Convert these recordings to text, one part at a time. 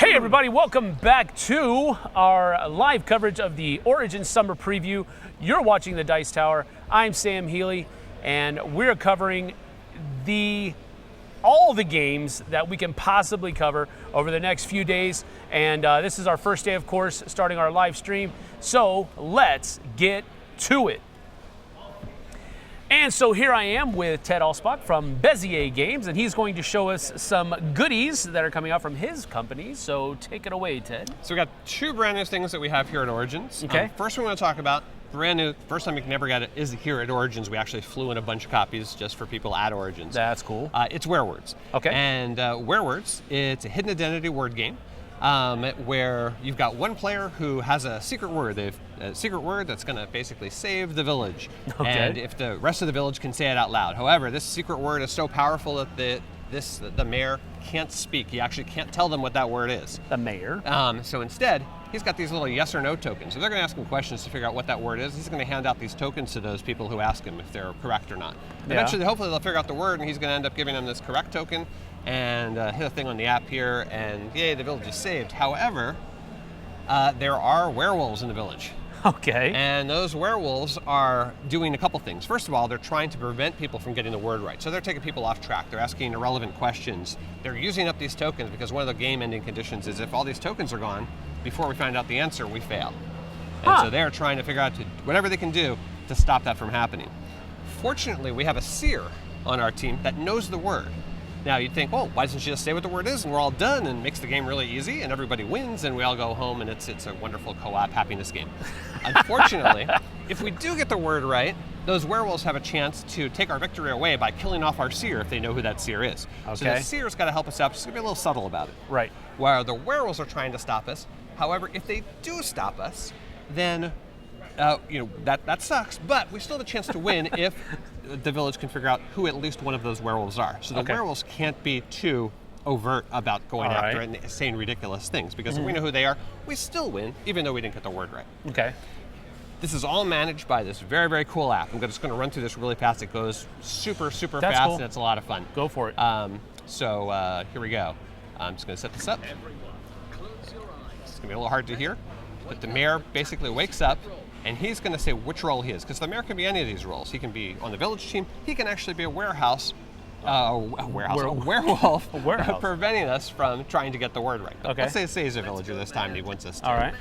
Hey everybody, welcome back to our live coverage of the Origins Summer Preview. You're watching the Dice Tower. I'm Sam Healy, and we're covering all the games that we can possibly cover over the next few days. And this is our first day, of course, starting our live stream. So let's get to it. And so here I am with Ted Alspach from Bézier Games, and he's going to show us some goodies that are coming out from his company. So take it away, Ted. So we got two brand new things that we have here at Origins. Okay. First we want to talk about brand new, first time you can ever get it is here at Origins. We actually flew in a bunch of copies just for people at Origins. That's cool. It's WereWords. Okay. And WereWords, it's a hidden identity word game where you've got one player who has a secret word. They've a secret word that's going to basically save the village. Okay. And if the rest of the village can say it out loud. However, this secret word is so powerful that the mayor can't speak. He actually can't tell them what that word is. The mayor. So instead, he's got these little yes or no tokens. So they're going to ask him questions to figure out what that word is. He's going to hand out these tokens to those people who ask him if they're correct or not. Yeah. Eventually, hopefully, they'll figure out the word, and he's going to end up giving them this correct token and hit a thing on the app here, and yay, the village is saved. However, there are werewolves in the village. Okay. And those werewolves are doing a couple things. First of all, they're trying to prevent people from getting the word right. So they're taking people off track. They're asking irrelevant questions. They're using up these tokens because one of the game ending conditions is if all these tokens are gone, before we find out the answer, we fail. And so they're trying to figure out whatever they can do to stop that from happening. Fortunately, we have a seer on our team that knows the word. Now you'd think, well, why doesn't she just say what the word is and we're all done and makes the game really easy and everybody wins and we all go home and it's a wonderful co-op happiness game. Unfortunately, if we do get the word right, those werewolves have a chance to take our victory away by killing off our seer if they know who that seer is. Okay. So the seer's got to help us out. She's going to be a little subtle about it. Right. While the werewolves are trying to stop us. However, if they do stop us, then that sucks, but we still have a chance to win if the village can figure out who at least one of those werewolves are. So the werewolves can't be too overt about going after and saying ridiculous things, because if we know who they are, we still win, even though we didn't get the word right. Okay. This is all managed by this very, very cool app. I'm just going to run through this really fast. It goes super, super That's fast, cool. and it's a lot of fun. Go for it. Here we go. I'm just going to set this up. It's going to be a little hard to hear, but the mayor basically wakes up, and he's going to say which role he is, because the mayor can be any of these roles. He can be on the village team. He can actually be a werewolf, preventing us from trying to get the word right. But Okay. let's say he's a villager this time, and he wants us to. All right.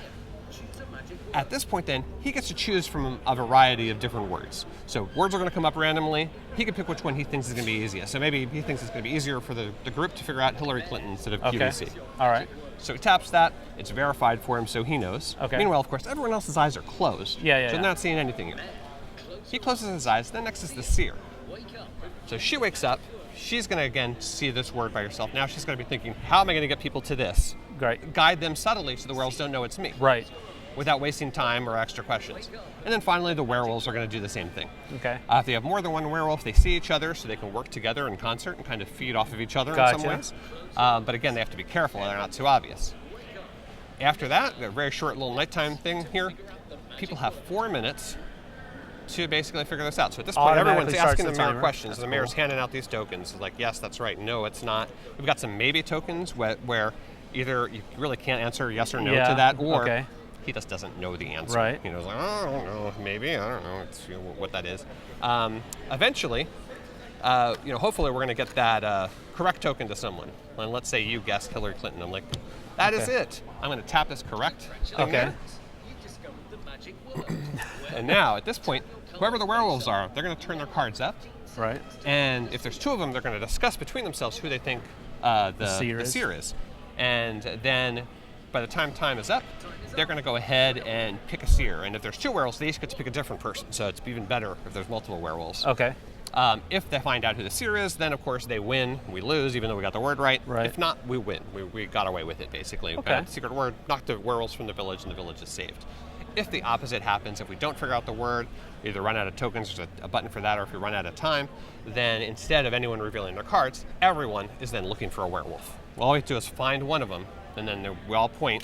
At this point, then, he gets to choose from a variety of different words. So words are going to come up randomly. He can pick which one he thinks is going to be easiest. So maybe he thinks it's going to be easier for the group to figure out Hillary Clinton instead of QVC. All right. So he taps that. It's verified for him, so he knows. Okay. Meanwhile, of course, everyone else's eyes are closed. So they're not seeing anything here. He closes his eyes. Then next is the seer. So she wakes up. She's going to, again, see this word by herself. Now she's going to be thinking, how am I going to get people to this? Great. Guide them subtly so the werewolves don't know it's me. Right. Without wasting time or extra questions. And then finally, the werewolves are going to do the same thing. Okay. If they have more than one werewolf, they see each other so they can work together in concert and kind of feed off of each other in some ways. But again, they have to be careful. They're not too obvious. After that, a very short little nighttime thing here. People have 4 minutes to basically figure this out. So at this point, everyone's asking the mayor questions. The mayor's handing out these tokens. Like, yes, that's right. No, it's not. We've got some maybe tokens where either you really can't answer yes or no to that, or he just doesn't know the answer. Right. He's like, oh, I don't know, maybe, I don't know what that is. Eventually, hopefully we're going to get that correct token to someone. And let's say you guessed Hillary Clinton. I'm like, that is it. I'm going to tap this correct thing there. And now, at this point, whoever the werewolves are, they're going to turn their cards up. Right. And if there's two of them, they're going to discuss between themselves who they think the seer is. And then, by the time is up, they're going to go ahead and pick a seer. And if there's two werewolves, they each get to pick a different person. So it's even better if there's multiple werewolves. Okay. If they find out who the seer is, then of course they win. We lose, even though we got the word right. Right. If not, we win. We got away with it, basically. Okay. Got the secret word, knocked the werewolves from the village, and the village is saved. If the opposite happens, if we don't figure out the word, either run out of tokens, there's a button for that, or if we run out of time, then instead of anyone revealing their cards, everyone is then looking for a werewolf. Well, all we have to do is find one of them, and then we all point,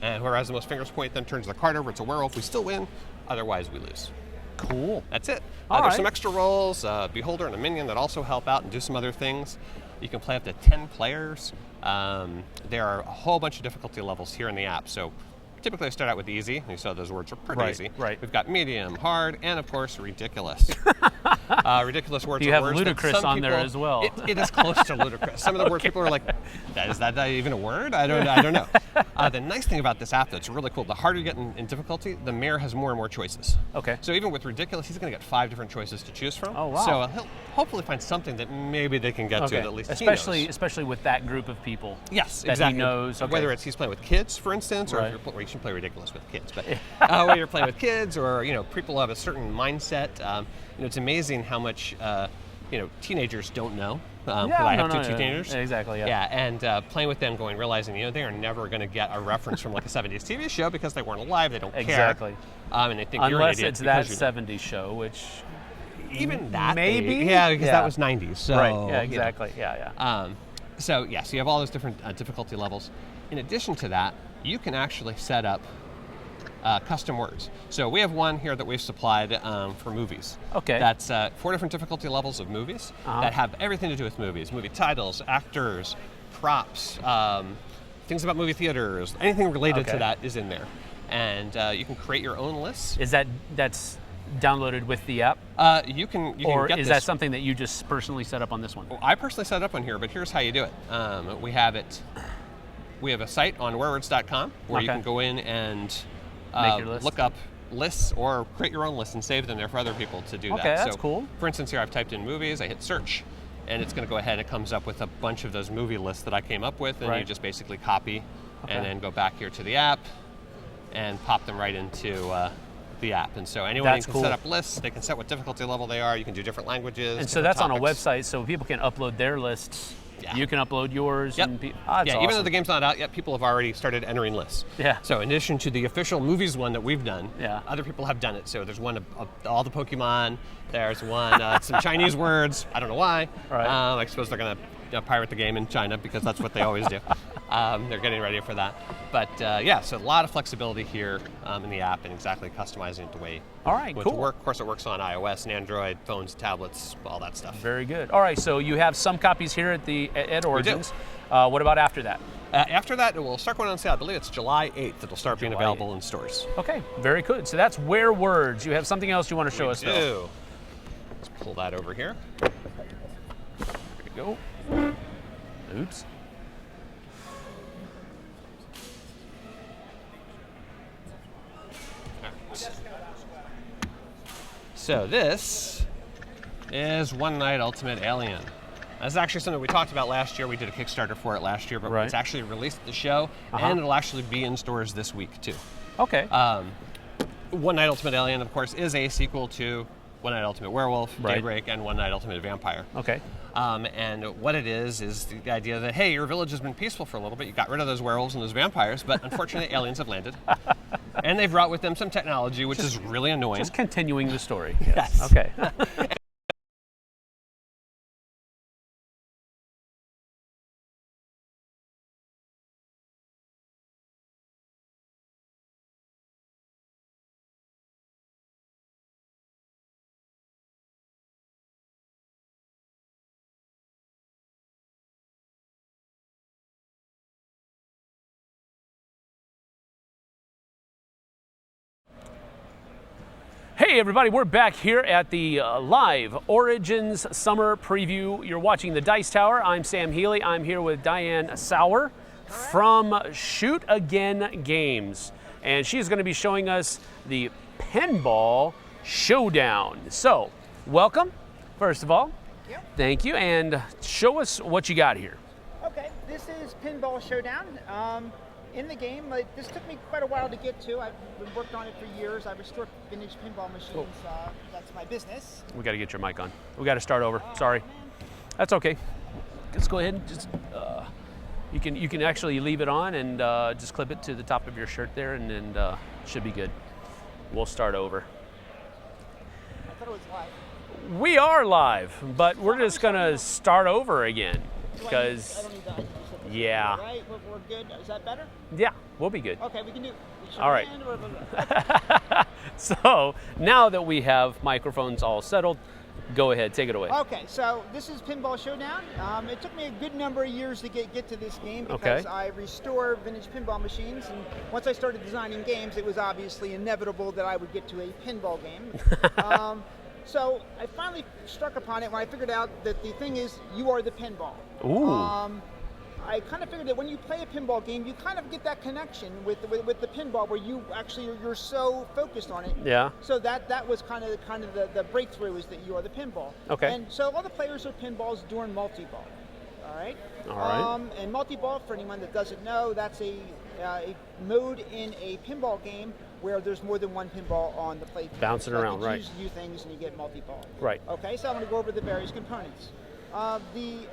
and whoever has the most fingers point then turns the card over. It's a werewolf. We still win. Otherwise, we lose. Cool. That's it. All There's right. some extra roles, Beholder and a Minion, that also help out and do some other things. You can play up to 10 players. There are a whole bunch of difficulty levels here in the app. So typically I start out with easy. You saw those words are pretty easy. Right. We've got medium, hard, and of course ridiculous. Ridiculous words you are have words ludicrous that some on people, there as well. It is close to ludicrous. Some of the words people are like, is that even a word? I don't know. The nice thing about this app that's really cool, the harder you get in difficulty, the mayor has more and more choices. Okay. So even with ridiculous, he's going to get 5 different choices to choose from. Oh, wow. So he'll hopefully find something that maybe they can get to that at least especially with that group of people. Yes, that exactly. he knows. Okay. Whether it's he's playing with kids, for instance, or Right. if you shouldn't play ridiculous with kids, but whether you're playing with kids or people have a certain mindset. It's amazing how much teenagers don't know. I have two teenagers. Exactly. Yeah. Yeah, and playing with them, realizing they are never going to get a reference from like a 70s TV show because they weren't alive. They don't Exactly. care. And they think Unless you're an idiot it's that because you're 70s show, which even that maybe. Yeah, because that was 90s. So, right. Yeah. Exactly. Yeah. So you have all those different difficulty levels. In addition to that, you can actually set up custom words. So we have one here that we've supplied for movies. Okay. That's 4 different difficulty levels of movies that have everything to do with movies. Movie titles, actors, props, things about movie theaters, anything related to that is in there. And you can create your own lists. Is that's downloaded with the app? You can or get is this. that something that you just personally set up on this one? Well, I personally set it up on here, but here's how you do it. We have a site on wherewords.com where you can go in and Make your list. look up lists or create your own lists and save them there for other people to do that. Okay, that's cool. For instance, here I've typed in movies, I hit search, and it's going to go ahead and it comes up with a bunch of those movie lists that I came up with, and you just basically copy and then go back here to the app and pop them right into the app. And so anyone can set up lists, they can set what difficulty level they are, you can do different languages. And so that's on a website, so people can upload their lists. Yeah. You can upload yours. Yep. And Even though the game's not out yet, people have already started entering lists. Yeah. So in addition to the official movies one that we've done, Yeah. other people have done it. So there's one of all the Pokemon. There's one some Chinese words. I don't know why. Right. I suppose they're going to pirate the game in China because that's what they always do. They're getting ready for that. But so a lot of flexibility here in the app and exactly customizing it the way All right, it cool. to work. Of course, it works on iOS and Android, phones, tablets, all that stuff. Very good. All right, so you have some copies here at Origins. What about after that? After that, it will start going on sale. I believe it's July 8th. It'll start being available in stores. Okay, very good. So that's Where Words. You have something else you want to show us, do. though? Let's pull that over here. There you go. Oops. So this is One Night Ultimate Alien. That's actually something we talked about last year. We did a Kickstarter for it last year, but it's actually released at the show, and it'll actually be in stores this week too. Okay. One Night Ultimate Alien, of course, is a sequel to One Night Ultimate Werewolf, Daybreak, and One Night Ultimate Vampire. Okay. And what it is the idea that, hey, your village has been peaceful for a little bit. You got rid of those werewolves and those vampires, but unfortunately aliens have landed. And they've brought with them some technology, which is really annoying. Just continuing the story. Yes. Okay. Hey everybody, we're back here at the live Origins Summer Preview. You're watching the Dice Tower. I'm Sam Healy. I'm here with Diane Sauer from Shoot Again Games. And she's going to be showing us the Pinball Showdown. So, welcome, first of all. Yep. Thank you, and show us what you got here. Okay, this is Pinball Showdown. In the game, this took me quite a while to get to. I've been worked on it for years. I restore vintage pinball machines. That's my business. We got to get your mic on. We got to start over. Sorry. That's okay. Let's go ahead and just you can actually leave it on and just clip it to the top of your shirt there, and it should be good. We'll start over. I thought it was live. We are live, but we're just gonna start over again because I don't need that. yeah. All right, we're good. Is that better? Yeah, we'll be good. Okay, we can do. All right. Okay. So now that we have microphones all settled, Go ahead, take it away. Okay, so this is Pinball Showdown. It took me a good number of years to get to this game because I restore vintage pinball machines, and once I started designing games, it was obviously inevitable that I would get to a pinball game. So I finally struck upon it when I figured out that the thing is, you are the pinball. Ooh. I kind of figured that when you play a pinball game, you kind of get that connection with the pinball where you actually you're so focused on it. Yeah. So that was kind of the breakthrough is that you are the pinball. Okay. And so all the players are pinballs doing multi-ball. All right. All right. And multi-ball, for anyone that doesn't know, that's a mode in a pinball game where there's more than one pinball on the play. Bouncing around, right? You things and you get multi-ball. Right. Okay. So I'm going to go over the various components.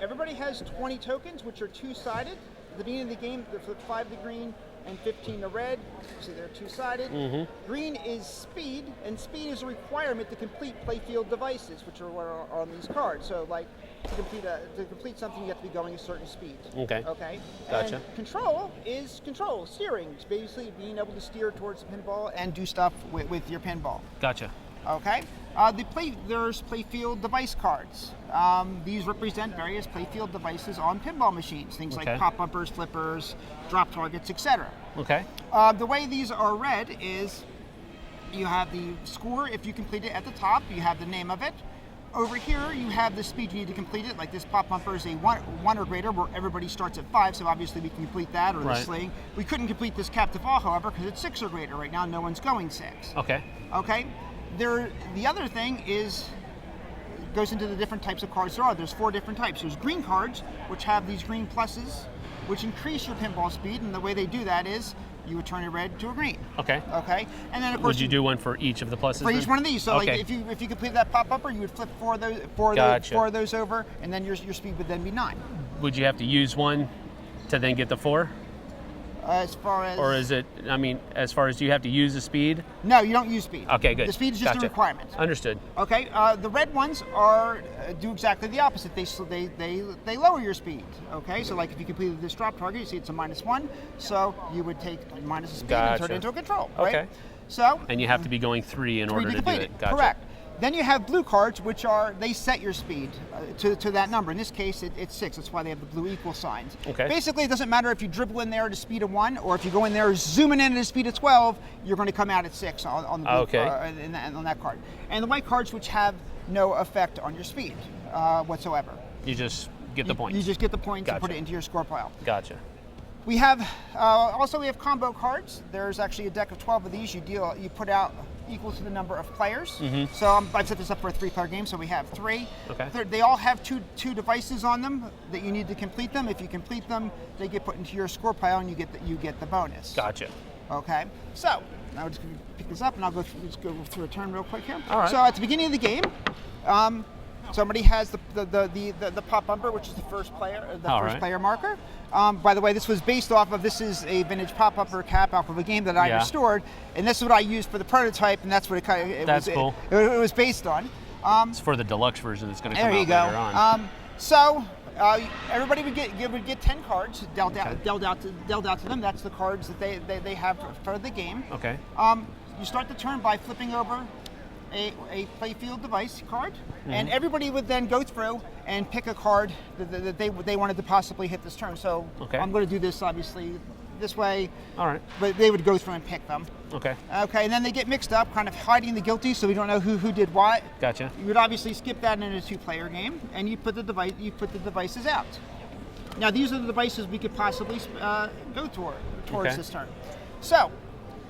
Everybody has 20 tokens, which are two-sided. At the beginning of the game, they flip 5 to green and 15 to red. See, they're two-sided. Mm-hmm. Green is speed, and speed is a requirement to complete playfield devices, which are what are on these cards. So, like, to complete something, you have to be going a certain speed. Okay. Okay. Gotcha. And control is control, steering. It's basically being able to steer towards the pinball and do stuff with your pinball. Gotcha. Okay. There's playfield device cards. These represent various playfield devices on pinball machines, things like pop bumpers, flippers, drop targets, etc. Okay. The way these are read is you have the score if you complete it at the top, you have the name of it. Over here, you have the speed you need to complete it. Like this pop bumper is a one or greater, where everybody starts at 5, so obviously we can complete that, or the sling. We couldn't complete this captive all, however, because it's 6 or greater. Right now, no one's going 6. Okay. Okay. The other thing is goes into the different types of cards there are. There's 4 different types. There's green cards, which have these green pluses, which increase your pinball speed, and the way they do that is you would turn a red to a green. Okay. Okay. And then of course would you do one for each of the pluses? For each one of these. So okay. like if you complete that pop bumper, you would flip 4 of those Gotcha. 4 of those over, and then your speed would then be 9. Would you have to use one to then get the 4? As far as, or is it? I mean, as far as do you have to use the speed? No, you don't use speed. Okay, good. The speed is just Gotcha. a requirement. Understood. Okay. The red ones are do exactly the opposite. They lower your speed. Okay. So like if you completed this drop target, you see it's a -1. So you would take minus the speed and turn it into a control. Right? Okay. So. And you have to be going 3 in order to do it. Gotcha. Correct. Then you have blue cards, which they set your speed to that number. In this case, it's 6. That's why they have the blue equal signs. Okay. Basically, it doesn't matter if you dribble in there at a speed of 1, or if you go in there zooming in at a speed of 12, you're going to come out at 6 on the blue on that card. And the white cards, which have no effect on your speed whatsoever. You just get the points. You just get the points Gotcha. and put it into your score pile. Gotcha. We have also we have combo cards. There's actually a deck of 12 of these. You put out equal to the number of players. Mm-hmm. So I've set this up for a 3-player game, so we have 3. Okay. They all have two devices on them that you need to complete them. If you complete them, they get put into your score pile, and you get the bonus. Gotcha. Okay. So now we're just going to pick this up, and I'll go through a turn real quick here. All right. So at the beginning of the game, somebody has the pop bumper, which is the first player, player marker. By the way, this was based off of, this is a vintage pop bumper cap off of a game that I restored, and this is what I used for the prototype, and that's what cool. It was based on. It's for the deluxe version that's going to come there out you go. later on. So everybody would get 10 cards dealt out to them. That's the cards that they have for the game. Okay. You start the turn by flipping over a playfield device card, and everybody would then go through and pick a card that they wanted to possibly hit this turn. So I'm going to do this obviously this way. All right. But they would go through and pick them. Okay. Okay, and then they get mixed up, kind of hiding the guilty, so we don't know who did what. Gotcha. You would obviously skip that in a 2-player game, and you put the devices out. Now these are the devices we could possibly go towards this turn. So.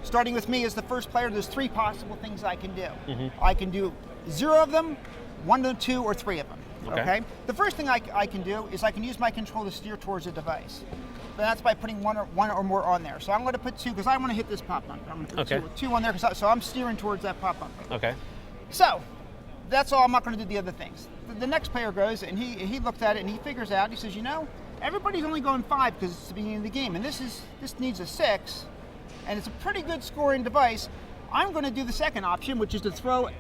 Starting with me as the first player, there's 3 possible things I can do. Mm-hmm. I can do 0 of them, 1 to 2, or 3 of them. Okay? The first thing I can do is I can use my control to steer towards a device. And that's by putting one or more on there. So I'm going to put 2 because I want to hit this pop bumper. I'm going to put 2 on there, so I'm steering towards that pop bumper. Okay. So that's all. I'm not going to do the other things. The next player goes and he looks at it and he figures out. He says, everybody's only going 5 because it's the beginning of the game, and this needs a 6. And it's a pretty good scoring device. I'm going to do the second option, which is to throw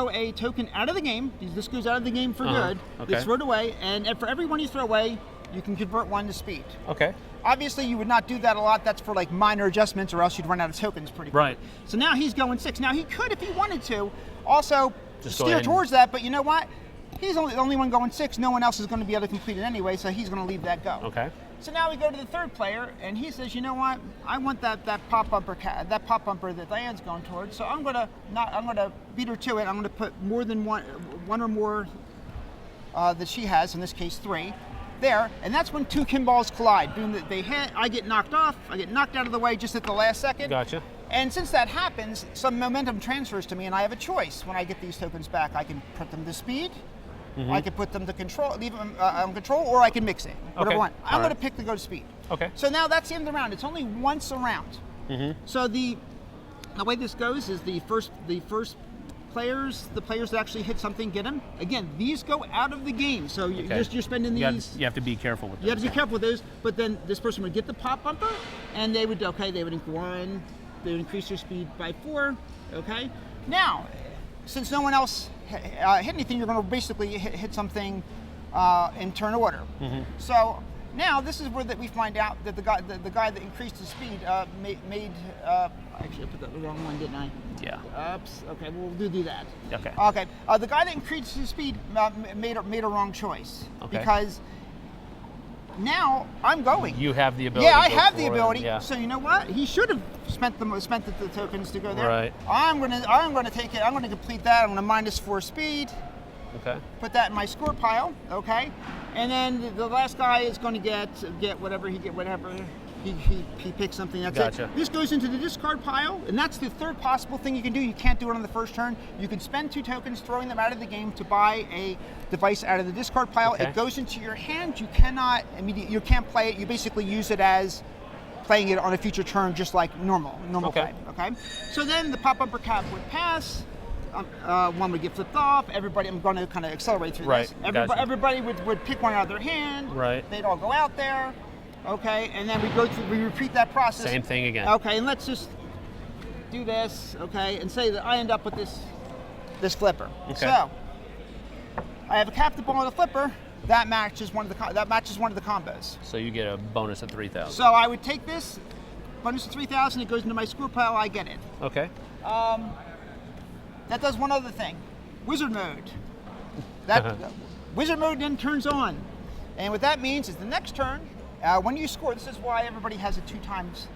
a token out of the game. This goes out of the game for good. Okay. It's thrown away, and for every one you throw away, you can convert 1 to speed. Okay. Obviously, you would not do that a lot. That's for like minor adjustments, or else you'd run out of tokens pretty quick. Right. So now he's going 6. Now he could, if he wanted to, also just steer towards that. But you know what? He's the only one going 6. No one else is going to be able to complete it anyway, so he's going to leave that go. Okay. So now we go to the third player, and he says, you know what? I want that pop bumper that Diane's going towards. So I'm gonna beat her to it. I'm gonna put more than one or more that she has. In this case, 3. There, and that's when 2 pinballs collide. Boom! They hit. I get knocked off. I get knocked out of the way just at the last second. Gotcha. And since that happens, some momentum transfers to me, and I have a choice. When I get these tokens back, I can put them to speed. I can put them to control, leave them on control, or I can mix it. Whatever I want. I'm going to pick to go to speed. Okay. So now that's the end of the round. It's only once a round. So the way this goes is the first players, the players that actually hit something, get them. Again, these go out of the game. So you're spending these. You have to be careful with those. You have to be careful with those. But then this person would get the pop bumper, and they would increase their speed by 4. Okay. Now, since no one else hit anything, you're going to basically hit something in turn order. So now this is where we find out that the guy that increased his speed made. Actually, I put that the wrong one, didn't I? Yeah. Oops. Okay, we'll do that. Okay. Okay. The guy that increased his speed made a wrong choice. Okay. Because now I'm going. You have the ability. Yeah, I have the ability. Yeah. So you know what? He should have spent the tokens to go there. Right. I'm gonna take it. I'm gonna complete that. I'm gonna -4 speed. Okay. Put that in my score pile. Okay. And then the last guy is going to get whatever he picks something. That's Gotcha. it. This goes into the discard pile, and that's the third possible thing you can do. You can't do it on the first turn. You can spend 2 tokens, throwing them out of the game to buy a device out of the discard pile. Okay. It goes into your hand. You cannot you can't play it. You basically use it as playing it on a future turn, just like normal Okay. play. Okay. So then the pop bumper cap would pass. One would get flipped off. Everybody, I'm going to kind of accelerate through this. Gotcha. Everybody would pick one out of their hand. Right. They'd all go out there. Okay, and then we repeat that process. Same thing again. Okay, and let's just do this. Okay, and say that I end up with this flipper. Okay. So I have a captive ball and a flipper. That matches one of the combos. So you get a bonus of 3,000. So I would take this bonus of 3,000. It goes into my score pile. I get it. Okay. That does one other thing. Wizard mode. That wizard mode then turns on, and what that means is the next turn, when you score. This is why everybody has a 2 times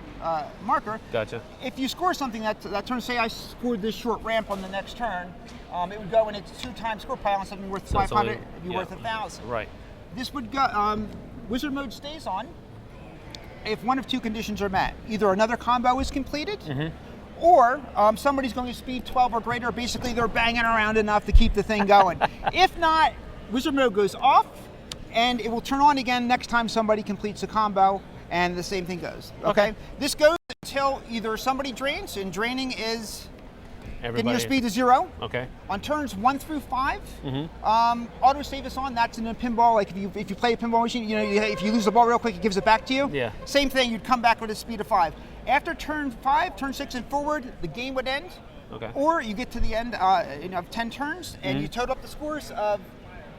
marker. Gotcha. If you score something that turn, say I scored this short ramp on the next turn, it would go in its 2 times score pile, and something worth 500 would be worth 1,000. Right. This would go. Wizard mode stays on if one of 2 conditions are met. Either another combo is completed. Or somebody's going to speed 12 or greater. Basically, they're banging around enough to keep the thing going. If not, wizard mode goes off, and it will turn on again next time somebody completes a combo, and the same thing goes. Okay. This goes until either somebody drains, and draining is getting your speed to 0. Okay. On turns 1 through 5, auto save is on. That's in a pinball. Like if you play a pinball machine, if you lose the ball real quick, it gives it back to you. Yeah. Same thing. You'd come back with a speed of 5. After turn 5, turn 6 and forward, the game would end. Okay. Or you get to the end of 10 turns, and you total up the scores of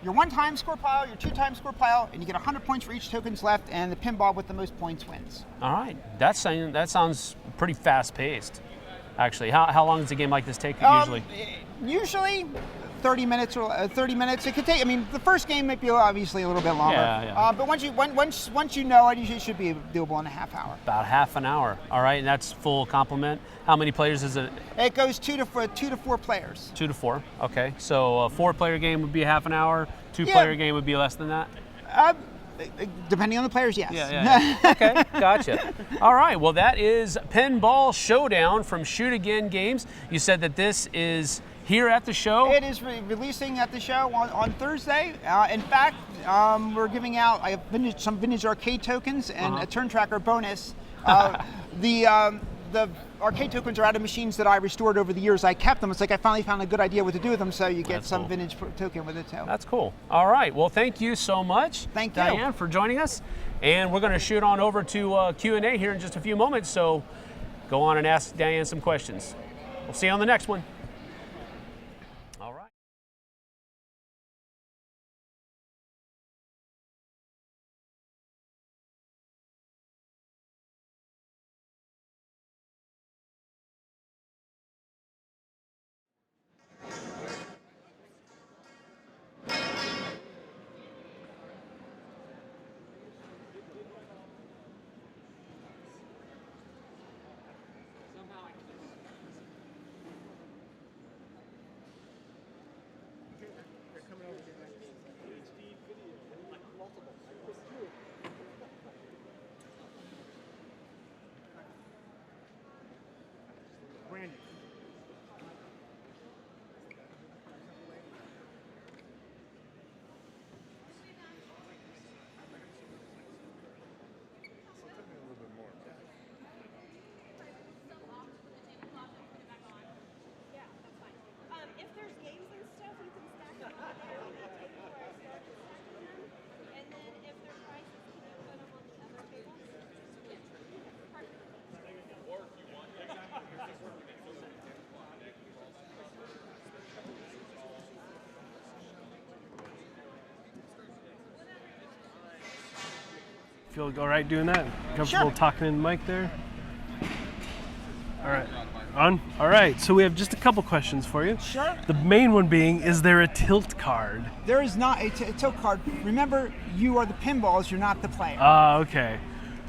your 1-time score pile, your 2-time score pile, and you get 100 points for each tokens left, and the pinball with the most points wins. All right. That sounds pretty fast paced. Actually, how long does a game like this take usually? Usually 30 minutes or 30 minutes. It could take. I mean, the first game might be obviously a little bit longer. Yeah. But once you know it, it should be doable in a half hour. About half an hour. All right, and that's full complement. How many players is it? It goes 2 to 4 players. 2 to 4. Okay, so a 4-player game would be half an hour. 2-player game would be less than that. Depending on the players, yes. Yeah. Okay, gotcha. All right, well, that is Pinball Showdown from Shoot Again Games. You said that this is here at the show? It is releasing at the show on Thursday. In fact, we're giving out some vintage arcade tokens and a turn tracker bonus. The arcade tokens are out of machines that I restored over the years. I kept them. It's like I finally found a good idea what to do with them, so you get some vintage token with it too. That's cool. All right. Well, thank you so much, Thank you, Diane, for joining us. And we're going to shoot on over to Q&A here in just a few moments. So go on and ask Diane some questions. We'll see you on the next one. All right. feel all right doing that? Comfortable Sure. talking in the mic there? All right. On? All right. So we have just a couple questions for you. Sure. The main one being, is there a tilt card? There is not a tilt card. Remember, you are the pinballs, you're not the player. Okay.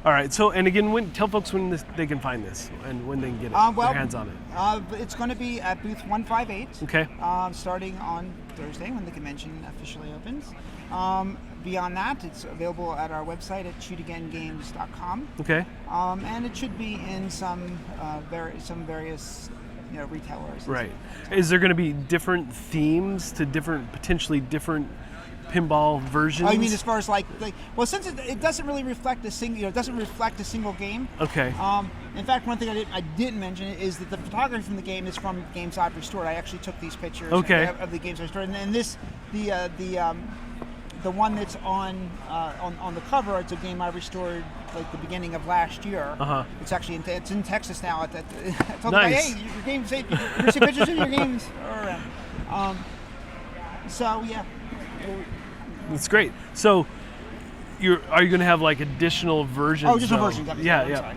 All right. So, and again, tell folks when they can find this and when they can get it, Well, their hands on it. It's going to be at booth 158. Okay. Starting on Thursday when the convention officially opens. Beyond that, it's available at our website at shootagaingames.com. Okay. And it should be in some various retailers. Right. Is there going to be different themes to potentially different pinball versions? Oh, you mean as far as well, since it doesn't really reflect a single game. Okay. In fact, one thing I didn't mention is that the photography from the game is from games I've restored. I actually took these pictures of the games I restored, and this the one that's on the cover. It's a game I restored like the beginning of last year. It's actually it's in Texas now. I told the guy, hey, your game's safe. Here's some pictures of your games. So yeah. That's great. So, are you going to have like additional versions? Oh, additional versions. Yeah. Sorry.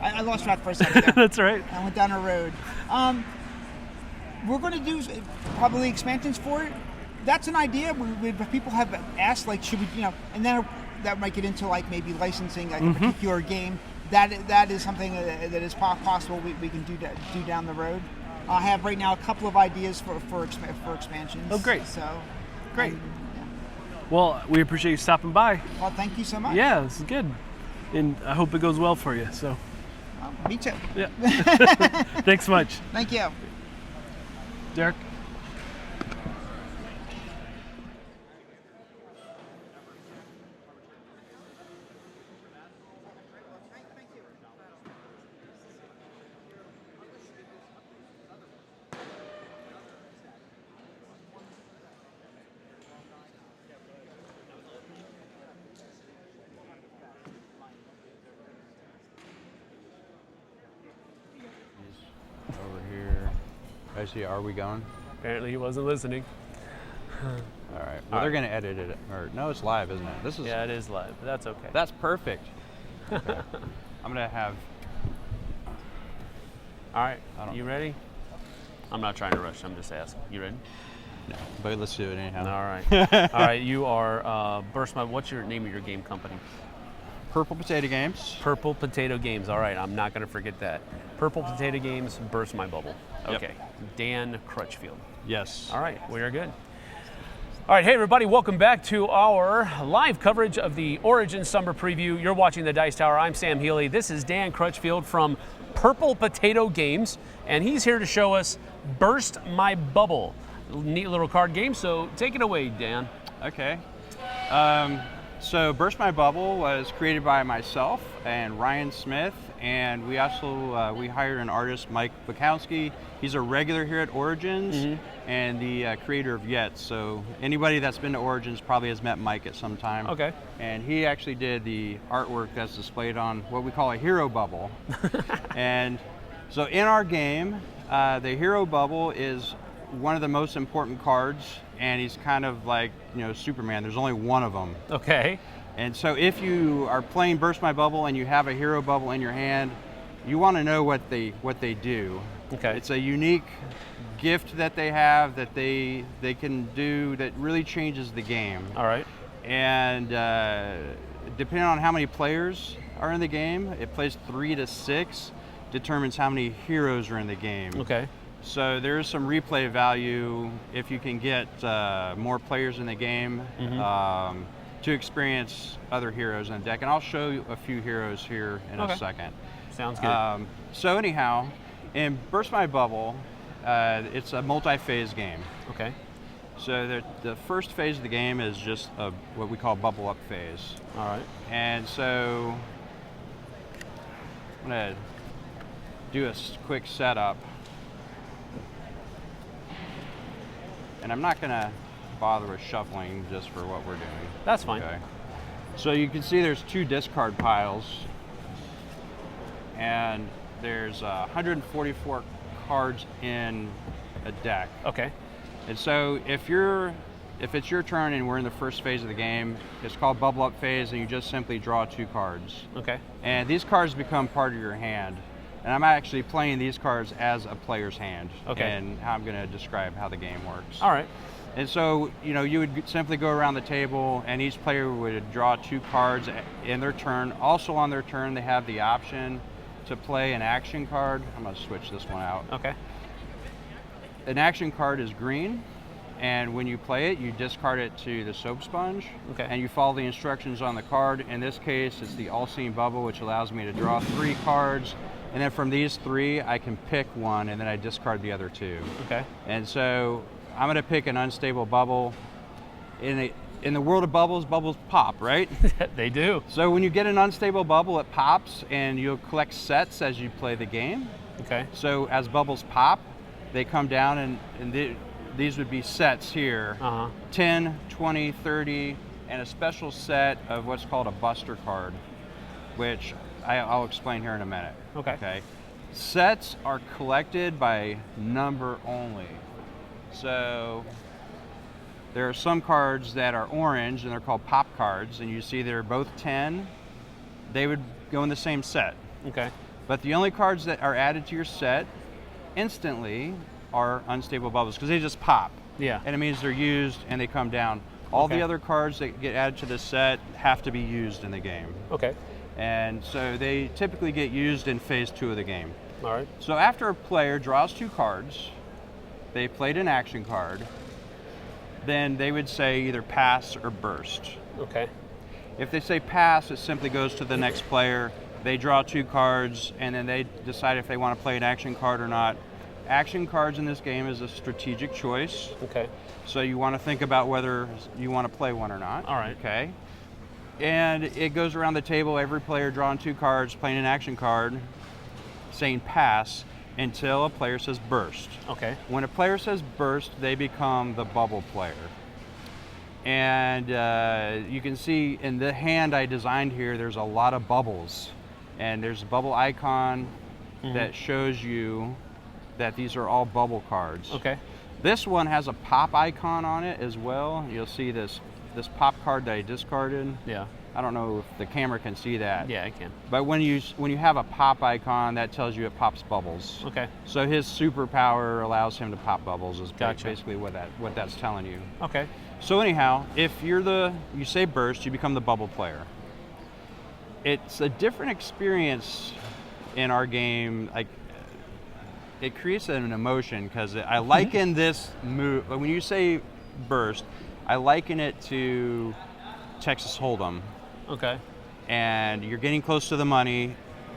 I lost track for a second there. That's all right. I went down a road. We're going to do probably expansions for it. That's an idea. People have asked, like, should we, and then that might get into like maybe licensing a particular game. That is something that is possible. We can do down the road. I have right now a couple of ideas for expansions. Oh, great. So, great. Well, we appreciate you stopping by. Well, thank you so much. Yeah, this is good. And I hope it goes well for you. So. Well, me too. Yeah. Thanks so much. Thank you. Derek? Over here. I see. Are we going? Apparently he wasn't listening. All right. Well, they're going to edit it. Or no, it's live, isn't it? Yeah, it is live. But that's okay. That's perfect. Okay. I'm going to have. All right. You ready? I'm not trying to rush. I'm just asking. You ready? No, but let's do it anyhow. All right. All right. You are what's your name of your game company? Purple Potato Games. Purple Potato Games. All right. I'm not going to forget that. Purple Potato Games, Burst My Bubble. Okay. Yep. Dan Crutchfield. Yes. All right. We are good. All right, hey everybody, welcome back to our live coverage of the Origin Summer Preview. You're watching the Dice Tower. I'm Sam Healy. This is Dan Crutchfield from Purple Potato Games, and he's here to show us Burst My Bubble. Neat little card game, so take it away, Dan. Okay. So Burst My Bubble was created by myself and Ryan Smith, and we also we hired an artist, Mike Bukowski. He's a regular here at Origins and the creator of Yet. So anybody that's been to Origins probably has met Mike at some time. Okay. And he actually did the artwork that's displayed on what we call a hero bubble. And so in our game, the hero bubble is one of the most important cards, and he's kind of like, Superman. There's only one of them. Okay. And so if you are playing Burst My Bubble and you have a hero bubble in your hand, you want to know what they do. Okay. It's a unique gift that they have that they can do that really changes the game. All right. And depending on how many players are in the game, it plays 3 to 6, determines how many heroes are in the game. Okay. So there is some replay value if you can get more players in the game to experience other heroes in the deck. And I'll show you a few heroes here in a second. Sounds good. So anyhow, in Burst My Bubble, it's a multi-phase game. Okay. So the first phase of the game is just what we call bubble up phase. All right. And so I'm going to do a quick setup. And I'm not going to bother with shuffling just for what we're doing. That's fine. Okay. So you can see there's 2 discard piles. And there's 144 cards in a deck. Okay. And so if you're if it's your turn and we're in the first phase of the game, it's called bubble up phase, and you just simply draw 2 cards. Okay. And these cards become part of your hand. And I'm actually playing these cards as a player's hand. Okay. And how I'm going to describe how the game works. All right. And so, you know, you would simply go around the table and each player would draw 2 cards in their turn. Also on their turn, they have the option to play an action card. I'm going to switch this one out. Okay. An action card is green, and when you play it, you discard it to the soap sponge. Okay. And you follow the instructions on the card. In this case, it's the all-seeing bubble, which allows me to draw 3 cards. And then from these 3, I can pick one, and then I discard the other 2. Okay. And so I'm going to pick an unstable bubble. In the world of bubbles, bubbles pop, right? They do. So when you get an unstable bubble, it pops, and you'll collect sets as you play the game. Okay. So as bubbles pop, they come down, and these would be sets here. 10, 20, 30, and a special set of what's called a buster card, which I'll explain here in a minute. Okay. Sets are collected by number only. So there are some cards that are orange, and they're called pop cards, and you see they're both 10. They would go in the same set. Okay. But the only cards that are added to your set instantly are unstable bubbles, because they just pop. Yeah. And it means they're used and they come down. All Okay. the other cards that get added to the set have to be used in the game. Okay. And so they typically get used in phase 2 of the game. All right. So after a player draws 2 cards, they played an action card, then they would say either pass or burst. Okay. If they say pass, it simply goes to the next player. They draw 2 cards, and then they decide if they want to play an action card or not. Action cards in this game is a strategic choice. Okay. So you want to think about whether you want to play one or not. All right. Okay. And it goes around the table, every player drawing 2 cards, playing an action card, saying pass, until a player says burst. Okay. When a player says burst, they become the bubble player. And you can see in the hand I designed here, there's a lot of bubbles. And there's a bubble icon that shows you that these are all bubble cards. Okay. This one has a pop icon on it as well. You'll see this pop card that I discarded. Yeah. I don't know if the camera can see that. Yeah, I can. But when you have a pop icon, that tells you it pops bubbles. Okay. So his superpower allows him to pop bubbles is Gotcha. basically what that's telling you. Okay. So anyhow, if you say burst, you become the bubble player. It's a different experience in our game. Like, it creates an emotion because I liken this move. When you say burst, I liken it to Texas Hold'em. Okay. And you're getting close to the money,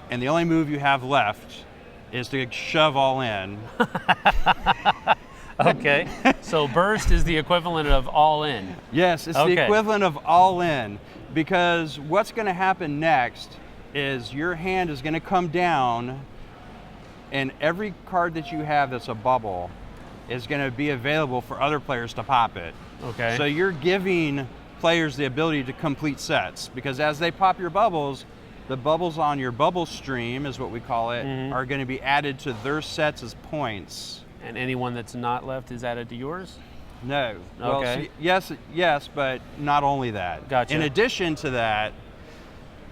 and the only move you have left is to shove all in. Okay. So burst is the equivalent of all in. Yes, it's Okay. the equivalent of all in, because what's going to happen next is your hand is going to come down, and every card that you have that's a bubble is going to be available for other players to pop it. Okay. So you're giving players the ability to complete sets, because as they pop your bubbles, the bubbles on your bubble stream, is what we call it, are going to be added to their sets as points. And anyone that's not left is added to yours? No. Well, Okay. see, yes, but not only that. Gotcha. In addition to that,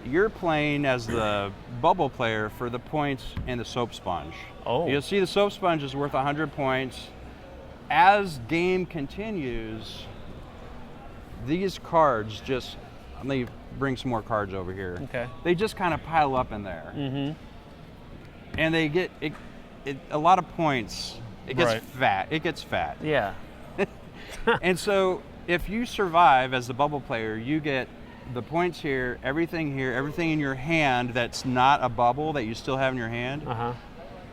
you're playing as the bubble player for the points in the soap sponge. Oh. You'll see the soap sponge is worth 100 points. As game continues, these cards just, let me bring some more cards over here. Okay. They just kind of pile up in there. Mm-hmm. And they get a lot of points. It gets Right. fat. It gets fat. Yeah. And so if you survive as the bubble player, you get the points here, everything in your hand that's not a bubble that you still have in your hand Uh-huh.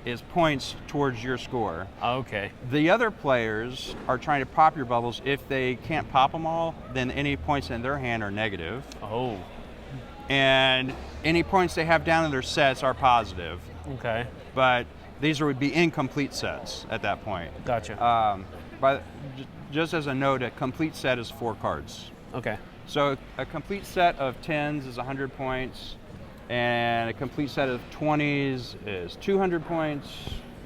is points towards your score. Okay. The other players are trying to pop your bubbles. If they can't pop them all, then any points in their hand are negative. Oh. And any points they have down in their sets are positive. Okay. But these would be incomplete sets at that point. Gotcha. But just as a note, a complete set is 4 cards. Okay. So a complete set of 10s is 100 points, and a complete set of 20s is 200 points.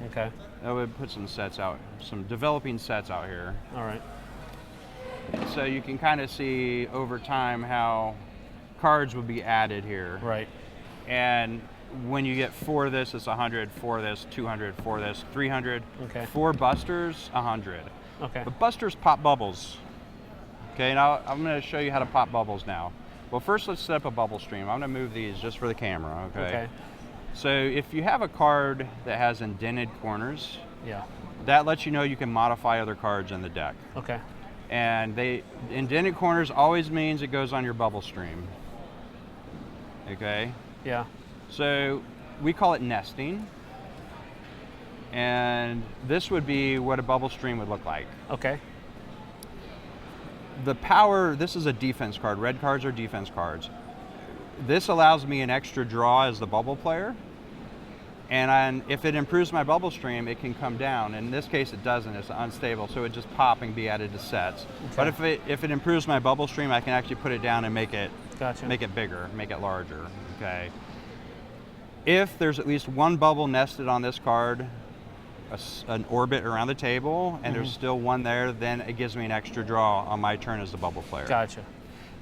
Okay. I would put some sets out, some developing sets out here. All right. So you can kind of see over time how cards would be added here. Right. And when you get 4 of this, it's 100, 4 of this, 200, 4 of this, 300. Okay. 4 busters, 100. Okay. But busters pop bubbles. Okay, now I'm going to show you how to pop bubbles now. Well, first let's set up a bubble stream. I'm going to move these just for the camera, okay? Okay. So if you have a card that has indented corners, Yeah. that lets you know you can modify other cards in the deck. Okay. And indented corners always means it goes on your bubble stream. Okay? Yeah. So we call it nesting. And this would be what a bubble stream would look like. Okay. The power, this is a defense card. Red cards are defense cards. This allows me an extra draw as the bubble player. And if it improves my bubble stream, it can come down. In this case, it doesn't. It's unstable, so it just pop and be added to sets. Okay. But if it improves my bubble stream, I can actually put it down and make it Gotcha. make it bigger, make it larger. Okay. If there's at least one bubble nested on this card, an orbit around the table, and there's still one there, then it gives me an extra draw on my turn as the bubble player. Gotcha.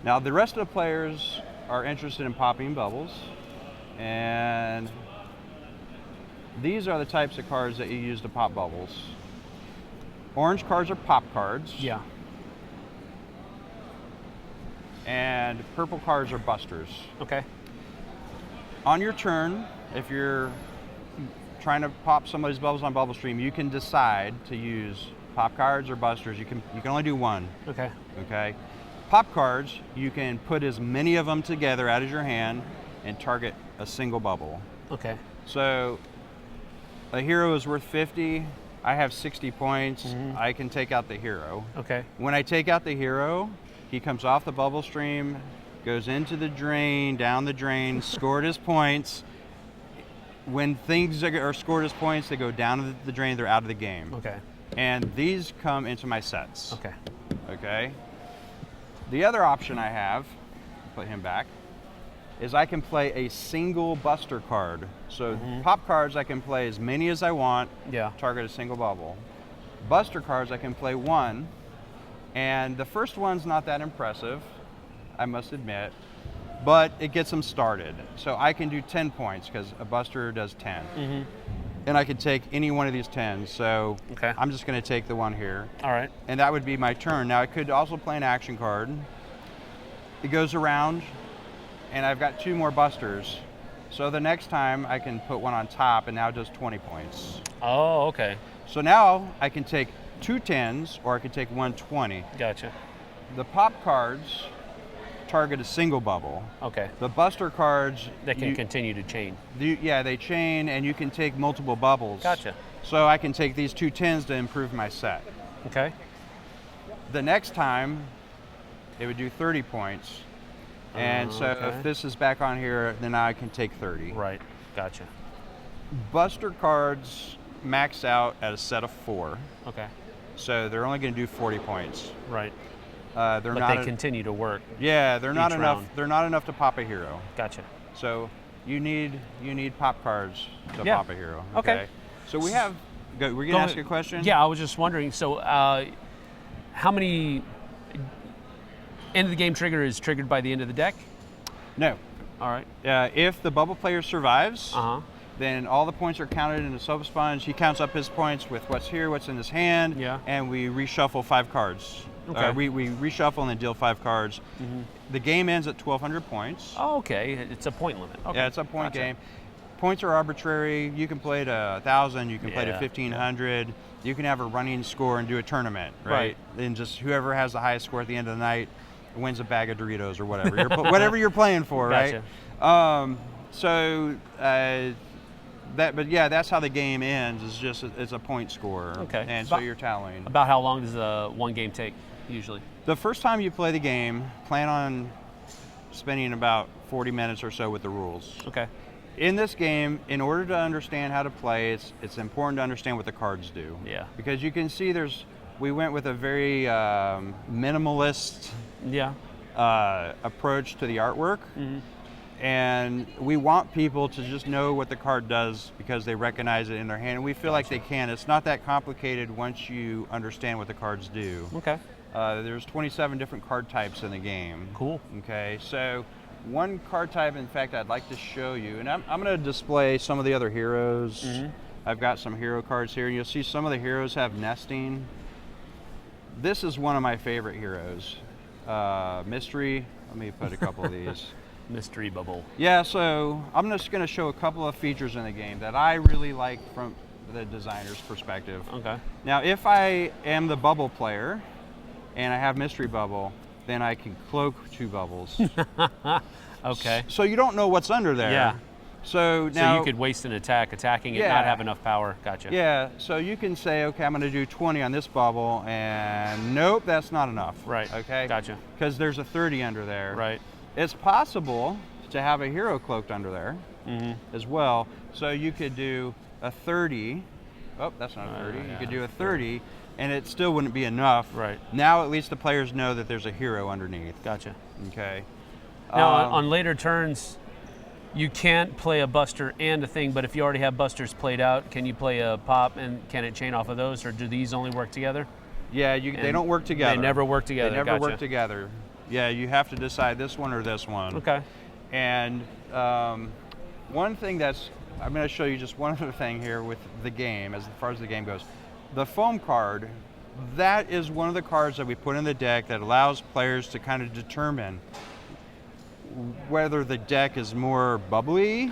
Now the rest of the players are interested in popping bubbles, and these are the types of cards that you use to pop bubbles. Orange cards are pop cards. Yeah. And purple cards are busters. Okay. On your turn, if you're trying to pop somebody's bubbles on Bubble Stream, you can decide to use pop cards or busters. You can only do one. Okay. Okay. Pop cards, you can put as many of them together out of your hand and target a single bubble. Okay. So a hero is worth 50. I have 60 points. I can take out the hero. Okay. When I take out the hero, he comes off the bubble stream, goes into the drain, down the drain, scored his points. When things are scored as points, they go down the drain, they're out of the game. Okay. And these come into my sets. Okay. Okay? The other option I have, put him back, is I can play a single buster card. So pop cards, I can play as many as I want, Yeah. target a single bubble. Buster cards, I can play one, and the first one's not that impressive, I must admit, but it gets them started. So I can do 10 points because a buster does 10. And I could take any one of these 10s, so Okay. I'm just gonna take the one here. All right. And that would be my turn. Now I could also play an action card. It goes around, and I've got 2 more busters. So the next time I can put one on top, and now it does 20 points. Oh, okay. So now I can take 2 10s, or I could take 1 20. Gotcha. The pop cards target a single bubble. Okay. The buster cards, That can continue to chain. yeah, they chain, and you can take multiple bubbles. Gotcha. So I can take these 2 10s to improve my set. Okay. The next time, it would do 30 points. And so okay. if this is back on here, then I can take 30. Right. Gotcha. Buster cards max out at a set of 4. Okay. So they're only going to do 40 points. Right. They're But not they continue to work. yeah, they're not each enough. round. They're not enough to pop a hero. Gotcha. So you need pop cards to Yeah. pop a hero. Okay. So we have. Were you gonna ask a question? Yeah, I was just wondering. So, how many end of the game trigger is triggered by the end of the deck? No. All right. If the bubble player survives, Uh huh. then all the points are counted in the soap sponge. He counts up his points with what's here, what's in his hand, Yeah. and we reshuffle 5 cards. Okay. We reshuffle and then deal 5 cards. The game ends at 1,200 points. Oh, okay. It's a point limit. Okay. Yeah, it's a point Gotcha. game. Points are arbitrary. You can play to 1,000. You can play to Yeah, 1,500. You can have a running score and do a tournament, right? Right. And just whoever has the highest score at the end of the night wins a bag of Doritos or whatever. Whatever you're playing for, right? Gotcha. But yeah, that's how the game ends. It's a point score. Okay. And so you're tallying. About how long does one game take usually? The first time you play the game, plan on spending about 40 minutes or so with the rules. Okay. In this game, in order to understand how to play, it's important to understand what the cards do. Yeah. Because you can see we went with a very minimalist Yeah. approach to the artwork. And we want people to just know what the card does because they recognize it in their hand, and we feel like they can. It's not that complicated once you understand what the cards do. Okay. There's 27 different card types in the game. Cool. Okay, so one card type, in fact, I'd like to show you, and I'm going to display some of the other heroes. I've got some hero cards here, and you'll see some of the heroes have nesting. This is one of my favorite heroes. Mystery. Let me put a couple of these. Mystery bubble. Yeah, so I'm just going to show a couple of features in the game that I really like from the designer's perspective. Okay. Now, if I am the bubble player and I have mystery bubble, then I can cloak 2 bubbles. Okay. So you don't know what's under there. Yeah. So now you could waste an attack attacking it, Yeah. not have enough power. Gotcha. Yeah, so you can say, okay, I'm going to do 20 on this bubble, and nope, that's not enough. Right. Okay. Gotcha. Because there's a 30 under there. Right. It's possible to have a hero cloaked under there as well. So you could do a 30. Oh, that's not a 30. You could do a 30, and it still wouldn't be enough. Right. Now at least the players know that there's a hero underneath. Gotcha. Okay. Now, on later turns, you can't play a buster and a thing, but if you already have busters played out, can you play a pop and can it chain off of those, or do these only work together? Yeah, they don't work together. They never work together. They never Gotcha. work together. Yeah, you have to decide this one or this one. Okay. And one thing I'm going to show you just one other thing here with the game, as far as the game goes. The foam card, that is one of the cards that we put in the deck that allows players to kind of determine whether the deck is more bubbly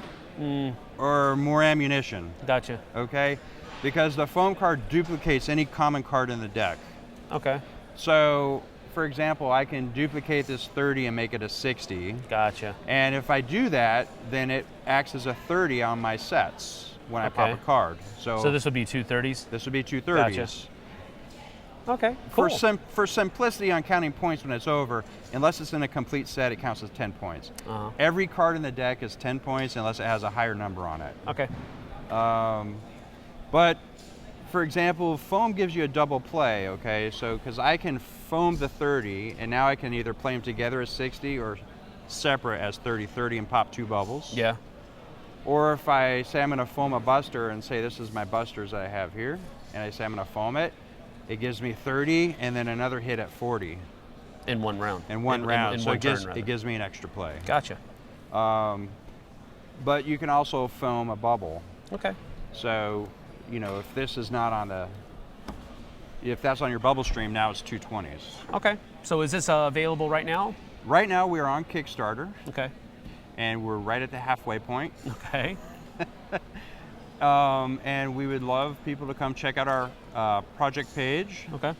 or more ammunition. Gotcha. Okay? Because the foam card duplicates any common card in the deck. Okay. So, for example, I can duplicate this 30 and make it a 60. Gotcha. And if I do that, then it acts as a 30 on my sets when I pop a card. So this would be 2 30s? This would be 2 30s. Gotcha. Okay, cool. For simplicity on counting points when it's over, unless it's in a complete set, it counts as 10 points. Every card in the deck is 10 points unless it has a higher number on it. Okay. But, for example, foam gives you a double play, okay? So, because I can foam the 30, and now I can either play them together as 60 or separate as 30-30 and pop 2 bubbles. Yeah. Or if I say I'm going to foam a buster and say this is my busters that I have here, and I say I'm going to foam it, it gives me 30 and then another hit at 40. In one round. In one round. In so one it gives me an extra play. Gotcha. But you can also foam a bubble. Okay. So, you know, if this is not on if that's on your bubble stream, now it's 220s. Okay. So is this available right now? Right now we are on Kickstarter. Okay. And we're right at the halfway point. Okay. And we would love people to come check out our project page. Okay.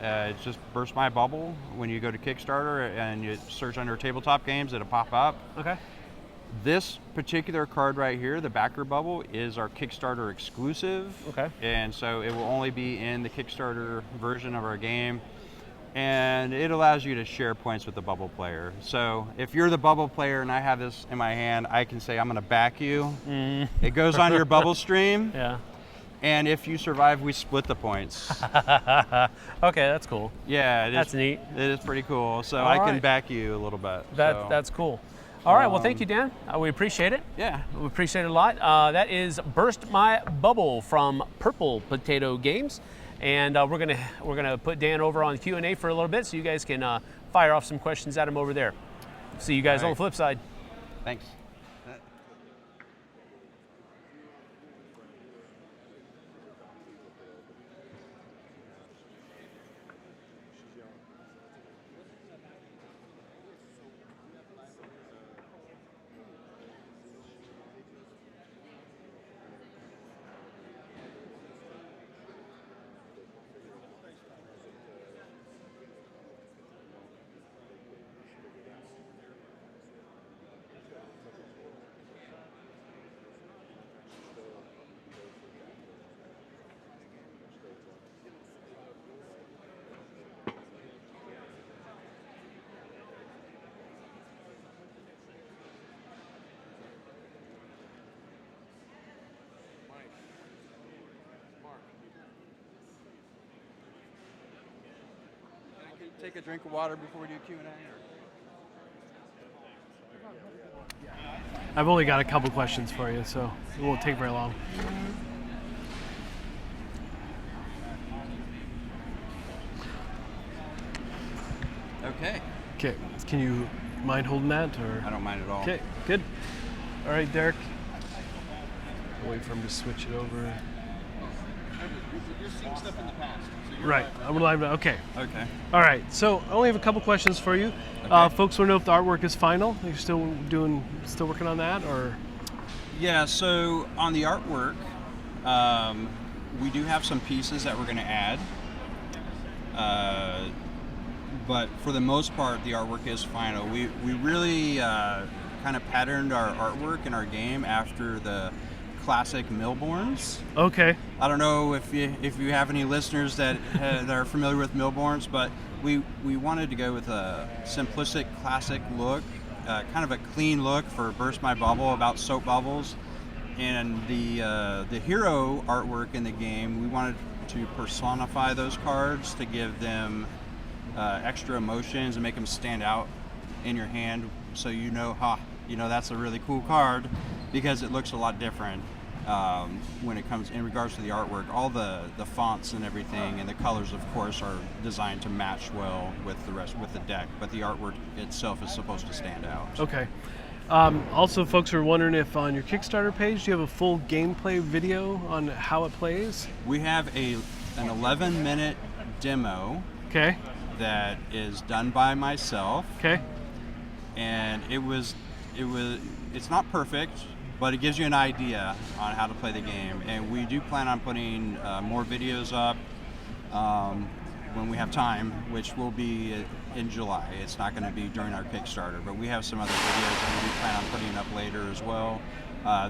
It's just Burst My Bubble. When you go to Kickstarter and you search under tabletop games, it'll pop up. Okay. This particular card right here, the backer bubble, is our Kickstarter exclusive. Okay. And so it will only be in the Kickstarter version of our game. And it allows you to share points with the bubble player. So if you're the bubble player and I have this in my hand, I can say I'm going to back you. It goes on your bubble stream. Yeah. And if you survive, we split the points. Okay, that's cool. Yeah, that's neat. It is pretty cool. So All I can right. back you a little bit. That's cool. All right, well, thank you, Dan. We appreciate it. Yeah. We appreciate it a lot. That is Burst My Bubble from Purple Potato Games. And we're gonna put Dan over on Q&A for a little bit so you guys can fire off some questions at him over there. See you guys on the flip side. Thanks. Take a drink of water before we do Q&A? I've only got a couple questions for you, so it won't take very long. Okay. Okay. Can you mind holding that, or? I don't mind at all. Okay. Good. All right, Derek. I'll wait for him to switch it over. You're seeing stuff in the past. Right. I'm live now. Okay. Okay. All right. So I only have a couple questions for you. Okay. Folks want to know if the artwork is final. Are you still working on that, or? Yeah. So on the artwork, we do have some pieces that we're going to add. But for the most part, the artwork is final. We really kind of patterned our artwork in our game after the classic Millborns. Okay. I don't know if you have any listeners that are familiar with Millborns, but we wanted to go with a simplistic, classic look, kind of a clean look for Burst My Bubble, about soap bubbles. And the hero artwork in the game, we wanted to personify those cards to give them extra emotions and make them stand out in your hand, so that's a really cool card, because it looks a lot different when it comes in regards to the artwork. All the fonts and everything and the colors, of course, are designed to match well with the deck, but the artwork itself is supposed to stand out. Okay. Also, folks are wondering if on your Kickstarter page, do you have a full gameplay video on how it plays? We have an 11-minute demo. Okay. That is done by myself. Okay. And it's not perfect, but it gives you an idea on how to play the game. And we do plan on putting more videos up when we have time, which will be in July. It's not going to be during our Kickstarter, but we have some other videos that we do plan on putting up later as well.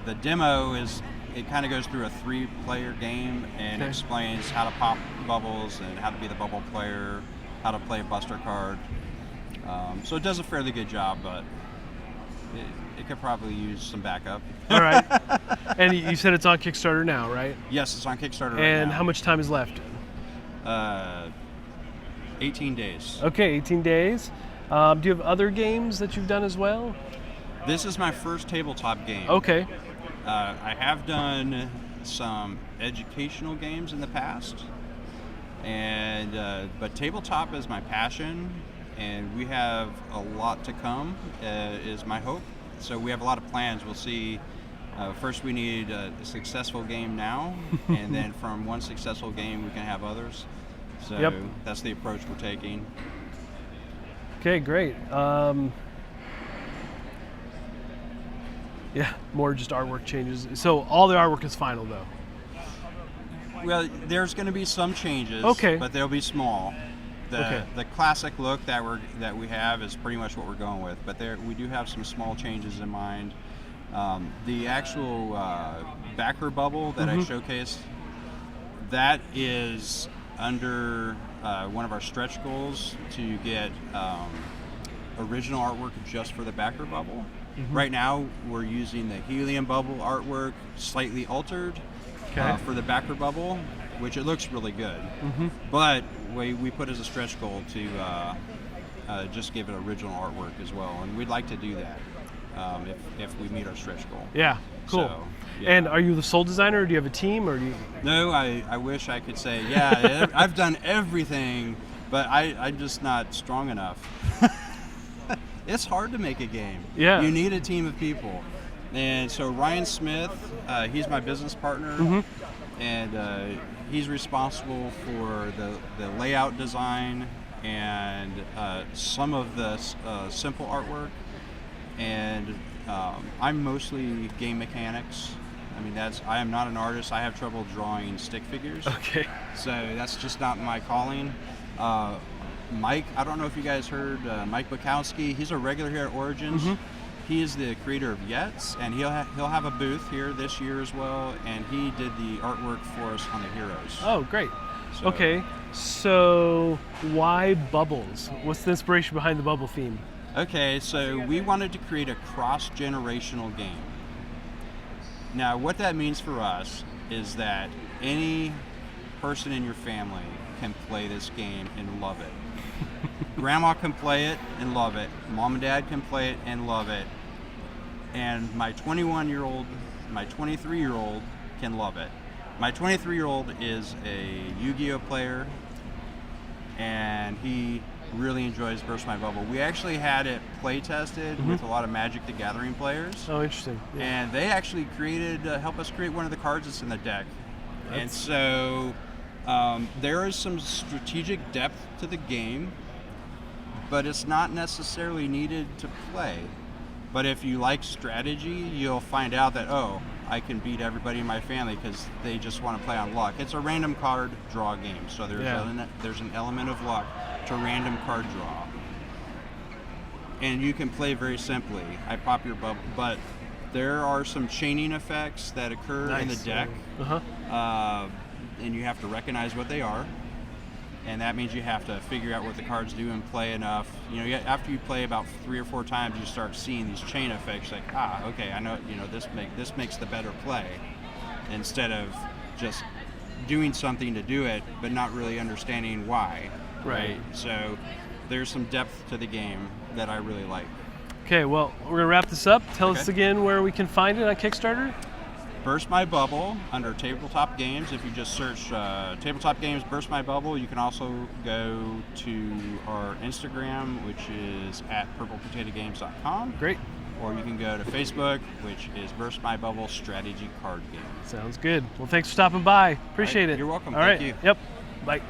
The demo it kind of goes through a 3-player game and explains how to pop bubbles and how to be the bubble player, how to play a buster card. So it does a fairly good job, but it could probably use some backup. All right. And you said it's on Kickstarter now, right? Yes, it's on Kickstarter right now. And how much time is left? 18 days. Okay, 18 days. Do you have other games that you've done as well? This is my first tabletop game. Okay. I have done some educational games in the past, but tabletop is my passion, and we have a lot to come, is my hope. So we have a lot of plans. We'll see. First, we need a successful game now, and then from one successful game, we can have others. So that's the approach we're taking. Okay, great. Yeah, more just artwork changes. So all the artwork is final, though. Well, there's going to be some changes, but they'll be small. The classic look that we have is pretty much what we're going with, but we do have some small changes in mind. The actual backer bubble that I showcased, that is under one of our stretch goals to get original artwork just for the backer bubble. Right now, we're using the helium bubble artwork, slightly altered for the backer bubble, which it looks really good. But we put as a stretch goal to just give it original artwork as well, and we'd like to do that if we meet our stretch goal. Yeah, cool. So, yeah. And are you the sole designer, or do you have a team, or do you? No, I wish I could say, yeah, I've done everything, but I'm just not strong enough. It's hard to make a game. Yeah. You need a team of people. And so Ryan Smith, he's my business partner, and he's responsible for the layout design and some of the simple artwork. And I'm mostly game mechanics. I mean, I am not an artist. I have trouble drawing stick figures. Okay. So that's just not my calling. Mike, I don't know if you guys heard Mike Bukowski. He's a regular here at Origins. He is the creator of Yets, and he'll have a booth here this year as well. And he did the artwork for us on the Heroes. Oh, great. Okay, so why bubbles? What's the inspiration behind the bubble theme? Okay, so we wanted to create a cross-generational game. Now, what that means for us is that any person in your family can play this game and love it. Grandma can play it and love it. Mom and Dad can play it and love it. And my 21-year-old, my 23-year-old can love it. My 23-year-old is a Yu-Gi-Oh player, and he really enjoys Burst My Bubble. We actually had it play tested with a lot of Magic the Gathering players. Oh, interesting. Yeah. And they actually help us create one of the cards that's in the deck. And so there is some strategic depth to the game, but it's not necessarily needed to play. But if you like strategy, you'll find out that, oh, I can beat everybody in my family because they just want to play on luck. It's a random card draw game, so there's an element of luck to random card draw. And you can play very simply. I pop your bubble, but there are some chaining effects that occur in the deck, and you have to recognize what they are. And that means you have to figure out what the cards do and play enough. You know, after you play about 3 or 4 times, you start seeing these chain effects. Like, okay, I know. You know, this makes the better play, instead of just doing something to do it, but not really understanding why. Right. So there's some depth to the game that I really like. Okay, well, we're gonna wrap this up. Tell us again where we can find it on Kickstarter. Burst My Bubble under Tabletop Games. If you just search Tabletop Games Burst My Bubble, you can also go to our Instagram, which is at purplepotatogames.com. Great. Or you can go to Facebook, which is Burst My Bubble Strategy Card Game. Sounds good. Well, thanks for stopping by. Appreciate it. You're welcome. All Thank right. you. Yep. Bye.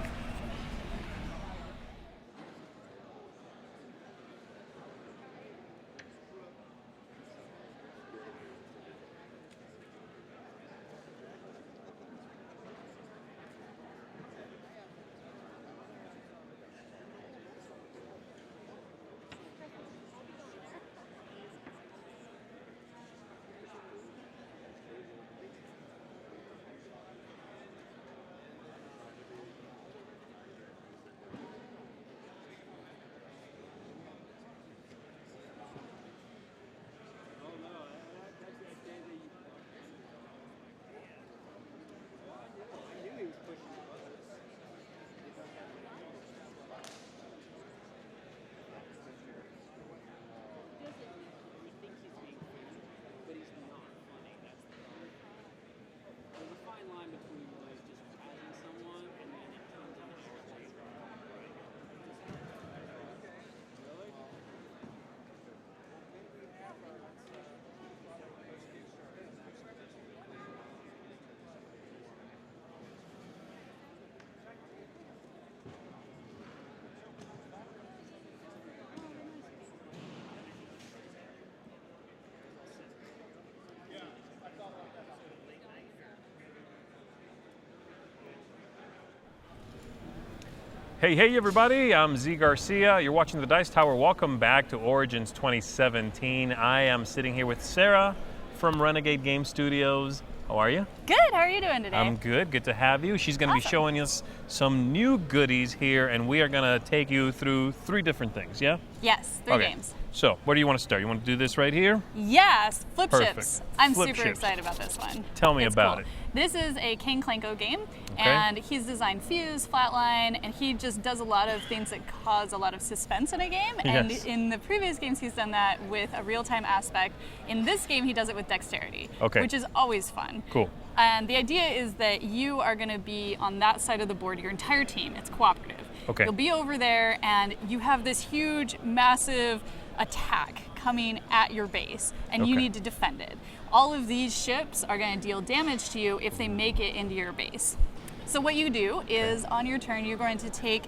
Hey everybody, I'm Z Garcia. You're watching the Dice Tower. Welcome back to Origins 2017. I am sitting here with Sarah from Renegade Game Studios. How are you? Good, how are you doing today? I'm good, good to have you. She's going to be showing us some new goodies here, and we are going to take you through 3 different things, yeah? Yes, 3 games. So, where do you want to start? You want to do this right here? Yes, Flip Perfect. Ships. I'm Flip super Ships. excited about this one. Tell me It's about cool. it. This is a King Clanko game, and he's designed Fuse, Flatline, and he just does a lot of things that cause a lot of suspense in a game. And in the previous games, he's done that with a real-time aspect. In this game, he does it with dexterity, which is always fun. Cool. And the idea is that you are going to be on that side of the board, your entire team. It's cooperative. You'll be over there, and you have this huge, massive attack coming at your base, and you need to defend it. All of these ships are going to deal damage to you if they make it into your base. So what you do is on your turn, you're going to take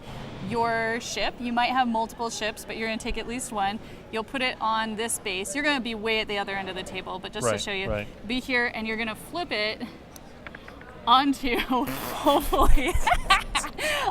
your ship. You might have multiple ships, but you're going to take at least one. You'll put it on this base. You're going to be way at the other end of the table, but just to show you, be here, and you're going to flip it onto, hopefully,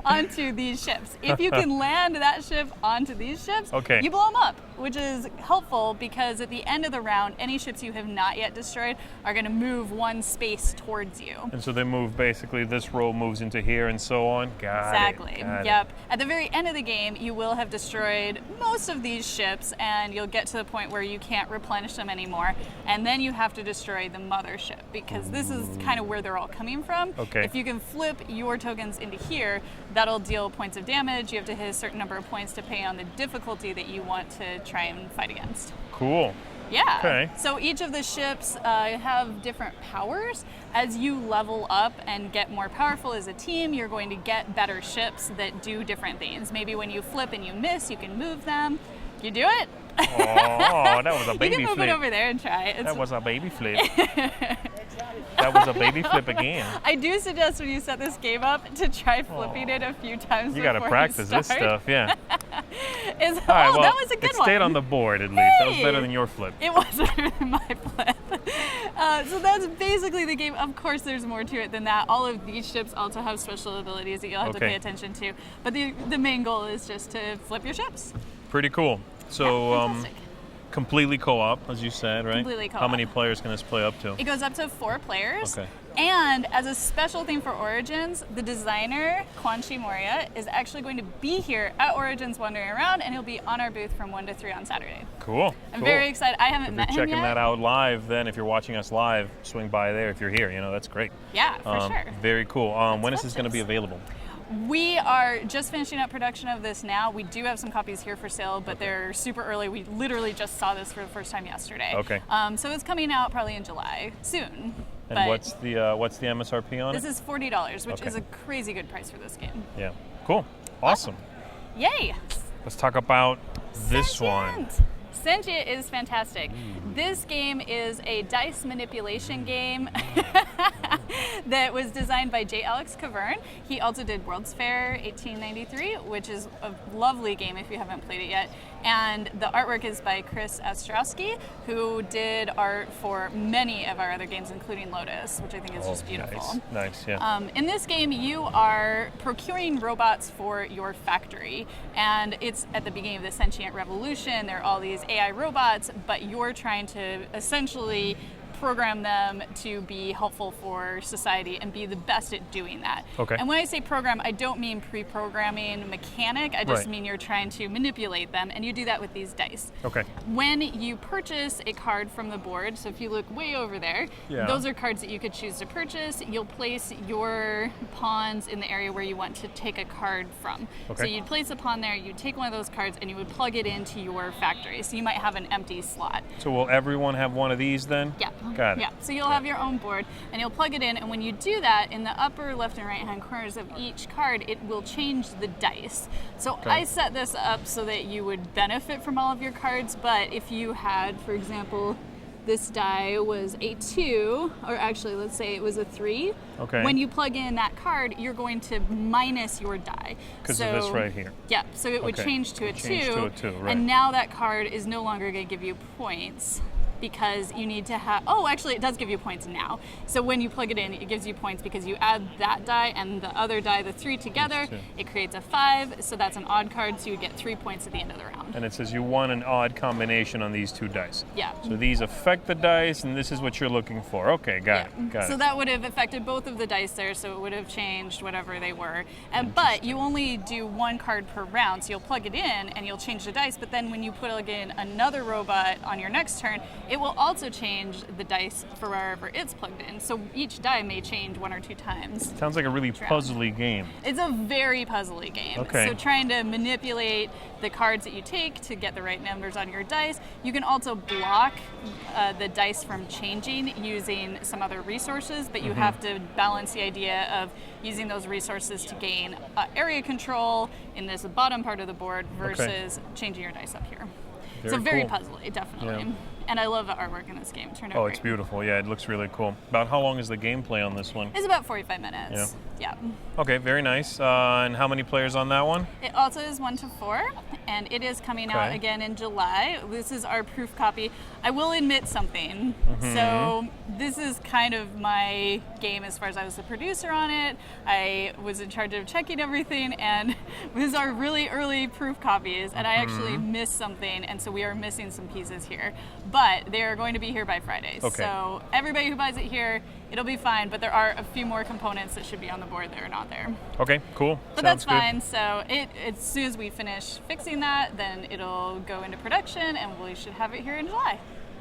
onto these ships. If you can land that ship onto these ships, you blow them up, which is helpful because at the end of the round, any ships you have not yet destroyed are going to move 1 space towards you. And so they move, basically, this row moves into here and so on? Got Exactly. it. Yep. At the very end of the game, you will have destroyed most of these ships, and you'll get to the point where you can't replenish them anymore. And then you have to destroy the mothership, because this is kind of where they're all coming from. If you can flip your tokens into here, that'll deal points of damage. You have to hit a certain number of points to pay on the difficulty that you want to try and fight against. Cool. Yeah. Okay. So each of the ships have different powers. As you level up and get more powerful as a team, you're going to get better ships that do different things. Maybe when you flip and you miss, you can move them. You do it? Oh, that was a baby You can move flip. it over there and try it. That was a baby flip. That was a baby flip again. I do suggest when you set this game up to try flipping it a few times You before got to practice this start. stuff, yeah. All All right, well, that was a good it one. stayed on the board at least. That was better than your flip. It was better than my flip. So that's basically the game. Of course, there's more to it than that. All of these ships also have special abilities that you'll have to Okay. pay attention to. But the main goal is just to flip your ships. Pretty cool. So, Yeah, fantastic. completely co-op, as you said, right? Completely How co-op. many players can this play up to? It goes up to 4 players. Okay. And as a special thing for Origins, the designer, Kwanchi Moria, is actually going to be here at Origins wandering around, and he'll be on our booth from 1 to 3 on Saturday. Cool. I'm cool. very excited. I haven't If met you're him checking yet. that out live, then if you're watching us live, swing by there if you're here. That's great. Yeah, for sure. Very cool. When is this going to be delicious. available? We are just finishing up production of this now. We do have some copies here for sale, but they're super early. We literally just saw this for the first time yesterday. Okay. So it's coming out probably in July, soon. And But what's the MSRP on this it? is $40, which Okay. is a crazy good price for this game. Yeah. Cool. Awesome. Yay! Let's talk about this one. Sentient. Sentient is fantastic. This game is a dice manipulation game that was designed by J. Alex Cavern. He also did World's Fair 1893, which is a lovely game if you haven't played it yet. And the artwork is by Chris Ostrowski, who did art for many of our other games, including Lotus, which I think is just beautiful. Nice, yeah. In this game, you are procuring robots for your factory, and it's at the beginning of the sentient revolution. There are all these AI robots, but you're trying to essentially program them to be helpful for society and be the best at doing that. Okay. And when I say program, I don't mean pre-programming mechanic. I just Right. mean you're trying to manipulate them, and you do that with these dice. Okay. When you purchase a card from the board, so if you look way over there, Yeah. those are cards that you could choose to purchase. You'll place your pawns in the area where you want to take a card from. So Okay. you'd place a pawn there, you'd take one of those cards, and you would plug it into your factory. So you might have an empty slot. So will everyone have one of these then? Yeah. Got it. Yeah. So you'll have your own board, and you'll plug it in, and when you do that, in the upper left and right hand corners of each card, it will change the dice. So Okay. I set this up so that you would benefit from all of your cards, but if you had, for example, this die was a 2, or actually let's say it was a 3. Okay. When you plug in that card, you're going to minus your die. 'Cause of this right here. Yeah, so it would Okay. change to a 2. Change to a 2, right. And now that card is no longer going to give you points, because you need to have, actually it does give you points now. So when you plug it in, it gives you points because you add that die and the other die, the 3 together, Two. it creates a 5, so that's an odd card, so you get 3 points at the end of the round. And it says you want an odd combination on these 2 dice. Yeah. So these affect the dice, and this is what you're looking for. Okay, got it. Got So it. that would have affected both of the dice there, so it would have changed whatever they were. But you only do 1 card per round, so you'll plug it in and you'll change the dice, but then when you plug in another robot on your next turn, it will also change the dice for wherever it's plugged in. So each die may change 1 or 2 times. Sounds like a really Round. puzzly game. It's a very puzzly game. Okay. So trying to manipulate the cards that you take to get the right numbers on your dice. You can also block the dice from changing using some other resources, but you Mm-hmm. have to balance the idea of using those resources to gain area control in this bottom part of the board versus changing your dice up here. So very cool. puzzly, definitely. Yeah. And I love the artwork in this game. It turned out Oh, great. it's beautiful. Yeah, it looks really cool. About how long is the gameplay on this one? It's about 45 minutes. Yeah. Okay, very nice. And how many players on that one? It also is 1 to 4, and it is coming out Okay. again in July. This is our proof copy. I will admit something. Mm-hmm. So this is kind of my game as far as I was the producer on it. I was in charge of checking everything, and these are really early proof copies, and I actually Mm-hmm. missed something, and so we are missing some pieces here. But they are going to be here by Friday. Okay. So everybody who buys it here, it'll be fine, but there are a few more components that should be on the board that are not there. Okay, cool. But Sounds that's fine. So as soon as we finish fixing that, then it'll go into production, and we should have it here in July.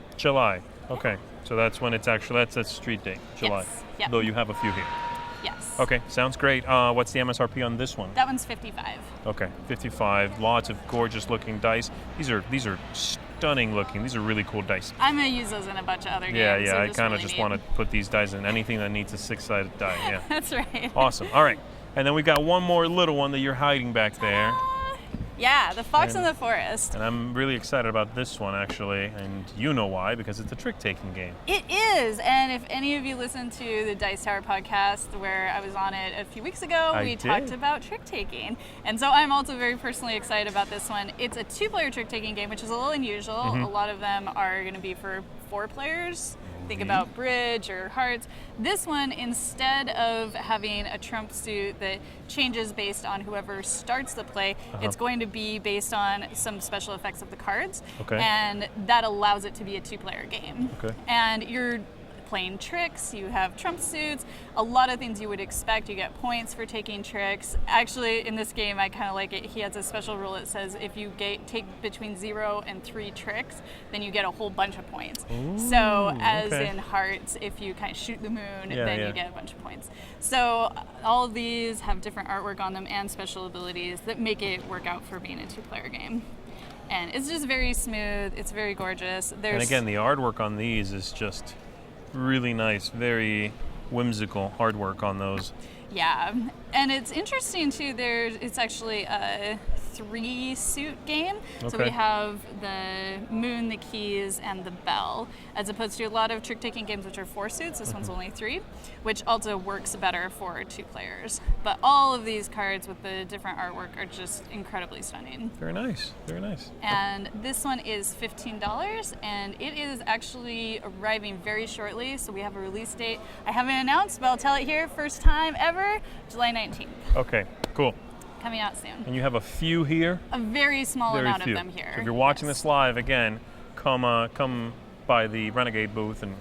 Good. July. Okay, so that's when it's actually, that's a street date, July. Yes, yeah. Though you have a few here. Yes. Okay, sounds great. What's the MSRP on this one? That one's 55. Okay, 55. Lots of gorgeous looking dice. These are stunning looking. These are really cool dice. I'm going to use those in a bunch of other games. Yeah, so I kind of really just want to put these dice in anything that needs a 6-sided die. Yeah. That's right. Awesome. All right. And then we got one more little one that you're hiding back there. Yeah, the Fox in the Forest. And I'm really excited about this one, actually, and you know why, because it's a trick-taking game. It is, and if any of you listened to the Dice Tower podcast where I was on it a few weeks ago, we talked about trick-taking. And so I'm also very personally excited about this one. It's a 2-player trick-taking game, which is a little unusual. A lot of them are going to be for 4 players. Think about bridge or hearts. This one, instead of having a trump suit that changes based on whoever starts the play, it's going to be based on some special effects of the cards. Okay. And that allows it to be a 2-player game. Okay. And you're playing tricks, you have trump suits, a lot of things you would expect. You get points for taking tricks. Actually, in this game, I kind of like it. He has a special rule that says if you take between 0 and 3 tricks, then you get a whole bunch of points. Ooh, so as okay. in hearts, if you kind of shoot the moon, Yeah, then yeah. you get a bunch of points. So all of these have different artwork on them and special abilities that make it work out for being a 2-player game. And it's just very smooth, it's very gorgeous. And again, the artwork on these is just really nice, very whimsical artwork on those. Yeah, and it's interesting too. It's actually a 3-suit game. So we have the moon, the keys, and the bell, as opposed to a lot of trick-taking games which are 4 suits. This one's only 3, which also works better for 2 players. But all of these cards with the different artwork are just incredibly stunning. Very nice, very nice. And this one is $15, and it is actually arriving very shortly. So we have a release date. I haven't announced, but I'll tell it here, first time ever, July 19th. Okay, cool. Coming out soon. And you have a few here? A very small amount of them here. So if you're watching this live, again, come by the Renegade booth and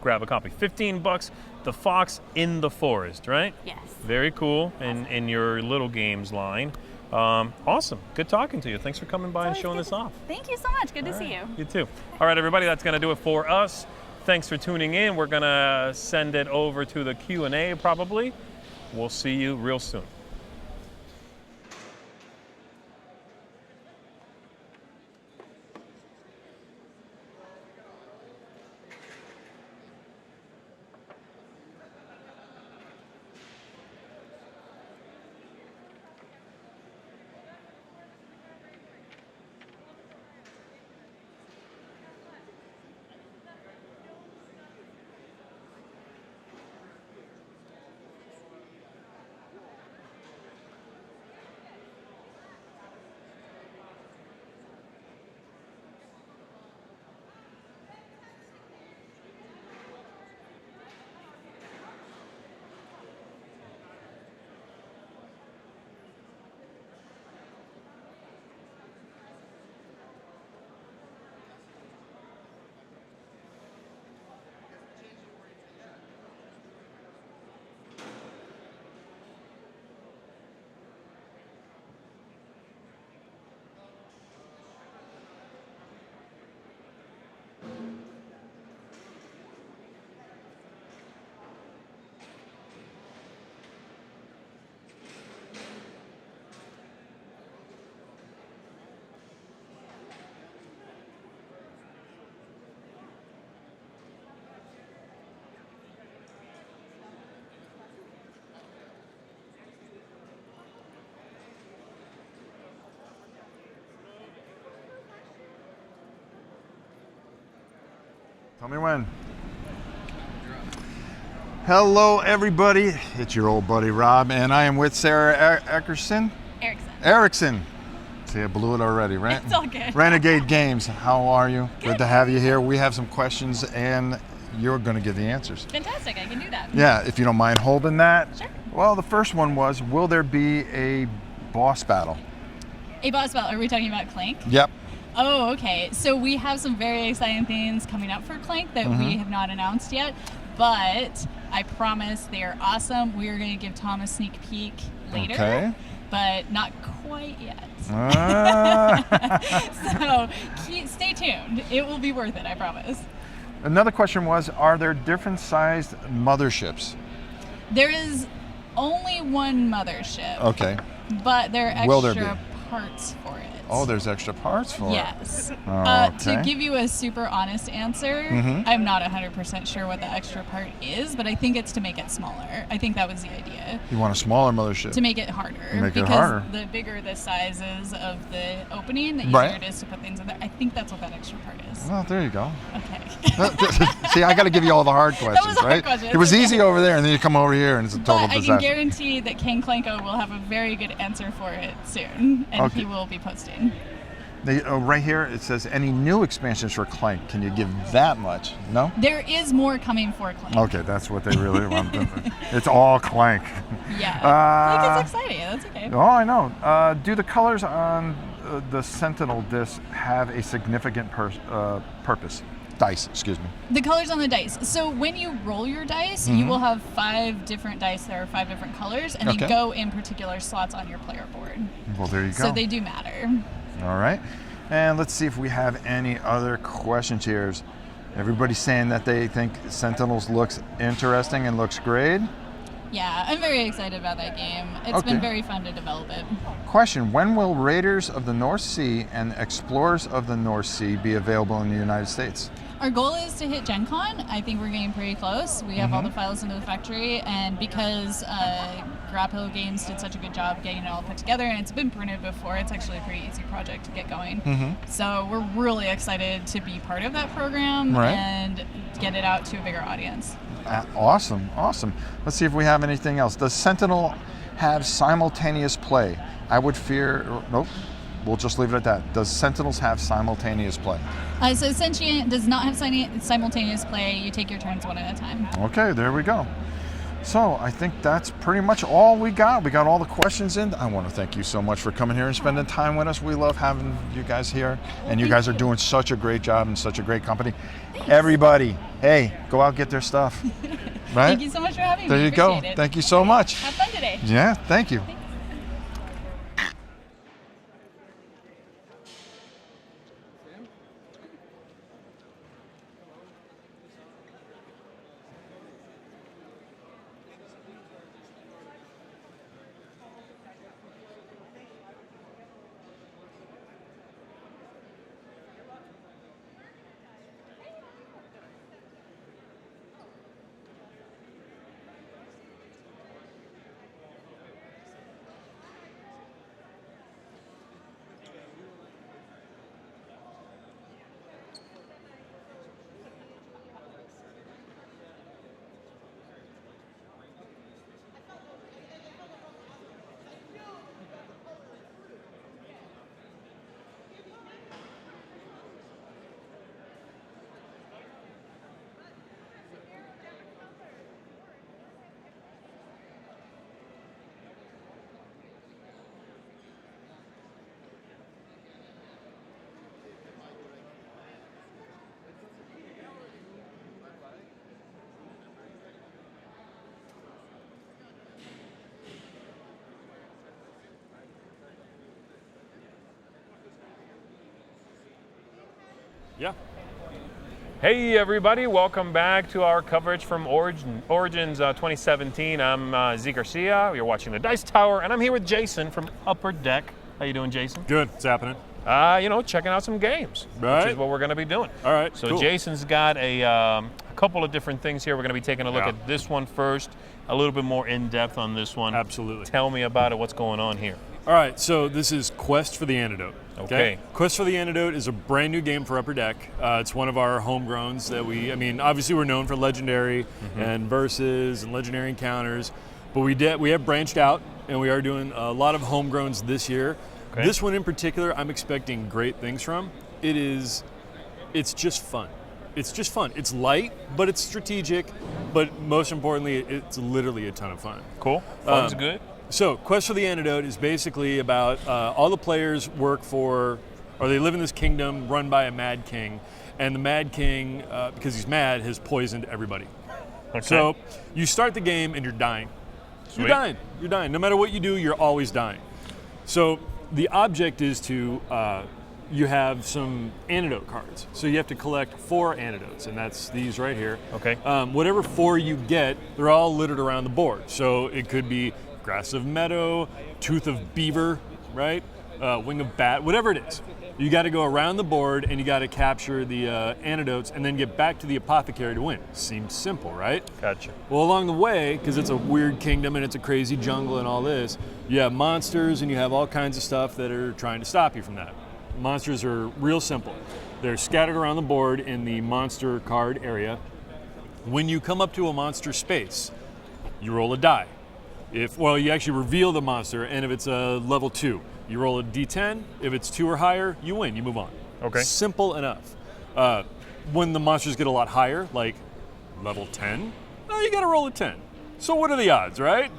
grab a copy. $15, The Fox in the Forest, right? Yes. Very cool in your little games line. Awesome. Good talking to you. Thanks for coming by and showing this off. Thank you so much. Good to see you. You too. All right, everybody, that's going to do it for us. Thanks for tuning in. We're going to send it over to the Q&A probably. We'll see you real soon. Tell me when. Hello, everybody. It's your old buddy Rob, and I am with Sarah Erickson. See, I blew it already, right? It's all good. Renegade Games. How are you? Good to have you here. We have some questions, and you're going to give the answers. Fantastic. I can do that. Yeah, if you don't mind holding that. Sure. Well, the first one was, will there be a boss battle? A boss battle. Are we talking about Clank? Yep. Oh, okay. So we have some very exciting things coming up for Clank that we have not announced yet, but I promise they are awesome. We are going to give Tom a sneak peek later, but not quite yet. So stay tuned. It will be worth it, I promise. Another question was, are there different sized motherships? There is only one mothership. Okay. But there are extra parts for it. Oh, there's extra parts for yes. it. Yes. To give you a super honest answer, I'm not 100% sure what the extra part is, but I think it's to make it smaller. I think that was the idea. You want a smaller mothership? To make it harder. Because the bigger the size is of the opening, the easier it is to put things in there. I think that's what that extra part is. Well, there you go. Okay. See, I got to give you all the hard questions, That was a hard right? question. It was easy over there, and then you come over here, and it's a total disaster. I can guarantee that King Clanko will have a very good answer for it soon, and he will be posting. Right here, it says, any new expansions for Clank? Can you give that much? No? There is more coming for Clank. Okay, that's what they really want. It's all Clank. Yeah. Clank is exciting. That's okay. Oh, I know. Do the colors on the Sentinel disc have a significant purpose? Dice, excuse me. The colors on the dice. So when you roll your dice, you will have 5 different dice. There are 5 different colors, and they go in particular slots on your player board. Well, there you go. So they do matter. All right. And let's see if we have any other questions here. Everybody's saying that they think Sentinels looks interesting and looks great. Yeah, I'm very excited about that game. It's been very fun to develop it. Question, when will Raiders of the North Sea and Explorers of the North Sea be available in the United States? Our goal is to hit Gen Con. I think we're getting pretty close. We have all the files into the factory, and because Graphill Games did such a good job getting it all put together, and it's been printed before, it's actually a pretty easy project to get going. So we're really excited to be part of that program and get it out to a bigger audience. Awesome. Let's see if we have anything else. Does Sentinel have simultaneous play? I would fear, nope. We'll just leave it at that. Does Sentinels have simultaneous play? So Sentient does not have simultaneous play. You take your turns one at a time. Okay, there we go. So I think that's pretty much all we got. We got all the questions in. I want to thank you so much for coming here and spending time with us. We love having you guys here. And you guys are doing such a great job and such a great company. Thanks. Everybody, hey, go out and get their stuff. Right? Thank you so much for having me. There you go. It. Thank you so much. Have fun today. Yeah, thank you. Yeah. Hey everybody, welcome back to our coverage from Origins 2017. I'm Z Garcia, you're watching the Dice Tower, and I'm here with Jason from Upper Deck. How you doing, Jason? Good, what's happening? Checking out some games, right. Which is what we're gonna be doing. All right, So cool. Jason's got a couple of different things here. We're gonna be taking a look at this one first, a little bit more in depth on this one. Absolutely. Tell me about it, what's going on here? All right, so this is Quest for the Antidote. Okay. Quest for the Antidote is a brand new game for Upper Deck. It's one of our homegrowns that obviously we're known for Legendary and Versus and Legendary Encounters, but we have branched out and we are doing a lot of homegrowns this year. Okay. This one in particular, I'm expecting great things from. It's just fun. It's just fun. It's light, but it's strategic, but most importantly, it's literally a ton of fun. Cool, fun's good. So, Quest for the Antidote is basically about all the players work for, or they live in this kingdom run by a mad king, and the mad king, because he's mad, has poisoned everybody. Okay. So, you start the game and you're dying. Sweet. You're dying. No matter what you do, you're always dying. So, the object is to, you have some antidote cards. So, you have to collect 4 antidotes, and that's these right here. Okay. Whatever 4 you get, they're all littered around the board. So, it could be Grass of Meadow, Tooth of Beaver, right? wing of bat, whatever it is. You got to go around the board and you got to capture the antidotes and then get back to the apothecary to win. Seems simple, right? Gotcha. Well, along the way, because it's a weird kingdom and it's a crazy jungle and all this, you have monsters and you have all kinds of stuff that are trying to stop you from that. Monsters are real simple. They're scattered around the board in the monster card area. When you come up to a monster space, you roll a die. You actually reveal the monster, and if it's a level 2, you roll a d10. If it's 2 or higher, you win. You move on. Okay. Simple enough. When the monsters get a lot higher, like level 10, you got to roll a 10. So what are the odds, right?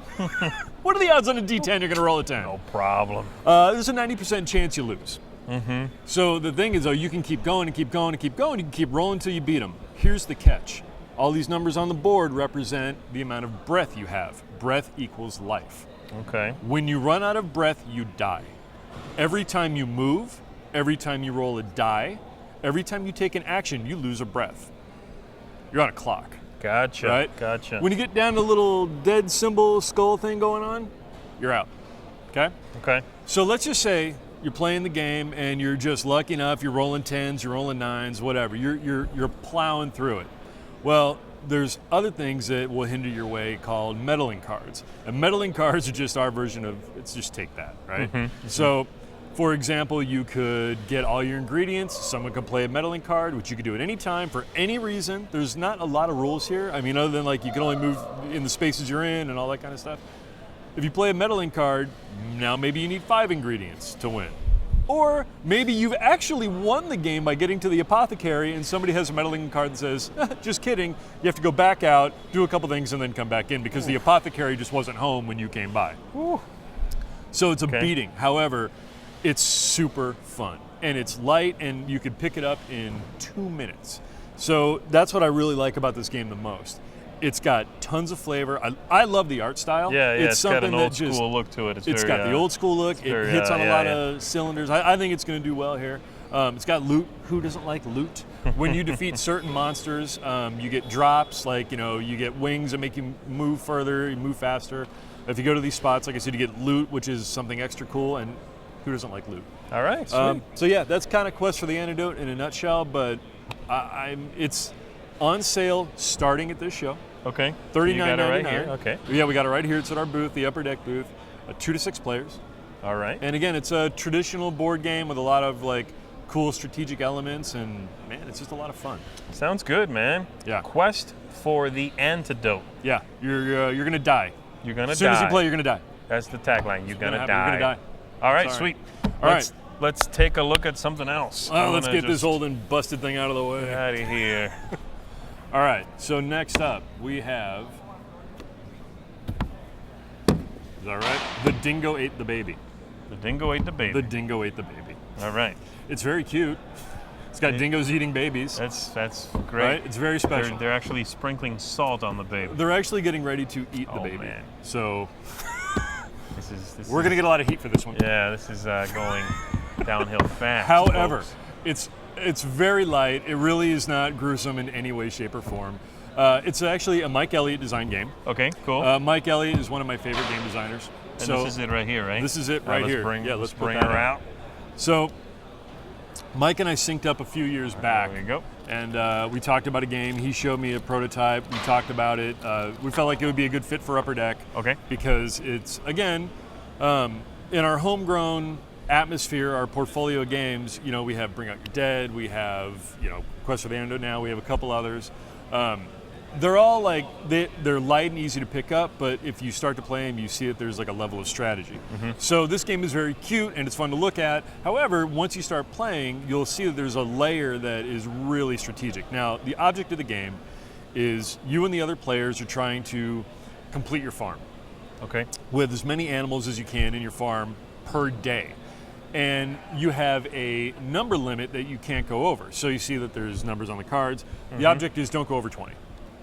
What are the odds on a d10 you're going to roll a 10? No problem. There's a 90% chance you lose. Mm-hmm. So the thing is, though, you can keep going and keep going and keep going. You can keep rolling until you beat them. Here's the catch. All these numbers on the board represent the amount of breath you have. Breath equals life. Okay. When you run out of breath, you die. Every time you move, every time you roll a die, every time you take an action, you lose a breath. You're on a clock. Gotcha. Right? Gotcha. When you get down to the little dead symbol skull thing going on, you're out. Okay? Okay. So let's just say you're playing the game and you're just lucky enough, you're rolling 10s, you're rolling 9s, whatever. You're plowing through it. Well, there's other things that will hinder your way called meddling cards. And meddling cards are just our version of, it's just take that, right? Mm-hmm. So, for example, you could get all your ingredients. Someone could play a meddling card, which you could do at any time for any reason. There's not a lot of rules here. I mean, other than like you can only move in the spaces you're in and all that kind of stuff. If you play a meddling card, now maybe you need 5 ingredients to win. Or maybe you've actually won the game by getting to the apothecary and somebody has a meddling card that says, just kidding, you have to go back out, do a couple things, and then come back in because the apothecary just wasn't home when you came by. Ooh. So it's a beating. However, it's super fun. And it's light, and you can pick it up in 2 minutes. So that's what I really like about this game the most. It's got tons of flavor. I love the art style. Yeah, it's got an old just, school look to it. It's got the old school look. It hits on a lot of cylinders. I think it's going to do well here. It's got loot. Who doesn't like loot? When you defeat certain monsters, you get drops, like, you get wings that make you move further, you move faster. If you go to these spots, like I said, you get loot, which is something extra cool, and who doesn't like loot? All right, sweet. So yeah, that's kind of Quest for the Antidote in a nutshell, but it's on sale starting at this show. Okay. $39.99. You got it right here. Okay. Yeah, we got it right here. It's at our booth, the Upper Deck booth. 2 to 6 players. All right. And again, it's a traditional board game with a lot of like cool strategic elements, and man, it's just a lot of fun. Sounds good, man. Yeah. Quest for the Antidote. Yeah, you're gonna die. You're gonna die. As soon as you play, you're gonna die. That's the tagline. You're gonna die. You're gonna die. All right, Sorry. sweet. All right. Let's take a look at something else. Let's get this old and busted thing out of the way. Out of here. All right. So next up, we have. Is that right? The Dingo Ate the Baby. The Dingo Ate the Baby. The Dingo Ate the Baby. All right. It's very cute. It's got dingoes eating babies. That's great. Right? It's very special. They're actually sprinkling salt on the baby. They're actually getting ready to eat the baby. Man. So we're going to get a lot of heat for this one. Yeah, this is going downhill fast. However, folks. it's very light. It really is not gruesome in any way, shape, or form. It's actually a Mike Elliott design game. Okay, cool. Mike Elliott is one of my favorite game designers. And this is it right here, right? This is it right here. Let's bring her out. So Mike and I synced up a few years back. There you go. And we talked about a game. He showed me a prototype. We talked about it. We felt like it would be a good fit for Upper Deck. Okay. Because it's, again, in our homegrown atmosphere, our portfolio of games, we have Bring Out Your Dead, we have, Quest for the Antidote now, we have a couple others. They're all like, they're light and easy to pick up, but if you start to play them, you see that there's like a level of strategy. Mm-hmm. So this game is very cute and it's fun to look at. However, once you start playing, you'll see that there's a layer that is really strategic. Now, the object of the game is you and the other players are trying to complete your farm. Okay. With as many animals as you can in your farm per day. And you have a number limit that you can't go over. So you see that there's numbers on the cards. Mm-hmm. The object is don't go over 20.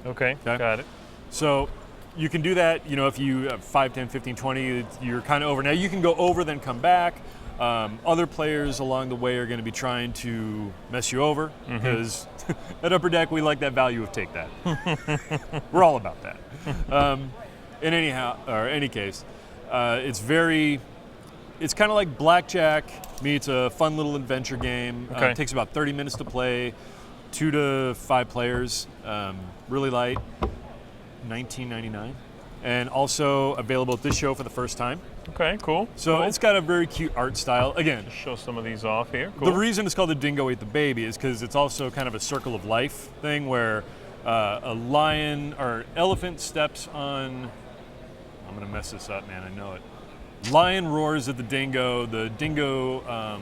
Okay, got it. So you can do that, if you have 5, 10, 15, 20, you're kind of over. Now you can go over, then come back. Other players along the way are going to be trying to mess you over because at Upper Deck, we like that value of take that. We're all about that. In any case, it's very it's kind of like blackjack meets a fun little adventure game. Okay. It takes about 30 minutes to play, 2 to 5 players, really light, $19.99. And also available at this show for the first time. Okay, cool. So cool. it's got a very cute art style. Again, Just show some of these off here. Cool. the reason it's called The Dingo Ate the Baby is because it's also kind of a circle of life thing where a lion or elephant steps on, I'm going to mess this up, man, I know it. Lion roars at the dingo oh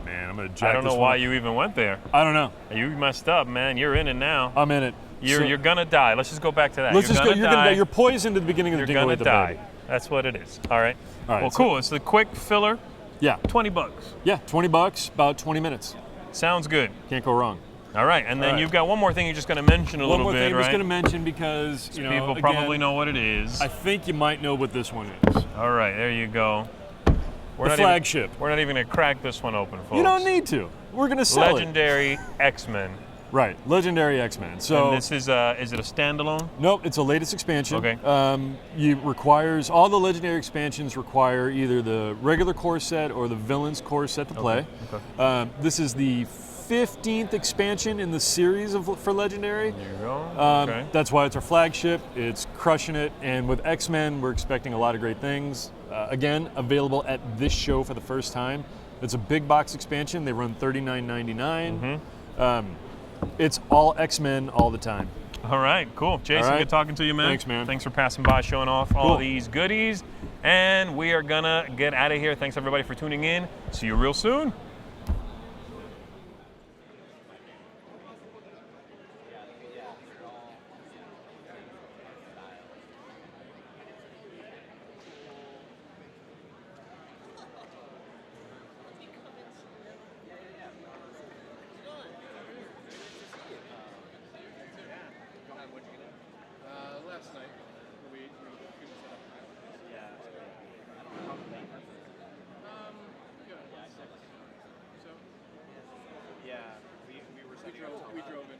man, I'm going to jack I don't know this why one up. you even went there. I don't know. You messed up, man. You're in it now. I'm in it. You're gonna die. Let's just go back to that. Let's you're just go. gonna You're die. gonna die. You're poisoned at the beginning of You're the Dingo gonna Ate the die. Baby. That's what it is. All right. All right, Well, so- cool. It's the quick filler. Yeah. $20. Yeah, $20, about 20 minutes. Sounds good. Can't go wrong. All right, and then All right. you've got one more thing you're just going to mention a One little more bit, thing I right? was going to mention because you know People again, probably know what it is. I think you might know what this one is. All right, there you go. The flagship. We're not even going to crack this one open, folks. You don't need to. We're going to sell Legendary X-Men. Right, Legendary X-Men. So And this is it a standalone? nope, it's the latest expansion. Okay. All the Legendary expansions require either the regular core set or the Villains core set to play. Okay. This is the 15th expansion in the series for Legendary. There you go. Okay. That's why it's our flagship. It's crushing it. And with X-Men, we're expecting a lot of great things. Again, available at this show for the first time. It's a big box expansion. They run $39.99. It's all X-Men all the time. All right, cool. Jason, All right. good talking to you, man. Thanks, man. Thanks for passing by, showing off all Cool. these goodies. And we are going to get out of here. Thanks, everybody, for tuning in. See you real soon. Last night, we couldn't set up. Yeah. So. Yeah, we drove in.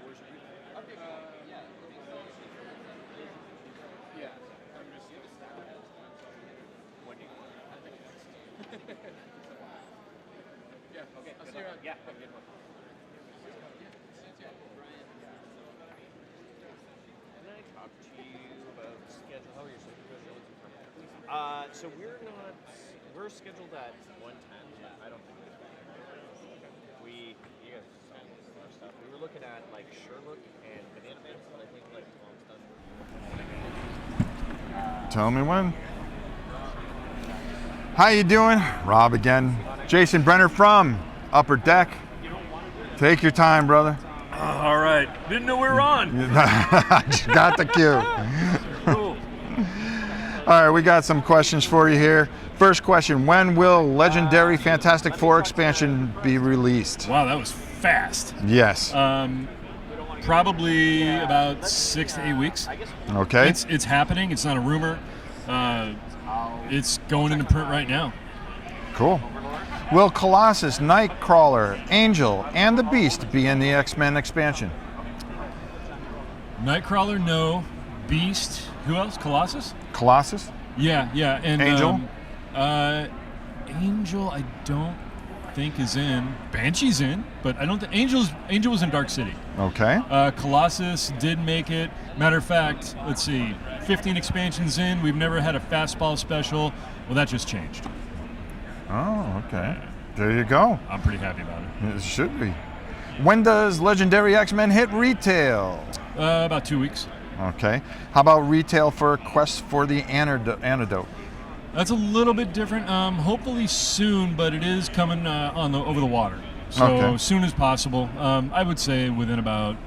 Where's your yeah, I'm just. When do you? Yeah. Okay. I'll see you around. Yeah. Have a good one. Can I talk to you about schedule? How are your schedules? So we're scheduled at 1:10. I don't think it's you guys send more stuff. We were looking at like Sherlock and Banana Man, but I think like Tom's done. Tell me when. How you doing? Rob again. Jason Brenner from Upper Deck. Take your time, brother. All right. Didn't know we were on. Got the cue. Cool. All right, we got some questions for you here. First question, when will Legendary Fantastic Four expansion be released? Wow, that was fast. Yes. Probably about 6 to 8 weeks. Okay. It's happening. It's not a rumor. It's going into print right now. Cool. Will Colossus, Nightcrawler, Angel, and the Beast be in the X-Men expansion? Nightcrawler, no. Beast, who else? Colossus? Colossus? Yeah, and Angel? Angel, I don't think is in. Banshee's in, but I don't think Angel was in Dark City. Okay. Colossus did make it. Matter of fact, let's see, 15 expansions in. We've never had a fastball special. Well, that just changed. Oh, okay. There you go. I'm pretty happy about it. It should be. When does Legendary X-Men hit retail? About 2 weeks. Okay. How about retail for Quest for the Antidote? That's a little bit different. Hopefully soon, but it is coming over the water. So Okay. soon as possible. I would say within about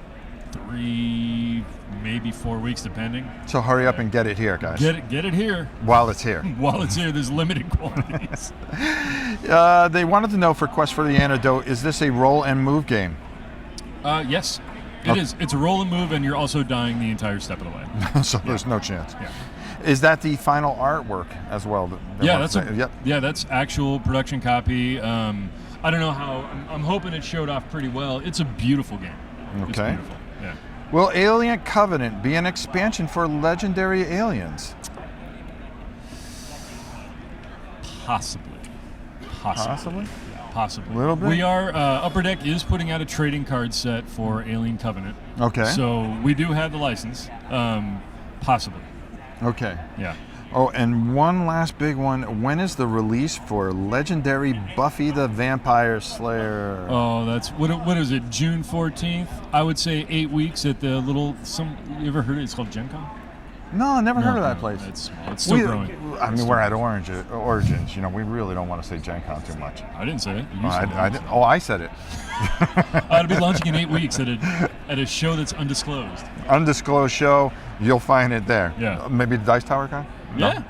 3, maybe 4 weeks, depending. So hurry up and get it here, guys. Get it here. While it's here. While it's here, there's limited quantities. They wanted to know for Quest for the Antidote, is this a roll and move game? Yes, it is. It's a roll and move, and you're also dying the entire step of the way. So there's no chance. Yeah. Is that the final artwork as well? That's actual production copy. I don't know how. I'm hoping it showed off pretty well. It's a beautiful game. It's Okay. beautiful. Yeah. Will Alien Covenant be an expansion for Legendary Aliens? Possibly. Possibly? Possibly. A little bit? We are, Upper Deck is putting out a trading card set for Alien Covenant. Okay. So we do have the license. Possibly. Okay. Yeah. Oh, and one last big one. When is the release for Legendary Buffy the Vampire Slayer? Oh, that's, what is it, June 14th? I would say 8 weeks at the little, you ever heard of it? It's called Gen Con? No, I never heard of that place. It's small. It's still growing. I mean, we're at Origins. You know, we really don't want to say Gen Con too much. I didn't say it. I said it. I'll be launching in 8 weeks at a show that's undisclosed. Undisclosed show. You'll find it there. Yeah. Maybe the Dice Tower Con? Yeah.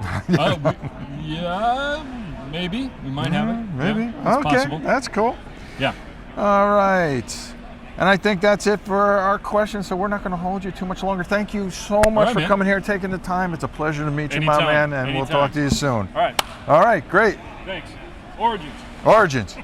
Yeah, maybe. We might have it. Maybe. Yeah, it's okay, possible. that's cool. Yeah. All right. And I think that's it for our questions, so we're not going to hold you too much longer. Thank you so much for coming here, taking the time. It's a pleasure to meet you, my man, and we'll talk to you soon. All right. All right, great. Thanks. Origins. Origins.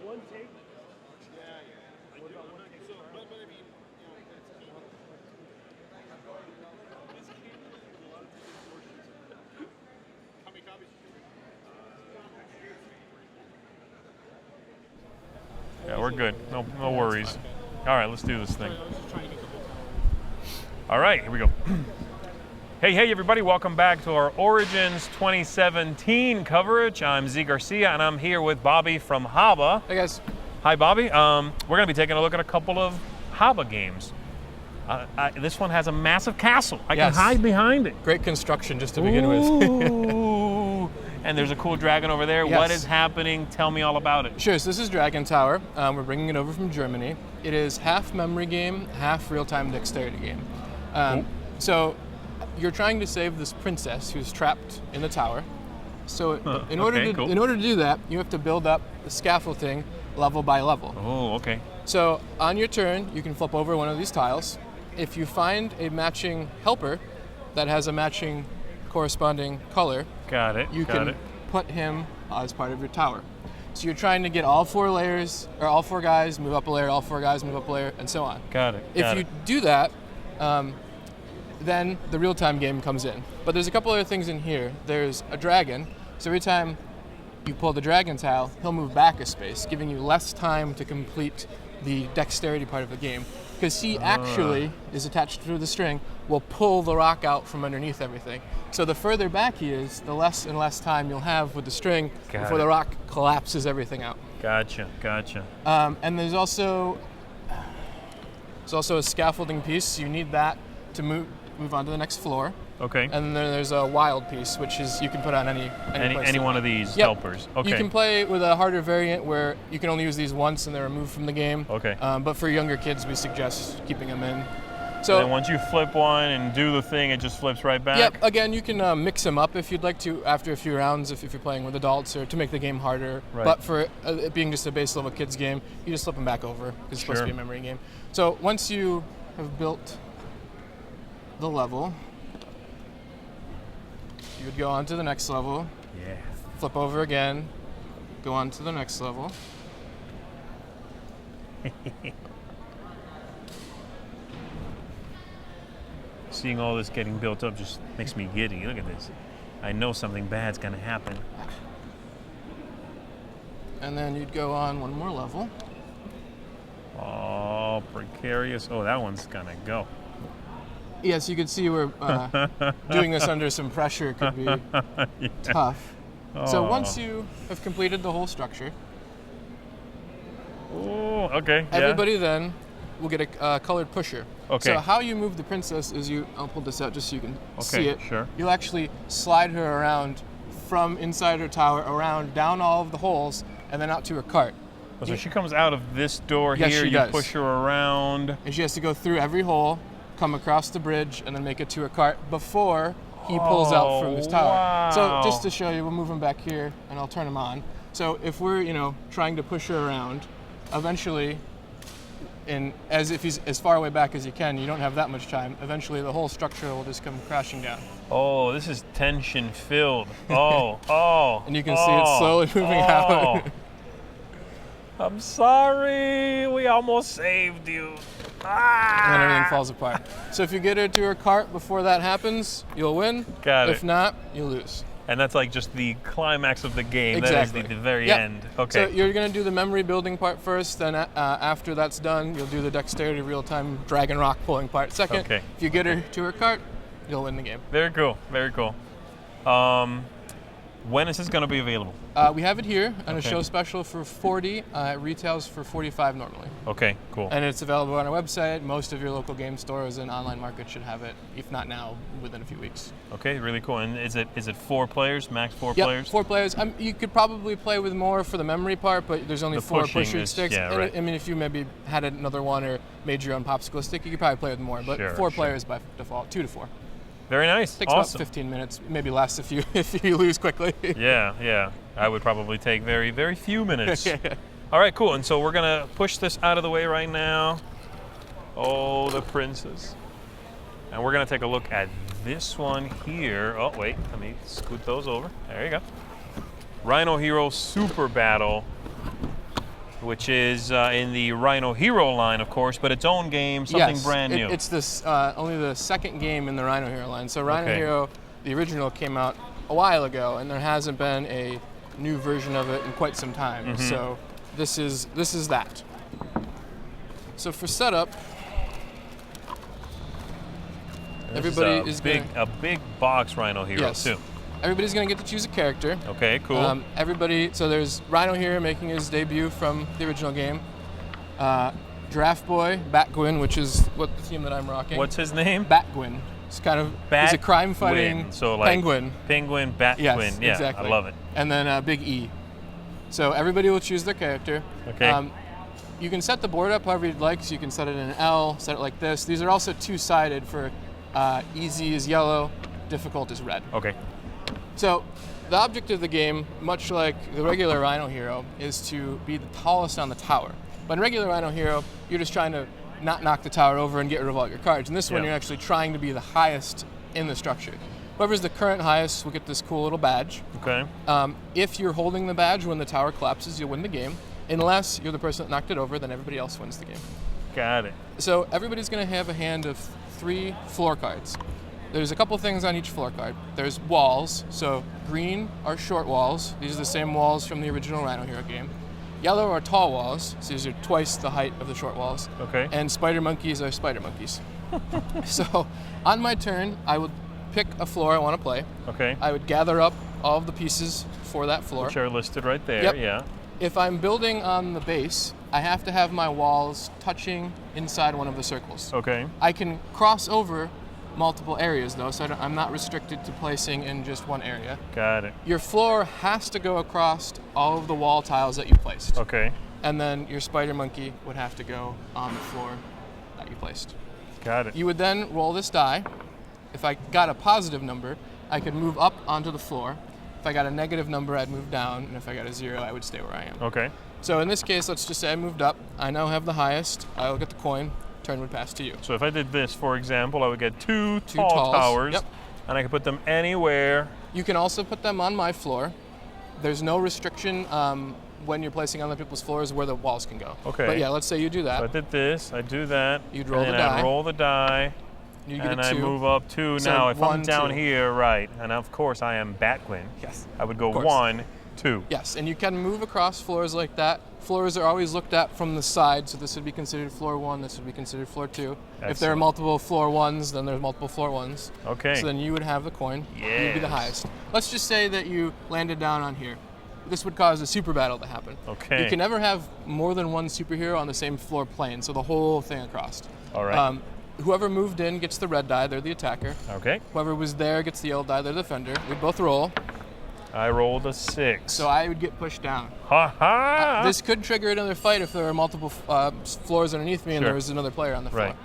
One take? Yeah, we're good. No worries. All right, let's do this thing. All right, here we go. Hey, everybody. Welcome back to our Origins 2017 coverage. I'm Z Garcia, and I'm here with Bobby from HABA. Hey, guys. Hi, Bobby. We're going to be taking a look at a couple of HABA games. This one has a massive castle. I can hide behind it. Great construction just to begin with. Ooh. And there's a cool dragon over there. Yes. What is happening? Tell me all about it. Sure, so this is Dragon Tower. We're bringing it over from Germany. It is half memory game, half real-time dexterity game. So you're trying to save this princess who's trapped in the tower. So in order to do that, you have to build up the scaffolding level by level. Oh, okay. So on your turn, you can flip over one of these tiles. If you find a matching helper that has a matching corresponding color, you can put him as part of your tower. So you're trying to get all 4 layers, or all 4 guys move up a layer, all 4 guys move up a layer, and so on. If you do that, then the real-time game comes in. But there's a couple other things in here. There's a dragon, so every time you pull the dragon tile, he'll move back a space, giving you less time to complete the dexterity part of the game. Because he actually is attached through the string, will pull the rock out from underneath everything. So the further back he is, the less and less time you'll have with the string before the rock collapses everything out. Gotcha. And there's also a scaffolding piece. You need that to move on to the next floor. Okay. And then there's a wild piece, which is you can put on any one of these helpers. Okay. You can play with a harder variant where you can only use these once and they're removed from the game. Okay. But for younger kids, we suggest keeping them in. So and then once you flip one and do the thing, it just flips right back? Yep. Again, you can mix them up if you'd like to after a few rounds if you're playing with adults or to make the game harder. Right. But for it being just a base level kids game, you just flip them back over because it's supposed to be a memory game. So once you have built the level, you would go on to the next level. Yeah. Flip over again, go on to the next level. Seeing all this getting built up just makes me giddy. Look at this. I know something bad's gonna happen. And then you'd go on one more level. Oh, precarious. Oh, that one's gonna go. Yes, you can see where doing this under some pressure could be tough. So once you have completed the whole structure, everybody then will get a colored pusher. Okay. So how you move the princess is I'll pull this out just so you can see it. Sure. You'll actually slide her around from inside her tower, around down all of the holes, and then out to her cart. So she comes out of this door Yes, here, she you does. push her around. And she has to go through every hole, come across the bridge, and then make it to her cart before he pulls out from his tower. Wow. So just to show you, we'll move him back here, and I'll turn him on. So if we're, trying to push her around, eventually, if he's as far away back as you can, you don't have that much time. Eventually, the whole structure will just come crashing down. Oh, this is tension filled. Oh. And you can see it slowly moving out. I'm sorry, we almost saved you. And then everything falls apart. So if you get her to her cart before that happens, you'll win. Got it. If not, you'll lose. And that's like just the climax of the game. Exactly. That is the very Yep. end. Okay. So you're going to do the memory building part first, then after that's done, you'll do the dexterity real-time drag and rock pulling part second. Okay. If you get her to her cart, you'll win the game. Very cool. Very cool. When is this going to be available? We have it here on a show special for $40. It retails for $45 normally. Okay, cool. And it's available on our website. Most of your local game stores and online markets should have it, if not now, within a few weeks. Okay, really cool. And is it 4 players, max 4 Yep, players? 4 players. You could probably play with more for the memory part, but there's only The 4 pushing push-root is- sticks. yeah, And right. I mean, if you maybe had another one or made your own popsicle stick, you could probably play with more. But Sure, 4 sure. players by default, 2 to 4. Very nice. Takes Awesome. about 15 minutes. Maybe less if you lose quickly. Yeah. I would probably take very, very few minutes. All right, cool. And so we're going to push this out of the way right now. Oh, the princess. And we're going to take a look at this one here. Oh, wait. Let me scoot those over. There you go. Rhino Hero Super Battle, which is in the Rhino Hero line, of course, but its own game, something Yes, brand new. It's this only the second game in the Rhino Hero line. So Rhino Okay. Hero, the original, came out a while ago, and there hasn't been a new version of it in quite some time. Mm-hmm. So this is that. So for setup, everybody is a big box Rhino Hero Yes. too. Everybody's gonna get to choose a character. Okay, cool. So there's Rhino here making his debut from the original game. Draft Boy, Batgwin, which is what the theme that I'm rocking. What's his name? Batgwin. It's kind of he's a crime-fighting So like penguin. Penguin, Batgwin. Yes, Yeah, exactly. I love it. And then Big E. So everybody will choose their character. Okay. You can set the board up however you'd like. So you can set it in an L, set it like this. These are also two-sided for easy is yellow, difficult is red. Okay. So the object of the game, much like the regular Rhino Hero, is to be the tallest on the tower. But in regular Rhino Hero, you're just trying to not knock the tower over and get rid of all your cards. In this one, Yeah. you're actually trying to be the highest in the structure. Whoever's the current highest will get this cool little badge. Okay. If you're holding the badge when the tower collapses, you'll win the game. Unless you're the person that knocked it over, then everybody else wins the game. Got it. So everybody's going to have a hand of 3 floor cards. There's a couple things on each floor card. There's walls. So green are short walls. These are the same walls from the original Rhino Hero game. Yellow are tall walls. So these are twice the height of the short walls. Okay. And spider monkeys are spider monkeys. So on my turn, I would pick a floor I want to play. Okay. I would gather up all of the pieces for that floor. Which are listed right there. Yep. Yeah. If I'm building on the base, I have to have my walls touching inside one of the circles. Okay. I can cross over multiple areas though, so I'm not restricted to placing in just one area. Got it. Your floor has to go across all of the wall tiles that you placed. Okay. And then your spider monkey would have to go on the floor that you placed. Got it. You would then roll this die. If I got a positive number, I could move up onto the floor. If I got a negative number, I'd move down, and if I got a 0, I would stay where I am. Okay. So in this case, let's just say I moved up. I now have the highest. I'll get the coin. Turn would pass to you. So if I did this, for example, I would get two talls. tall towers. Yep. And I could put them anywhere. You can also put them on my floor. There's no restriction when you're placing on other people's floors where the walls can go. Okay. But yeah, let's say you do that. So I did this, I do that. You'd roll and the then die. I roll the die. You get And a I 2. move up 2. So now, if I'm 1, down 2. here, right, and of course I am Batgwin. Yes. I would go Of course. 1, 2. Yes, and you can move across floors like that. Floors are always looked at from the side, so this would be considered floor 1, this would be considered floor 2. If there are Excellent. multiple floor 1s, then there's multiple floor 1s. Okay. So then you would have the coin. You'd be the Yes. highest. Let's just say that you landed down on here. This would cause a super battle to happen. Okay. You can never have more than one superhero on the same floor plane, so the whole thing across. All right. Whoever moved in gets the red die, they're the attacker. Okay. Whoever was there gets the yellow die, they're the defender. We both roll. I rolled a 6. So I would get pushed down. Ha ha! This could trigger another fight if there were multiple floors underneath me and there was another player on the floor. Right.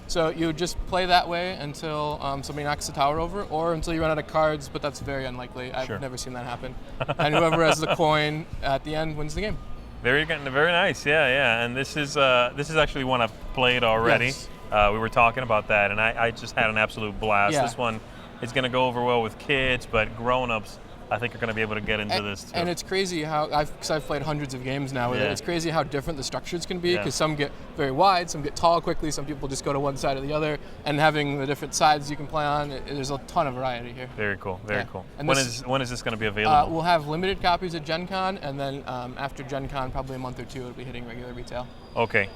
So you would just play that way until somebody knocks the tower over, or until you run out of cards, but that's very unlikely. I've never seen that happen. And whoever has the coin at the end wins the game. Very nice, yeah. And this is actually one I've played already. Yes. We were talking about that, and I just had an absolute blast. Yeah. This one is going to go over well with kids, but grown-ups, I think, are going to be able to get into this too. And it's crazy how, because I've played hundreds of games now with it, it's crazy how different the structures can be, because some get very wide, some get tall quickly, some people just go to one side or the other, and having the different sides you can play on, there's a ton of variety here. Very cool, very cool. And when is this going to be available? We'll have limited copies at Gen Con, and then after Gen Con, probably a month or two, it'll be hitting regular retail. Okay,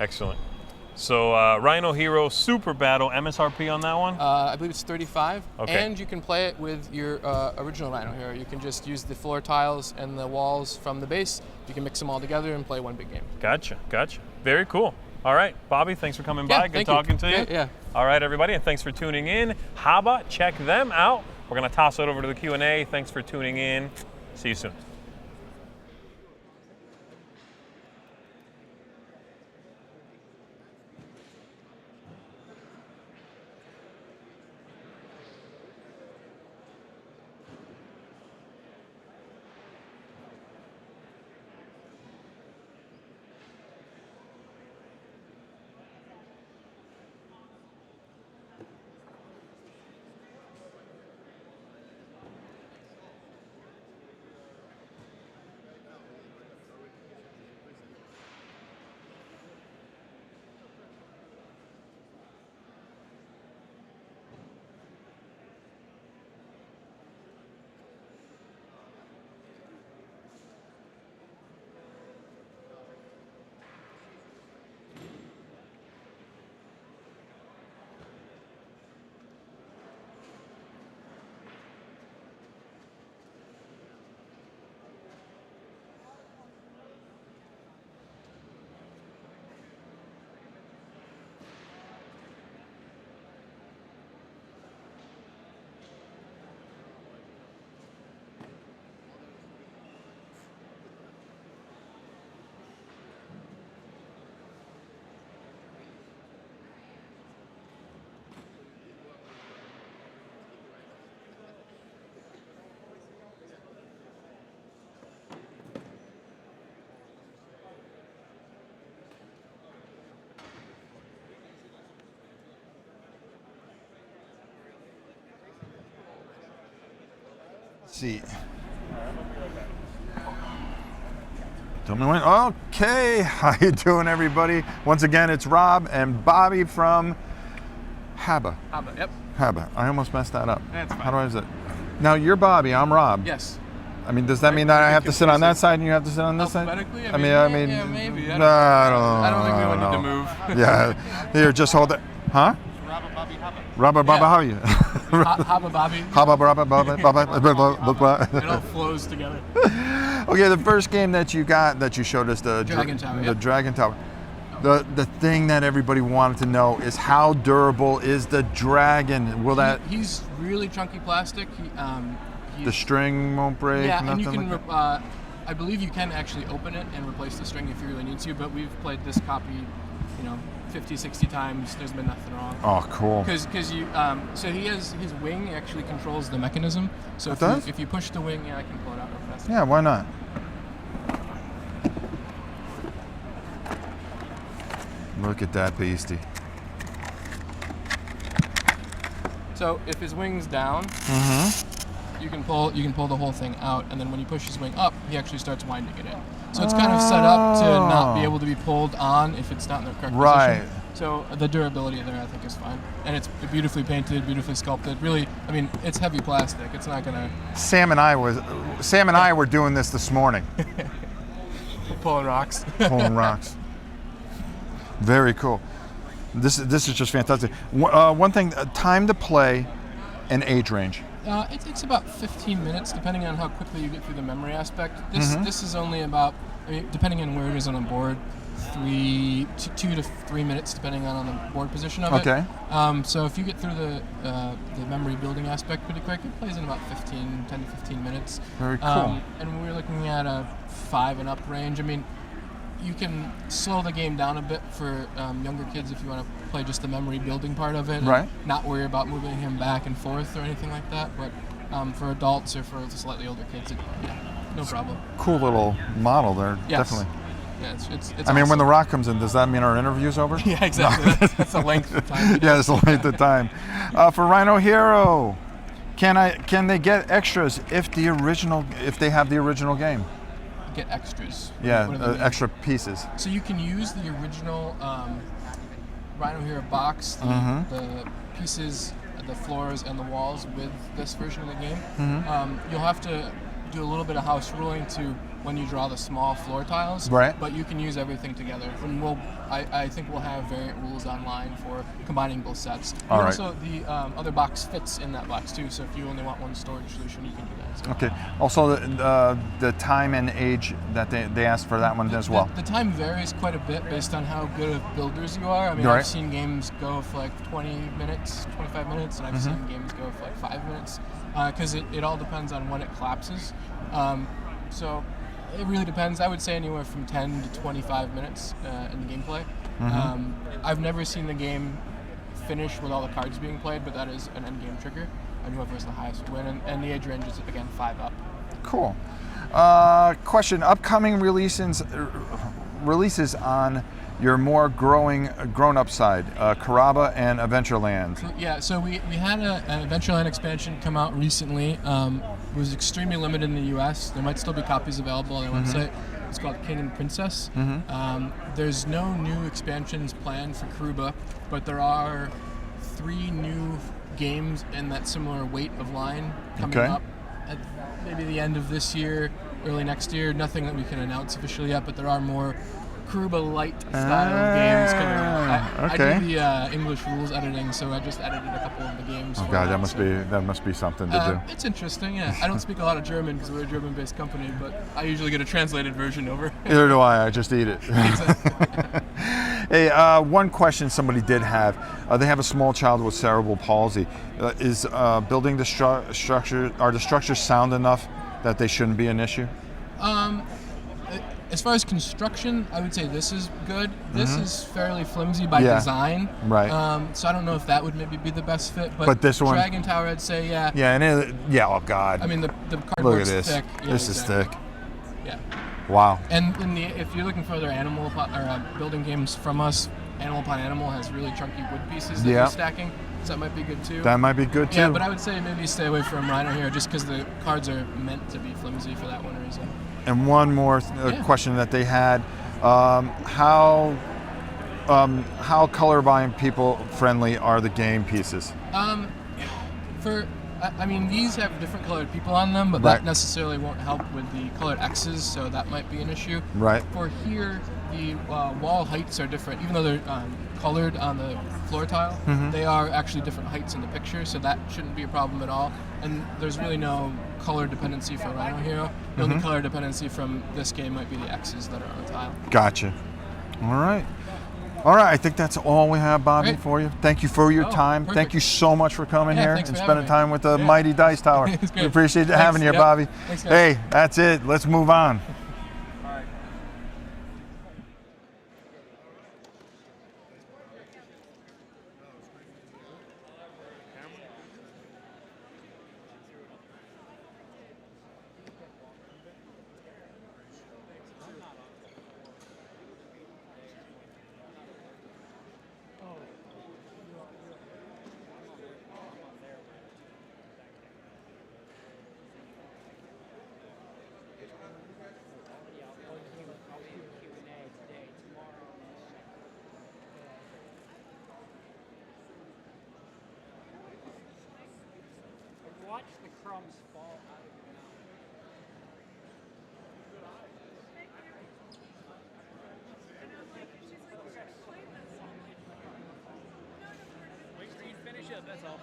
excellent. So Rhino Hero Super Battle, MSRP on that one? I believe it's 35, okay. And you can play it with your original Rhino Hero. You can just use the floor tiles and the walls from the base. You can mix them all together and play one big game. Gotcha. Very cool. All right, Bobby, thanks for coming by. Good talking to you. Yeah. All right, everybody, and thanks for tuning in. HABA, check them out. We're going to toss it over to the Q&A. Thanks for tuning in. See you soon. See. Tell me when. Okay, how you doing, everybody? Once again, it's Rob and Bobby from HABA. HABA, yep. HABA. I almost messed that up. That's fine. How do I say it? Now you're Bobby. I'm Rob. Yes. I mean, does that mean that I have to sit on that side and you have to sit on this side? Alphabetically? I mean, yeah, maybe. I don't think we would need to move. Yeah. Here, just hold it. Huh? Rabba Baba, how are you? HABA Bobby. Baba. It all flows together. Okay, the first game that you got, that you showed us, the Dragon Tower. The Dragon Tower. The thing that everybody wanted to know is how durable is the dragon? Will He's really chunky plastic. The string won't break. Yeah, and nothing you can. like I believe you can actually open it and replace the string if you really need to. But we've played this copy, 50, 60 times. There's been nothing wrong. Oh, cool. Because you. So he has his wing actually controls the mechanism. So if you push the wing, I can pull it out real fast. Yeah, why not? Look at that beastie. So if his wing's down, you can pull the whole thing out, and then when you push his wing up, he actually starts winding it in. So it's kind of set up to not be able to be pulled on if it's not in the correct position. So the durability there, I think, is fine, and it's beautifully painted, beautifully sculpted. Really, I mean, it's heavy plastic. It's not gonna. Sam and I were doing this morning. Pulling rocks. Pulling rocks. Very cool. This is just fantastic. One thing, time to play and age range. It takes about 15 minutes, depending on how quickly you get through the memory aspect. This is only about, depending on where it is on the board, 2 to 3 minutes, depending on the board position of it. Okay. So if you get through the memory building aspect pretty quick, it plays in about 10 to 15 minutes. Very cool. And we're looking at a 5 and up range. I mean, you can slow the game down a bit for younger kids if you want to play just the memory building part of it. Right. And not worry about moving him back and forth or anything like that. But for adults or for slightly older kids, no problem. Cool little model there, Yes. definitely. Yeah, it's I mean, awesome. when The Rock comes in, does that mean our interview's over? Yeah, exactly. That's the length of time. Yeah, it's the length of time. For Rhino Hero, can they get extras if they have the original game? Get extras. Yeah, What do they mean? extra pieces. So you can use the original Rhino Hero box, the pieces, the floors, and the walls with this version of the game. You'll have to do a little bit of house ruling to when you draw the small floor tiles, right? But you can use everything together. And I think we'll have variant rules online for combining both sets. All right. Also, the other box fits in that box too. So if you only want one storage solution, you can do that. So. Okay. Also, the time and age that they asked for that one as well. The time varies quite a bit based on how good of builders you are. I mean, right. I've seen games go for like 20 minutes, 25 minutes, and I've seen games go for like 5 minutes because it all depends on when it collapses. So it really depends. I would say anywhere from 10 to 25 minutes in the gameplay. I've never seen the game finish with all the cards being played, but that is an end game trigger, and whoever is the highest will win. And the age range is again 5 up. Cool. Question: upcoming releases on your more grown-up side, Caraba and Adventureland. So we had an Adventureland expansion come out recently. It was extremely limited in the U.S. There might still be copies available on their website. It's called King and Princess. There's no new expansions planned for Caraba, but there are 3 new games in that similar weight of line coming up at maybe the end of this year, early next year. Nothing that we can announce officially yet, but there are more Caraba light style games coming out. I do the English rules editing, so I just edited a couple of the games. Oh God, that must be something to do. It's interesting, yeah. I don't speak a lot of German because we're a German-based company, but I usually get a translated version over. Neither do I. I just eat it. Hey, one question somebody did have. They have a small child with cerebral palsy. Is building the structure, are the structures sound enough that they shouldn't be an issue? As far as construction, I would say this is good. This is fairly flimsy by design. Right. So I don't know if that would maybe be the best fit. But this one, Dragon Tower, I'd say, yeah. Yeah, and oh God. I mean, the cardboard's thick. Yeah, this is thick. Yeah. Wow. And if you're looking for other animal or building games from us, Animal Upon Animal has really chunky wood pieces that you're stacking. So that might be good too. That might be good too. Yeah, but I would say maybe stay away from Rhino here just because the cards are meant to be flimsy for that one reason. And one more question that they had: how colorblind people friendly are the game pieces? I mean, these have different colored people on them, but that necessarily won't help with the colored X's, so that might be an issue. Right. For here, the wall heights are different, even though they're colored on the floor tile. They are actually different heights in the picture, so that shouldn't be a problem at all. And there's really no color dependency for Rhino Hero. The only color dependency from this game might be the X's that are on the tile. Gotcha. All right. I think that's all we have, Bobby, for you. Thank you for your time. Perfect. Thank you so much for coming here and spending time with the Yeah. mighty Dice Tower. We appreciate having you here, Bobby. Thanks, guys. Hey, that's it. Let's move on. Watch the crumbs fall out of your mouth. Wait till you finish up, that's all.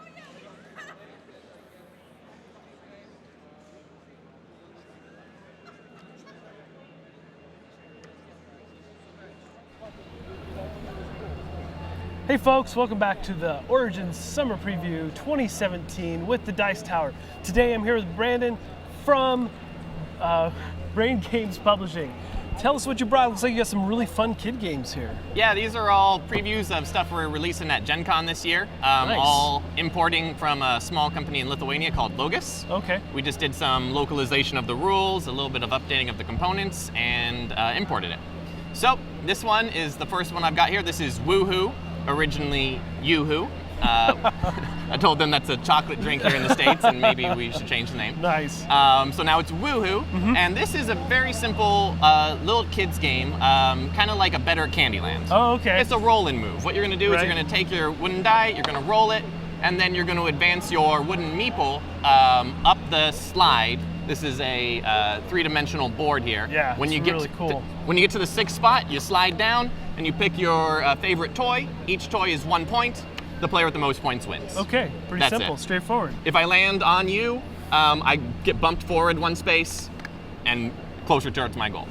Hey folks, welcome back to the Origins Summer Preview 2017 with the Dice Tower. Today I'm here with Brandon from Renegade Games Publishing. Tell us what you brought. Looks like you got some really fun kid games here. Yeah, these are all previews of stuff we're releasing at Gen Con this year. Nice. All importing from a small company in Lithuania called Logos. Okay. We just did some localization of the rules, a little bit of updating of the components, and imported it. So this one is the first one I've got here. This is Woohoo, originally Yoo-Hoo. I told them that's a chocolate drink here in the States and maybe we should change the name. Nice. So now it's Woohoo, and this is a very simple little kids game, kind of like a better Candyland. Oh, okay. It's a roll and move. What you're going to do is you're going to take your wooden die, you're going to roll it, and then you're going to advance your wooden meeple up the slide. This is a three-dimensional board here. Yeah, when you it's get really cool. When you get to the sixth spot, you slide down and you pick your favorite toy. Each toy is 1 point. The player with the most points wins. Okay, pretty That's simple, it. straightforward. If I land on you, I get bumped forward 1 space and closer towards my goal.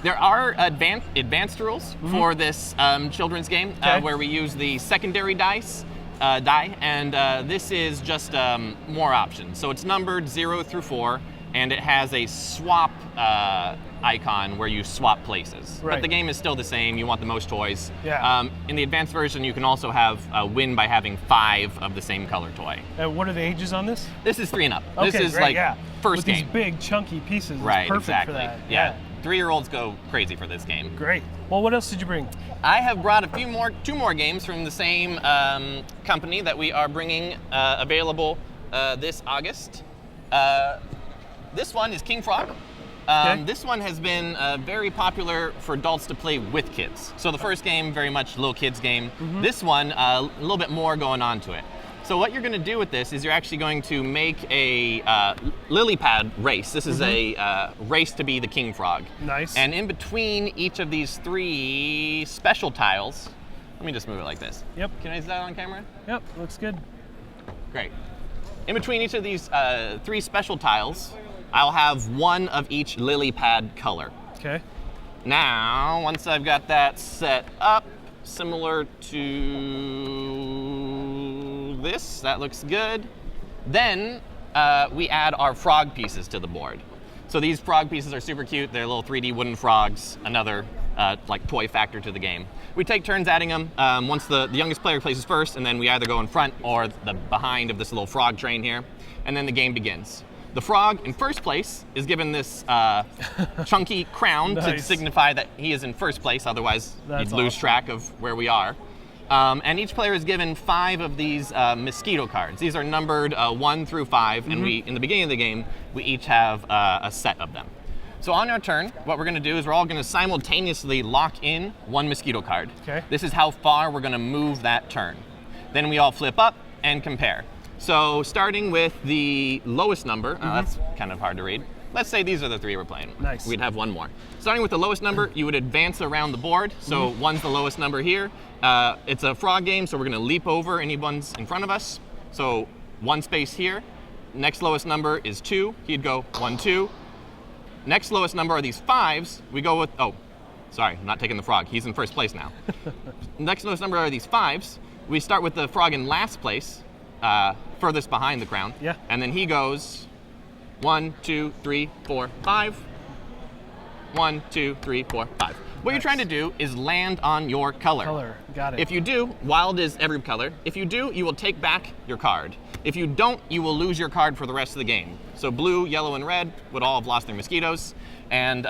There are advanced rules for this children's game where we use the secondary die, and this is just more options. So it's numbered 0 through 4, and it has a swap icon where you swap places. Right. But the game is still the same. You want the most toys. Yeah. In the advanced version, you can also have win by having 5 of the same color toy. And what are the ages on this? This is 3 and up. Okay, this is great, like yeah. first With game. these big chunky pieces, it's Right, perfect exactly. for that. Yeah. 3-year-olds go crazy for this game. Great. Well, what else did you bring? I have brought two more games from the same company that we are bringing available this August. This one is King Frog. This one has been very popular for adults to play with kids. So the first game, very much little kids game. This one, a little bit more going on to it. So what you're going to do with this is you're actually going to make a lily pad race. This is a race to be the King Frog. Nice. And in between each of these 3 special tiles, let me just move it like this. Yep. Can I see that on camera? Yep, looks good. Great. In between each of these 3 special tiles, I'll have 1 of each lily pad color. Okay. Now, once I've got that set up, similar to this, that looks good. Then we add our frog pieces to the board. So these frog pieces are super cute. They're little 3D wooden frogs, another like toy factor to the game. We take turns adding them. Once the youngest player places first, and then we either go in front or the behind of this little frog train here, and then the game begins. The frog in first place is given this chunky crown to signify that he is in first place, otherwise you'd lose track of where we are. And each player is given 5 of these mosquito cards. These are numbered 1 through 5, and in the beginning of the game, we each have a set of them. So on our turn, what we're going to do is we're all going to simultaneously lock in 1 mosquito card. Okay. This is how far we're going to move that turn. Then we all flip up and compare. So starting with the lowest number, that's kind of hard to read. Let's say these are the 3 we're playing. Nice. We'd have 1 more. Starting with the lowest number, you would advance around the board. So 1's the lowest number here. It's a frog game, so we're going to leap over anyone's in front of us. So 1 space here. Next lowest number is 2. He'd go 1, 2. Next lowest number are these 5s. We go with, oh, sorry, I'm not taking the frog. He's in first place now. Next lowest number are these 5s. We start with the frog in last place, furthest behind the crown. Yeah. And then he goes 1, 2, 3, 4, 5. 1, 2, 3, 4, 5. What you're trying to do is land on your color. Got it. If you do, wild is every color. If you do, you will take back your card. If you don't, you will lose your card for the rest of the game. So blue, yellow, and red would all have lost their mosquitoes, and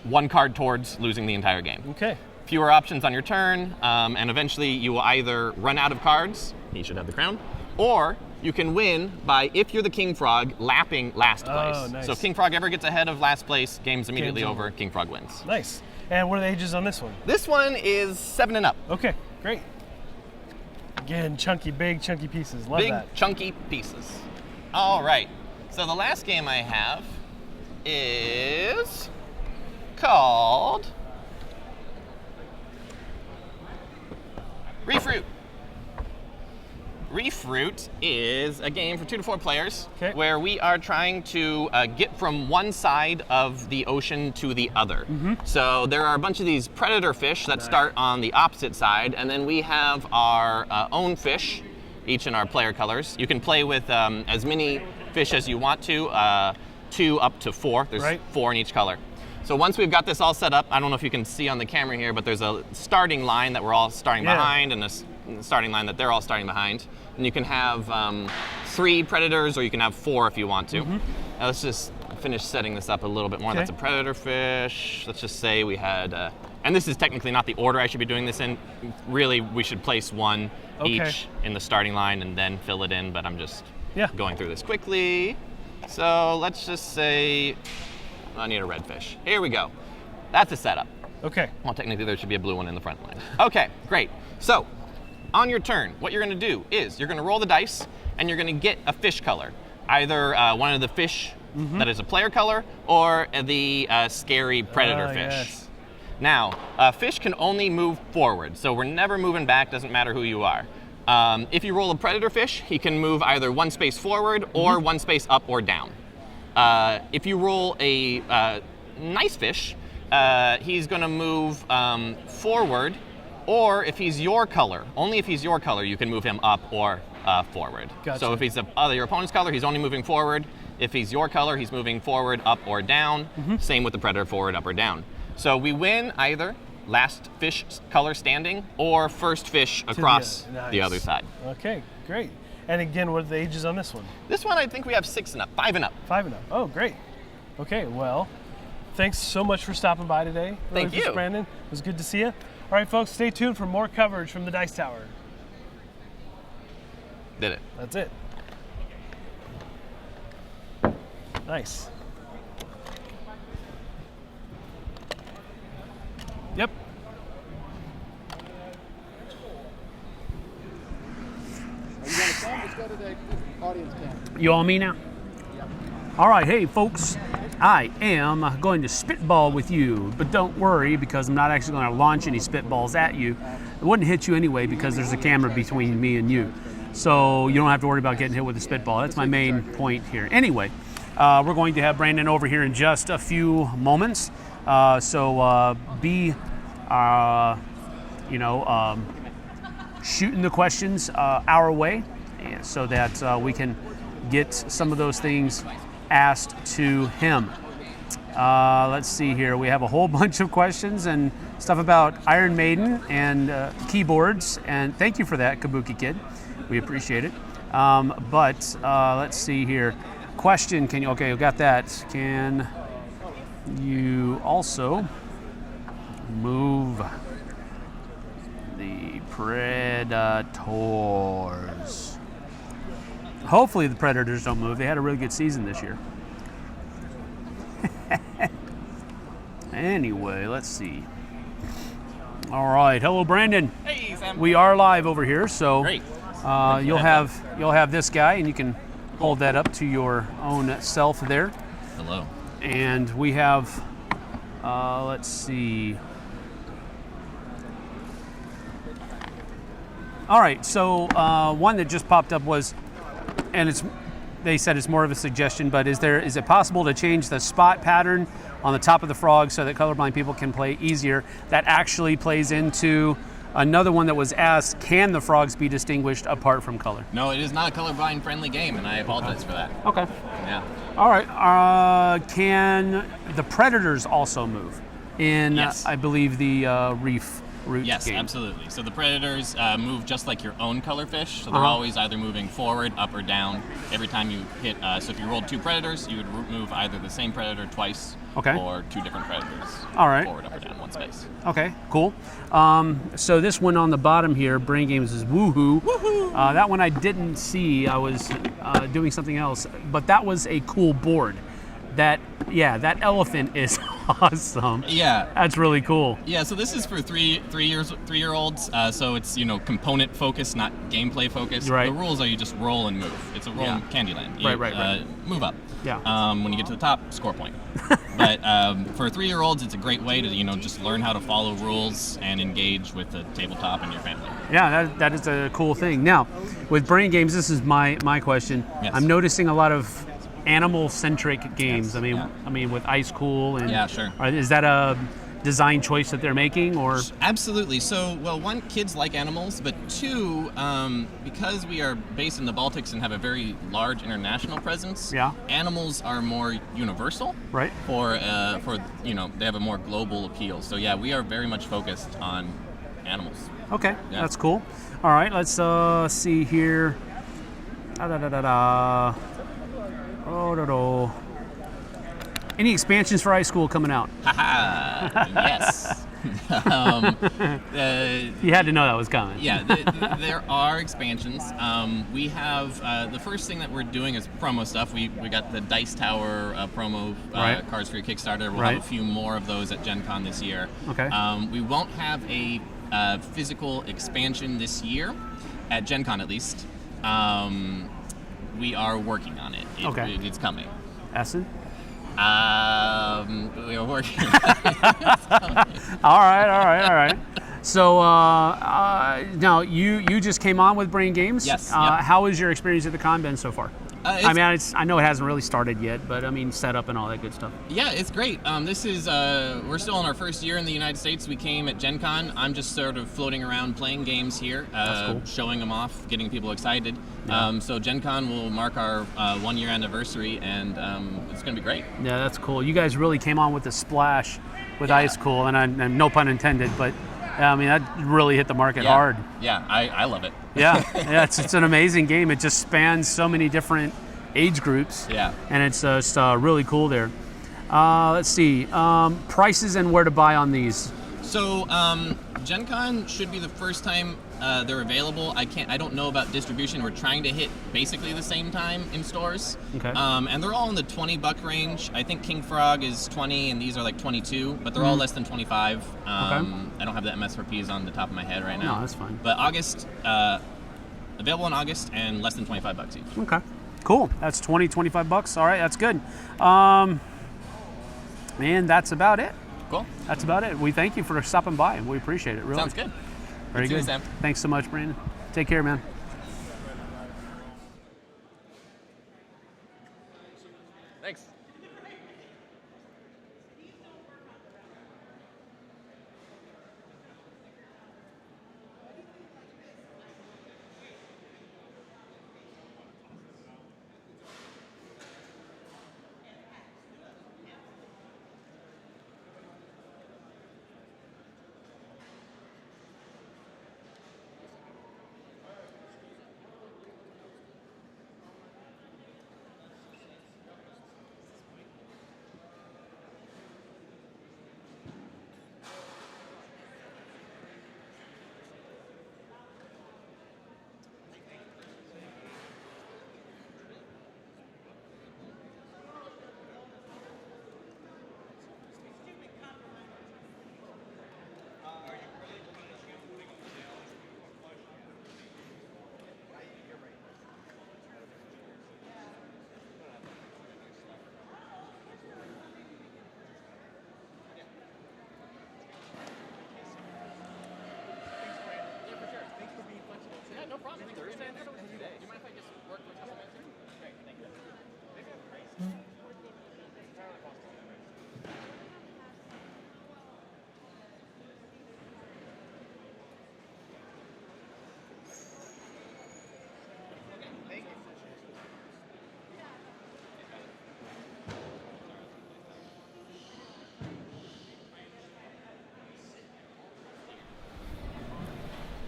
1 card towards losing the entire game. Okay. Fewer options on your turn, and eventually you will either run out of cards, he should have the crown, or you can win by, if you're the King Frog, lapping last place. Oh, nice. So if King Frog ever gets ahead of last place, game's immediately over, King Frog wins. Nice. And what are the ages on this one? This one is 7 and up. Okay, great. Again, big chunky pieces. Love that. Big chunky pieces. All right, so the last game I have is called Refruit. Reef Route is a game for 2 to 4 players where we are trying to get from one side of the ocean to the other. So there are a bunch of these predator fish that start on the opposite side, and then we have our own fish, each in our player colors. You can play with as many fish as you want to, 2 up to 4. There's 4 in each color. So once we've got this all set up, I don't know if you can see on the camera here, but there's a starting line that we're all starting behind, and a starting line that they're all starting behind. And you can have 3 predators, or you can have 4 if you want to. Now let's just finish setting this up a little bit more. That's a predator fish. Let's just say we had, and this is technically not the order I should be doing this in. Really, we should place 1 each in the starting line and then fill it in, but I'm just going through this quickly. So let's just say I need a red fish. Here we go. That's a setup. Okay. Well, technically there should be a blue one in the front line. Okay, great. So on your turn, what you're going to do is you're going to roll the dice, and you're going to get a fish color. Either one of the fish that is a player color, or the scary predator fish. Yes. Now, fish can only move forward, so we're never moving back, doesn't matter who you are. If you roll a predator fish, he can move either 1 space forward or 1 space up or down. If you roll a nice fish, he's going to move forward, or if he's your color, only if he's your color, you can move him up or forward. Gotcha. So if he's your opponent's color, he's only moving forward. If he's your color, he's moving forward, up, or down. Same with the predator, forward, up, or down. So we win either last fish color standing or first fish across the other side. Okay, great. And again, what are the ages on this one? This one, I think we have 6 and up, 5 and up. 5 and up. Oh, great. Okay, well, thanks so much for stopping by today. Thank you, Brandon. It was good to see you. All right, folks, stay tuned for more coverage from the Dice Tower. Did it. That's it. Nice. Yep. You on me now? All right, hey folks, I am going to spitball with you, but don't worry because I'm not actually going to launch any spitballs at you. It wouldn't hit you anyway because there's a camera between me and you. So you don't have to worry about getting hit with a spitball. That's my main point here. Anyway, we're going to have Brandon over here in just a few moments. So be, shooting the questions our way so that we can get some of those things asked to him. Let's see here. We have a whole bunch of questions and stuff about Iron Maiden and keyboards. And thank you for that, Kabuki Kid. We appreciate it. But let's see here. Question, can you, okay, you got that. Can you also move the Predators? Hopefully the Predators don't move. They had a really good season this year. Anyway, let's see. All right, hello Brandon. Hey, Sam. We are live over here, so Great. You'll have this guy, and you can hold that up to your own self there. Hello. And we have, let's see. All right, so one that just popped up was, and they said it's more of a suggestion, but is it possible to change the spot pattern on the top of the frog so that colorblind people can play easier? That actually plays into another one that was asked, can the frogs be distinguished apart from color? No, it is not a colorblind friendly game, and I apologize for that. Okay. Yeah. All right. Can the Predators also move in, Yes. I believe, the Reef Route Yes, game? absolutely. So the Predators move just like your own color fish. So they're always either moving forward, up, or down every time you hit. So if you rolled 2 Predators, you would move either the same Predator twice or 2 different Predators. All right. Forward, up, or down 1 space. Okay, cool. So this one on the bottom here, Brain Games, is Woohoo. Woohoo! That one I didn't see. I was doing something else, but that was a cool board. That elephant is Awesome. Yeah. That's really cool. Yeah, so this is for three-year-olds. So it's component focused, not gameplay focused. Right. The rules are you just roll and move. It's a roll in Candyland. You, Right. Move up. Yeah. When you get to the top, score point. But for 3-year-olds, it's a great way to just learn how to follow rules and engage with the tabletop and your family. Yeah, that is a cool thing. Now, with Brain Games, this is my question. Yes. I'm noticing a lot of animal-centric games. Yes. I mean, with Ice Cool and Yeah, sure. Is that a design choice that they're making, or? Absolutely. So, well, one, kids like animals, but two, because we are based in the Baltics and have a very large international presence, animals are more universal. Right. For they have a more global appeal. So yeah, we are very much focused on animals. Okay, Yeah. that's cool. All right, let's see here. Any expansions for Ice School coming out? Haha, yes. You had to know that was coming. Yeah, there are expansions. We have the first thing that we're doing is promo stuff. We got the Dice Tower promo cards for your Kickstarter. We'll have a few more of those at Gen Con this year. Okay. We won't have a physical expansion this year, at Gen Con at least. We are working on it. It's coming. Essen? We are working on it. All right. So now you just came on with Brain Games. Yes. How has your experience at the con been so far? I know it hasn't really started yet, but I mean setup and all that good stuff. Yeah, it's great. This is we're still in our first year in the United States. We came at Gen Con. I'm just sort of floating around playing games here, showing them off, getting people excited. Yeah. So Gen Con will mark our 1-year anniversary, and it's going to be great. Yeah, that's cool. You guys really came on with the splash with Ice Cool, and no pun intended, but I mean that really hit the market hard. Yeah, I love it. Yeah, it's an amazing game. It just spans so many different age groups. Yeah. And it's really cool there. Let's see, prices and where to buy on these. So Gen Con should be the first time they're available. I don't know about distribution. We're trying to hit basically the same time in stores. Okay. And they're all in the $20 range. I think King Frog is 20 and these are like 22, but they're all less than 25. Okay. I don't have the MSRPs on the top of my head right now. No, that's fine. But August, available in August and less than $25 each. Okay. Cool. That's $25. All right, that's good. And that's about it. Cool. That's about it. We thank you for stopping by, and we appreciate it. Really. Sounds good. Very good. Sam. Thanks so much, Brandon. Take care, man. Thanks. No problem. Thursday? Do you mind if I just work with a couple minutes here? Okay, thank you.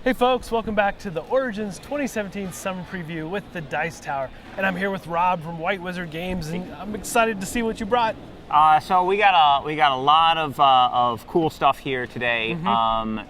Hey folks, welcome back to the Origins 2017 Summer Preview with the Dice Tower. And I'm here with Rob from White Wizard Games, and I'm excited to see what you brought. So we got a lot of cool stuff here today.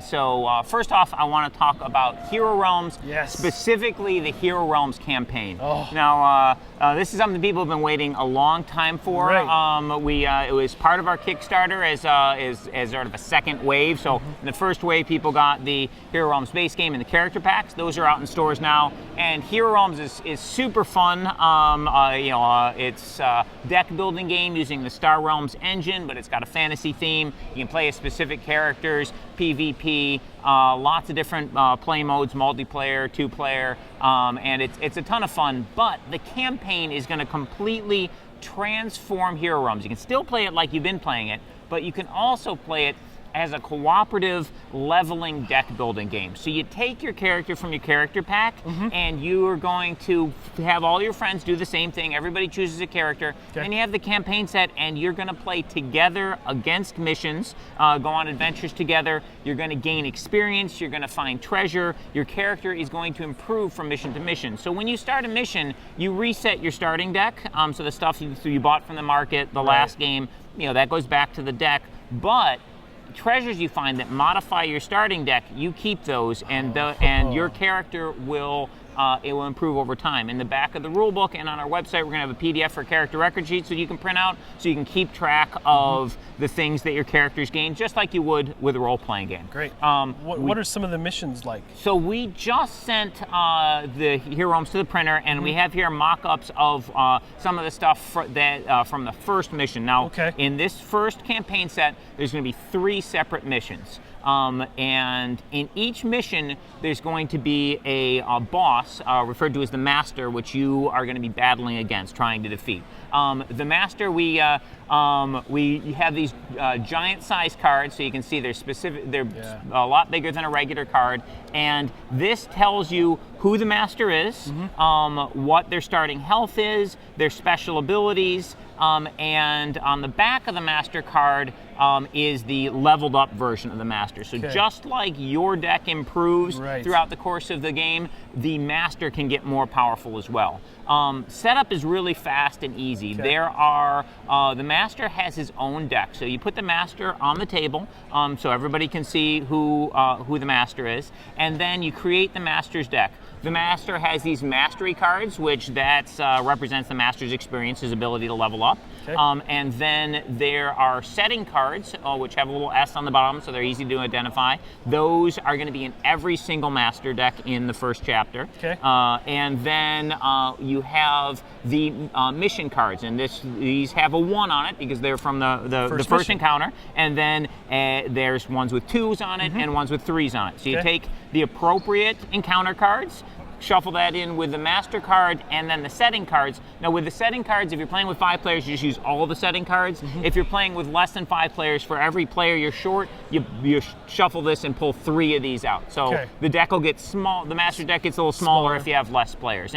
So first off, I want to talk about Hero Realms, specifically the Hero Realms campaign. Now, this is something people have been waiting a long time for. It was part of our Kickstarter as sort of a second wave. So in the first wave, people got the Hero Realms base game and the character packs. Those are out in stores now, and Hero Realms is super fun. It's a deck building game using the Star Realms engine, but it's got a fantasy theme. You can play as specific characters, PvP, lots of different play modes, multiplayer, 2-player, and it's a ton of fun. But the campaign is going to completely transform Hero Realms. You can still play it like you've been playing it, but you can also play it as a cooperative leveling deck building game. So you take your character from your character pack, and you are going to have all your friends do the same thing. Everybody chooses a character, and you have the campaign set, and you're going to play together against missions, go on adventures together. You're going to gain experience. You're going to find treasure. Your character is going to improve from mission to mission. So when you start a mission, you reset your starting deck. So the stuff you bought from the market, the last game, that goes back to the deck. But treasures you find that modify your starting deck, you keep those, and your character will improve over time. In the back of the rule book and on our website, we're going to have a PDF for character record sheet so you can print out, so you can keep track of the things that your characters gain, just like you would with a role-playing game. Great. What are some of the missions like? So we just sent the Hero Realms to the printer, and we have here mock-ups of some of the stuff from the first mission. Now, in this first campaign set, there's going to be 3 separate missions. And in each mission, there's going to be a boss referred to as the Master, which you are going to be battling against, trying to defeat. The Master, we have these giant-sized cards, so you can see they're a lot bigger than a regular card, and this tells you who the Master is, what their starting health is, their special abilities, and on the back of the Master card is the leveled up version of the Master. So just like your deck improves throughout the course of the game, the Master can get more powerful as well. Setup is really fast and easy. There are the Master has his own deck, so you put the Master on the table so everybody can see who the Master is, and then you create the Master's deck. The Master has these mastery cards, which represents the Master's experience, his ability to level up. And then there are setting cards, which have a little S on the bottom, so they're easy to identify. Those are going to be in every single Master deck in the first chapter. And then you have the mission cards, and these have a 1 on it because they're from the first encounter. And then there's ones with 2s on it and ones with 3s on it. So you take the appropriate encounter cards, shuffle that in with the Master card, and then the setting cards. Now with the setting cards, if you're playing with 5 players, you just use all of the setting cards. If you're playing with less than 5 players, for every player you're short, you shuffle this and pull 3 of these out. So the deck will get small. The Master deck gets a little smaller if you have less players.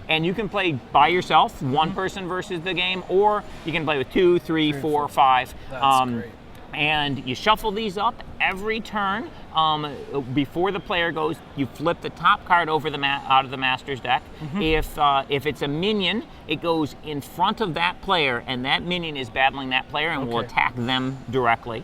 And you can play by yourself, one person versus the game, or you can play with 2, 3, 4, 5. That's great. And you shuffle these up every turn. Before the player goes, you flip the top card over out of the Master's deck. If it's a minion, it goes in front of that player, and that minion is battling that player and will attack them directly.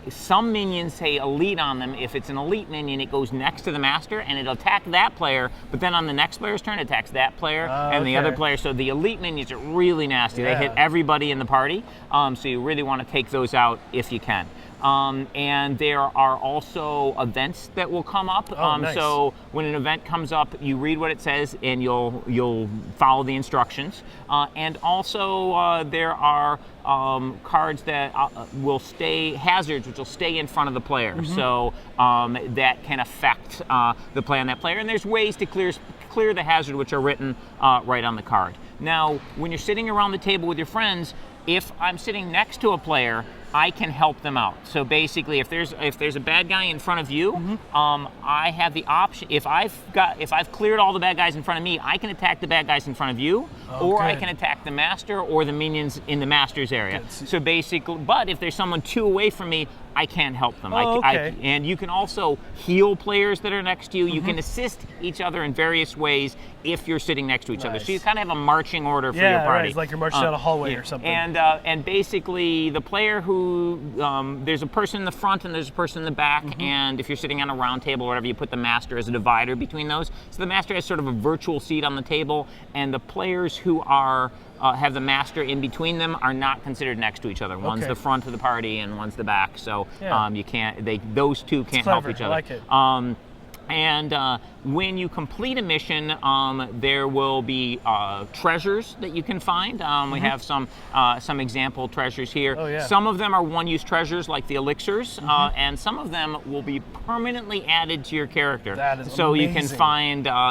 Some minions say elite on them. If it's an elite minion, it goes next to the Master and it'll attack that player, but then on the next player's turn, it attacks that player and the other player. So the elite minions are really nasty. They hit everybody in the party, so you really want to take those out if you can. And there are also events that will come up. So when an event comes up, you read what it says and you'll follow the instructions. And also there are cards that will stay, hazards, which will stay in front of the player. So that can affect the play on that player. And there's ways to clear the hazard, which are written right on the card. Now, when you're sitting around the table with your friends, if I'm sitting next to a player, I can help them out. So basically, if there's a bad guy in front of you, I have the option. If I've cleared all the bad guys in front of me, I can attack the bad guys in front of you, or I can attack the Master or the minions in the Master's area. So basically, but if there's someone 2 away from me, I can't help them. Okay. And you can also heal players that are next to you. You can assist each other in various ways if you're sitting next to each other. So you kind of have a marching order for your party. Right. It's like you're marching down a hallway or something. And basically, the player who there's a person in the front and there's a person in the back. And if you're sitting on a round table or whatever, you put the master as a divider between those. So the master has sort of a virtual seat on the table, and the players who are have the master in between them are not considered next to each other. One's the front of the party and one's the back. So you can't. Those two can't help each other. I like it. And when you complete a mission, there will be treasures that you can find. We have some example treasures here. Oh, yeah. Some of them are one-use treasures, like the elixirs, and some of them will be permanently added to your character. That is so amazing.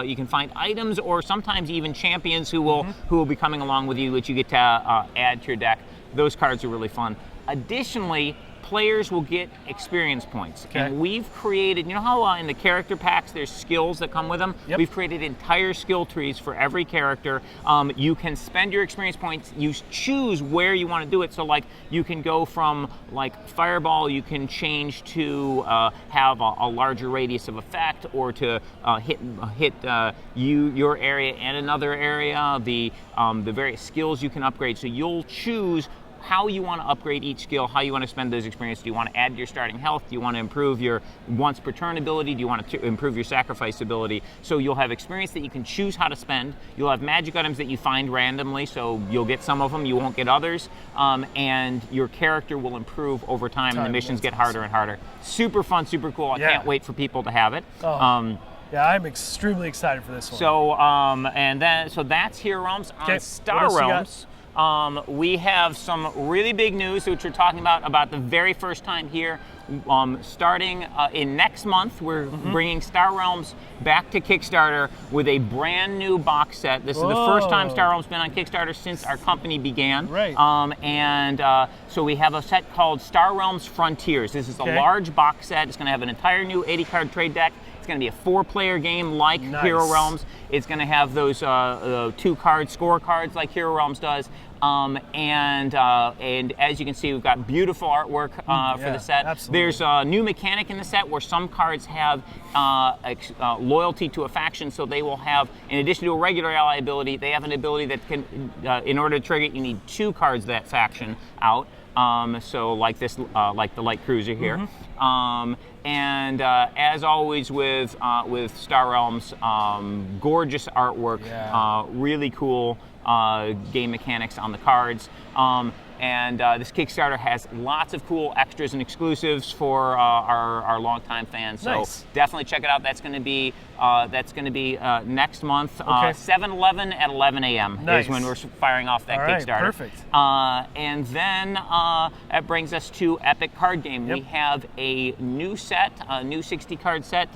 you can find items, or sometimes even champions who will be coming along with you, which you get to add to your deck. Those cards are really fun. Additionally, players will get experience points. Okay. And we've created, you know how in the character packs there's skills that come with them? Yep. We've created entire skill trees for every character. You can spend your experience points, you choose where you want to do it. So like you can go from like Fireball, you can change to have a larger radius of effect, or to hit your area and another area. The various skills you can upgrade. So you'll choose how you want to upgrade each skill, how you want to spend those experiences. Do you want to add to your starting health? Do you want to improve your once per turn ability? Do you want to improve your sacrifice ability? So you'll have experience that you can choose how to spend. You'll have magic items that you find randomly, so you'll get some of them, you won't get others. And your character will improve over time, and the missions get harder and harder. Super fun, super cool. I can't wait for people to have it. Yeah, I'm extremely excited for this one. So that's Hero Realms. On Star Realms, we have some really big news, which we're talking about the very first time here. Starting in next month, we're bringing Star Realms back to Kickstarter with a brand new box set. This is the first time Star Realms been on Kickstarter since our company began. Right. So we have a set called Star Realms Frontiers. This is a large box set. It's going to have an entire new 80-card trade deck. It's going to be a 4-player game like Hero Realms. It's going to have those 2-card scorecards like Hero Realms does. And as you can see, we've got beautiful artwork for the set. Absolutely. There's a new mechanic in the set where some cards have loyalty to a faction, so they will have, in addition to a regular ally ability, they have an ability that can, in order to trigger it, you need 2 cards of that faction out. So like this, like the light cruiser here. And as always with Star Realms, gorgeous artwork, really cool game mechanics on the cards. And this Kickstarter has lots of cool extras and exclusives for our longtime fans. So definitely check it out. That's going to be next month. 7/11 at 11 a.m. is when we're firing off that Kickstarter. Perfect. And then that brings us to Epic Card Game. We have a new set, a new 60-card set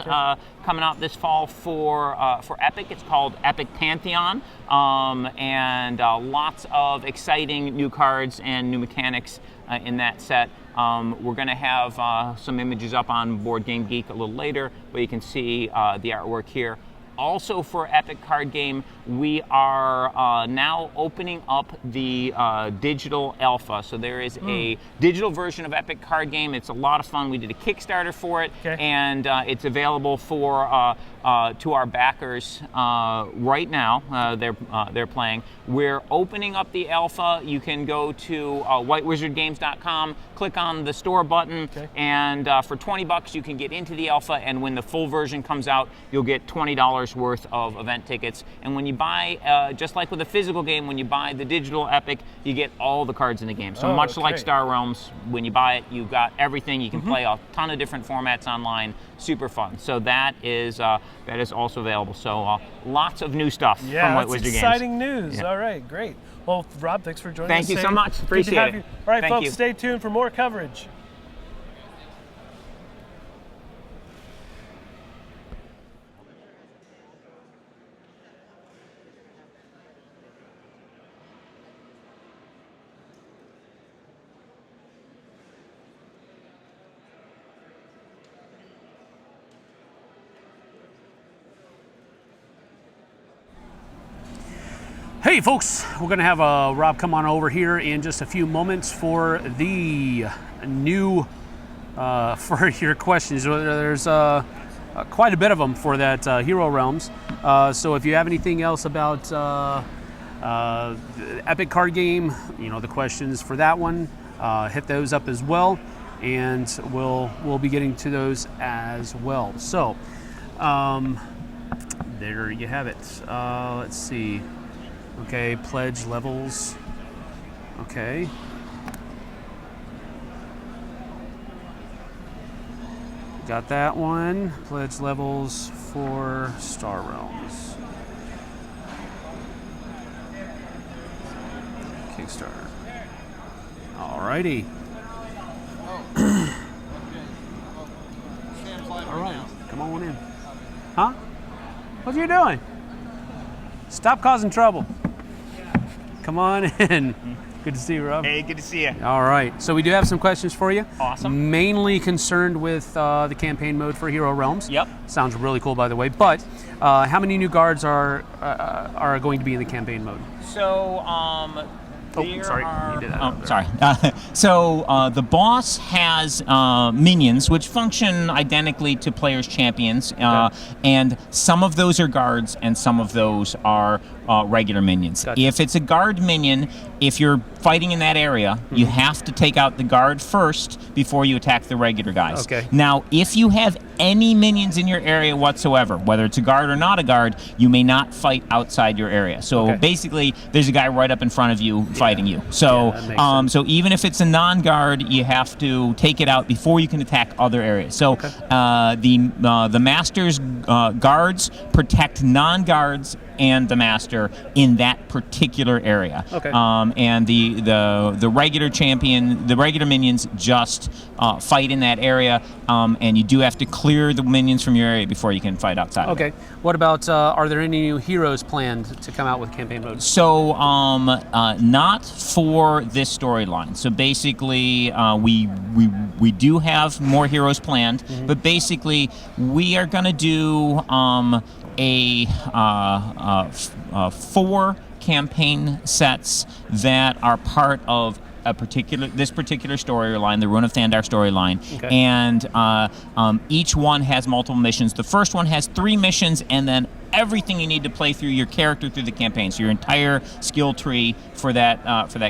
coming out this fall for Epic. It's called Epic Pantheon, and lots of exciting new cards and new mechanics in that set. We're going to have some images up on Board Game Geek a little later, but you can see the artwork here. Also for Epic Card Game, we are now opening up the digital alpha. So there is a digital version of Epic Card Game. It's a lot of fun. We did a Kickstarter for it, and it's available for to our backers right now. They're playing. We're opening up the alpha. You can go to whitewizardgames.com, click on the store button, and for $20 you can get into the alpha. And when the full version comes out, you'll get $20 worth of event tickets. And when you buy, just like with a physical game, when you buy the digital Epic, you get all the cards in the game. So much like Star Realms, when you buy it, you've got everything. You can play a ton of different formats online. Super fun. So that is also available. So lots of new stuff from White Wizard Games. Exciting news. All right, great. Well, Rob, thanks for joining us. Thank you so much. Appreciate it. All right, folks, stay tuned for more coverage. Hey folks, we're going to have Rob come on over here in just a few moments for the new for your questions. There's quite a bit of them for that Hero Realms. So if you have anything else about the Epic card game, the questions for that one, hit those up as well, and we'll be getting to those as well. So there you have it. Let's see. Okay, pledge levels. Okay. Got that one. Pledge levels for Star Realms. Kickstarter. Alrighty. All right, come on in. Huh? What are you doing? Stop causing trouble. Come on in. Good to see you, Rob. Hey, good to see you. All right, so we do have some questions for you. Awesome. Mainly concerned with the campaign mode for Hero Realms. Yep. Sounds really cool, by the way. But how many new guards are going to be in the campaign mode? So, sorry, you did that. Oh, sorry. So the boss has minions, which function identically to players' champions, and some of those are guards, and some of those are regular minions. Gotcha. If it's a guard minion, if you're fighting in that area, you have to take out the guard first before you attack the regular guys. Okay. Now, if you have any minions in your area whatsoever, whether it's a guard or not a guard, you may not fight outside your area. So basically, there's a guy right up in front of you fighting you. So, so even if it's a non-guard, you have to take it out before you can attack other areas. So the master's guards protect non-guards and the master in that particular area. Okay. And the regular champion, the regular minions just fight in that area, and you do have to clear the minions from your area before you can fight outside. Okay. What about, are there any new heroes planned to come out with campaign mode? So, not for this storyline. So basically, we do have more heroes planned, but basically, we are going to do four campaign sets that are part of this particular storyline, the Rune of Thandar storyline, and each one has multiple missions. The first one has 3 missions, and then everything you need to play through your character through the campaign. So your entire skill tree for that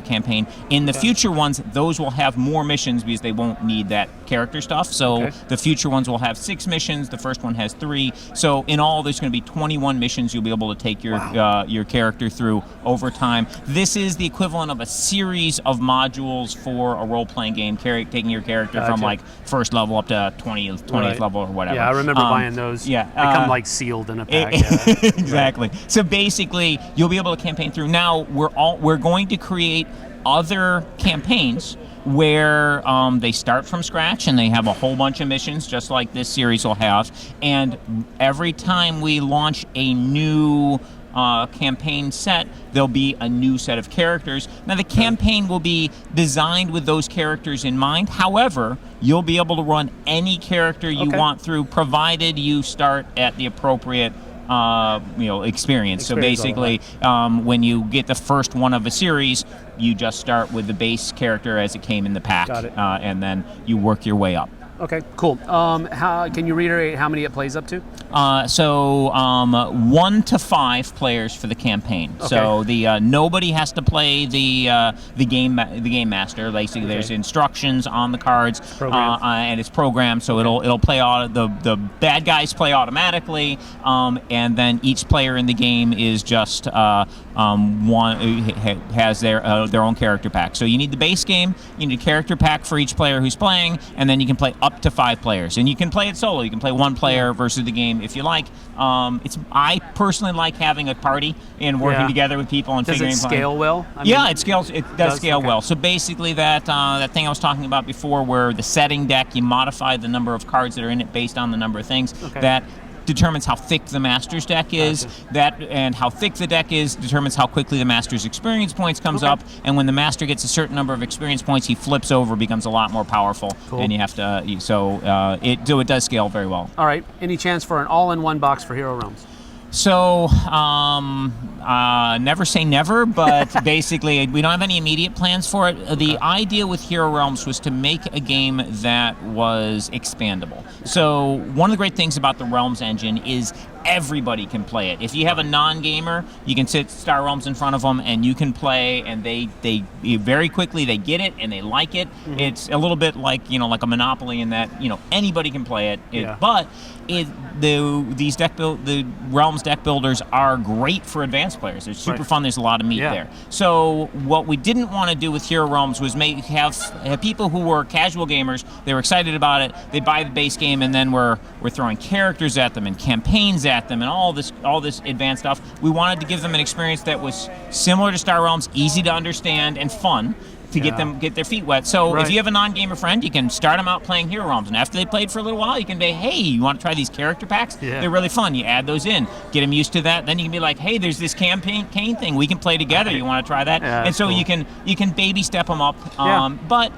campaign. In the future ones, those will have more missions because they won't need that character stuff. So the future ones will have 6 missions. The first one has 3. So in all, there's going to be 21 missions you'll be able to take your character through over time. This is the equivalent of a series of modules for a role-playing game, taking your character from like first level up to 20th level or whatever. Yeah, I remember buying those. Yeah, they come like sealed in a pack. Exactly. So basically, you'll be able to campaign through. Now we're going to create other campaigns where they start from scratch and they have a whole bunch of missions, just like this series will have. And every time we launch a new campaign set, there'll be a new set of characters. Now, the campaign will be designed with those characters in mind. However, you'll be able to run any character you want through, provided you start at the appropriate experience. So basically, when you get the first one of a series, you just start with the base character as it came in the pack. Got it. And then you work your way up. Okay, cool. How can you reiterate how many it plays up to? 1 to 5 players for the campaign. Okay. So the nobody has to play the game master. Basically, there's instructions on the cards, and it's programmed, so it'll play the bad guys play automatically, and then each player in the game is just one has their own character pack. So you need the base game, you need a character pack for each player who's playing, and then you can play up to 5 players, and you can play it solo. You can play 1 player versus the game if you like. I personally like having a party and working together with people and figuring. Does it scale well? It scales. It does scale well. So basically, that thing I was talking about before, where the setting deck, you modify the number of cards that are in it based on the number of things that determines how thick the master's deck is. And how thick the deck is determines how quickly the master's experience points comes up. And when the master gets a certain number of experience points, he flips over, becomes a lot more powerful. And you have to. It does scale very well. All right. Any chance for an all-in-one box for Hero Realms? So, never say never, but basically we don't have any immediate plans for it. The idea with Hero Realms was to make a game that was expandable. So one of the great things about the Realms engine is everybody can play it. If you have a non-gamer, you can sit Star Realms in front of them and you can play, and they very quickly they get it and they like it. Mm-hmm. It's a little bit like like a Monopoly in that anybody can play it. But the Realms deck builders are great for advanced players. They're super fun. There's a lot of meat there. So what we didn't want to do with Hero Realms was have people who were casual gamers. They were excited about it. They buy the base game, and then we're throwing characters at them and campaigns at them and all this advanced stuff. We wanted to give them an experience that was similar to Star Realms, easy to understand and fun to get their feet wet. So if you have a non-gamer friend, you can start them out playing Hero Realms, and after they played for a little while, you can say, hey, you want to try these character packs? Yeah. They're really fun. You add those in, get them used to that. Then you can be like, hey, there's this campaign thing. We can play together. You want to try that? Yeah, and so cool. you can baby step them up. But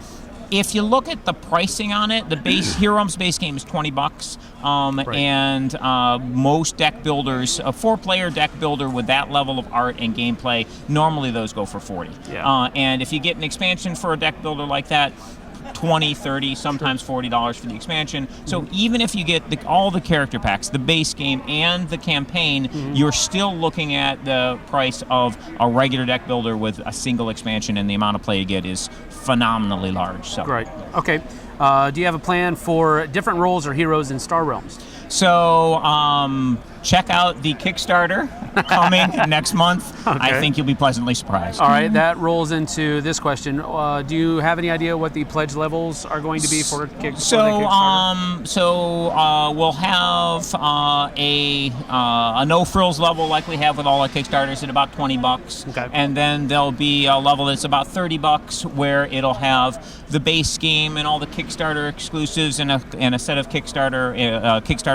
if you look at the pricing on it, the base Hero Realms base game is $20, and most deck builders, a 4-player deck builder with that level of art and gameplay, normally those go for $40. Yeah. And if you get an expansion for a deck builder like that, $20, $30, sometimes $40 for the expansion. So even if you get all the character packs, the base game, and the campaign, you're still looking at the price of a regular deck builder with a single expansion, and the amount of play you get is phenomenally large. So. Great. Okay. Do you have a plan for different roles or heroes in Star Realms? So check out the Kickstarter coming next month. Okay. I think you'll be pleasantly surprised. All right, that rolls into this question. Do you have any idea what the pledge levels are going to be for the Kickstarter? So we'll have a no frills level like we have with all our Kickstarters at about $20. Okay. And then there'll be a level that's about $30 where it'll have the base game and all the Kickstarter exclusives and a set of Kickstarter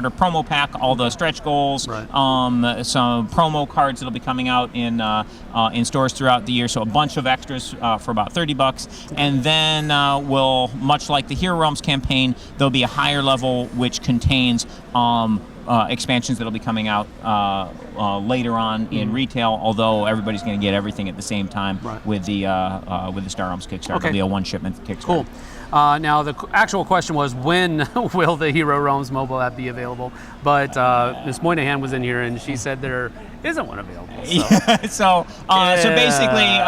promo pack, all the stretch goals, some promo cards that'll be coming out in stores throughout the year. So a bunch of extras for about $30, and then we'll, much like the Hero Realms campaign, there'll be a higher level which contains expansions that'll be coming out later on in retail. Although everybody's going to get everything at the same time with the Star Realms Kickstarter. It'll be a one-shipment Kickstarter. Cool. Now, the actual question was, when will the Hero Realms mobile app be available? But Ms. Moynihan was in here, and she said there isn't one available. So, so basically,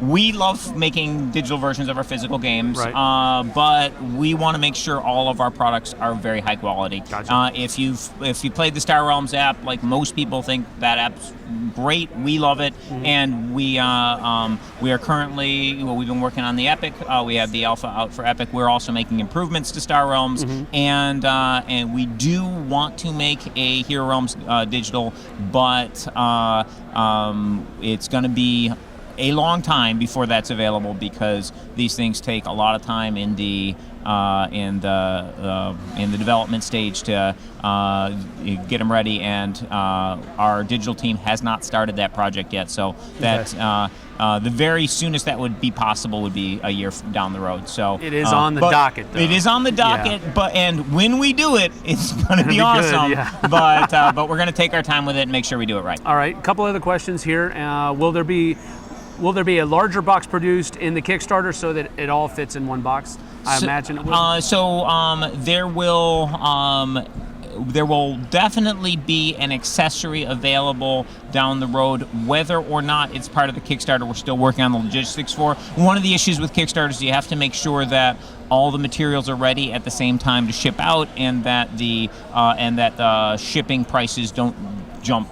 we love making digital versions of our physical games, but we want to make sure all of our products are very high quality. Gotcha. If you played the Star Realms app, like most people think that app's great, we love it, and we are currently, we've been working on the Epic. We have the alpha out for Epic. We're also making improvements to Star Realms, and we do want to make a Hero Realms digital, but it's going to be a long time before that's available because these things take a lot of time in the development stage to get them ready, and our digital team has not started that project yet. So that's the very soonest that would be possible would be a year down the road. So it is on the docket, though. It is on the docket, and when we do it, it's going to be awesome. Good, but we're going to take our time with it and make sure we do it right. All right, a couple other questions here. Will there be a larger box produced in the Kickstarter so that it all fits in one box? I imagine it will. There will definitely be an accessory available down the road. Whether or not it's part of the Kickstarter, we're still working on the logistics for. One of the issues with Kickstarter is you have to make sure that all the materials are ready at the same time to ship out, and that the shipping prices don't jump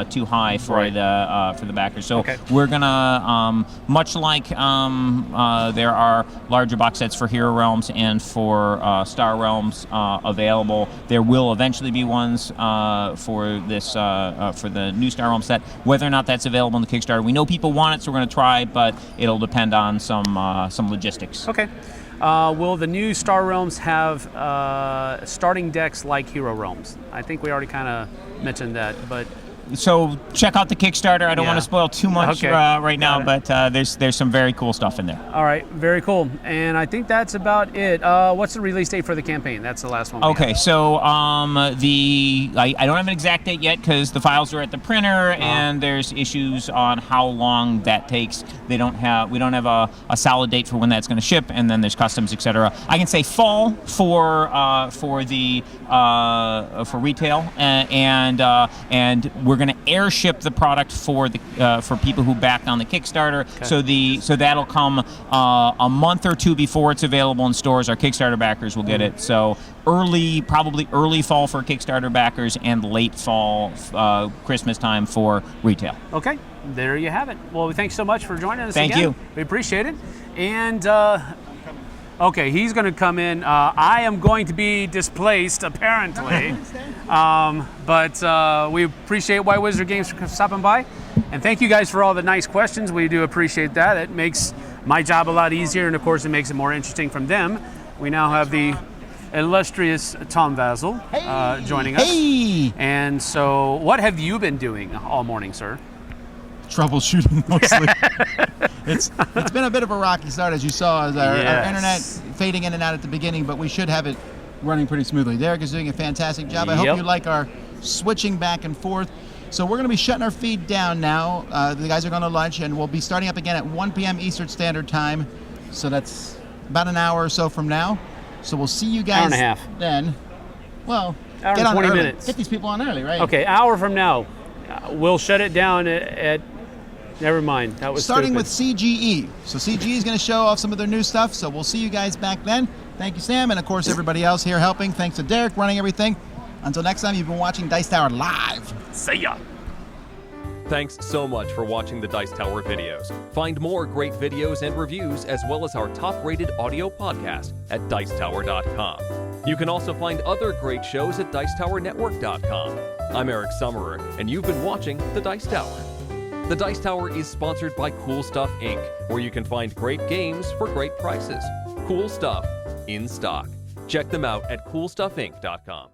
too high for the backers. So we're gonna, much like there are larger box sets for Hero Realms and for Star Realms available, there will eventually be ones for this for the new Star Realms set. Whether or not that's available in the Kickstarter, we know people want it, so we're going to try, but it'll depend on some logistics. Okay. Will the new Star Realms have starting decks like Hero Realms? I think we already kind of mentioned that, but so check out the Kickstarter. I don't want to spoil too much right now, but there's some very cool stuff in there. All right, very cool. And I think that's about it. What's the release date for the campaign? That's the last one. Okay, so I don't have an exact date yet because the files are at the printer and there's issues on how long that takes. We don't have a solid date for when that's going to ship, and then there's customs, etc. I can say fall for retail, and we're going to airship the product for people who backed on the Kickstarter. Okay. So that'll come a month or two before it's available in stores. Our Kickstarter backers will get it. So probably early fall for Kickstarter backers and late fall, Christmas time for retail. Okay, there you have it. Well, thanks so much for joining us again. Thank you. We appreciate it. And okay, he's going to come in. I am going to be displaced, apparently. But we appreciate White Wizard Games for stopping by. And thank you guys for all the nice questions. We do appreciate that. It makes my job a lot easier, and of course it makes it more interesting from them. We now have the illustrious Tom Vasil joining us. Hey! And so what have you been doing all morning, sir? Troubleshooting mostly. It's been a bit of a rocky start, as you saw, as our internet fading in and out at the beginning, but we should have it running pretty smoothly. Derek is doing a fantastic job. I hope you like our switching back and forth. So we're going to be shutting our feed down now. The guys are going to lunch, and we'll be starting up again at 1 p.m. Eastern Standard Time. So that's about an hour or so from now. So we'll see you guys hour and a half. Then. Well, hour get and on 20 early. minutes. Get these people on early, right? Okay, hour from now. We'll shut it down at never mind. That was starting stupid. with CGE. So CGE is going to show off some of their new stuff. So we'll see you guys back then. Thank you, Sam, and of course everybody else here helping. Thanks to Derek running everything. Until next time, you've been watching Dice Tower Live. See ya. Thanks so much for watching the Dice Tower videos. Find more great videos and reviews, as well as our top-rated audio podcast at Dicetower.com. You can also find other great shows at Dicetowernetwork.com. I'm Eric Summerer, and you've been watching The Dice Tower. The Dice Tower is sponsored by Cool Stuff Inc., where you can find great games for great prices. Cool stuff in stock. Check them out at CoolStuffInc.com.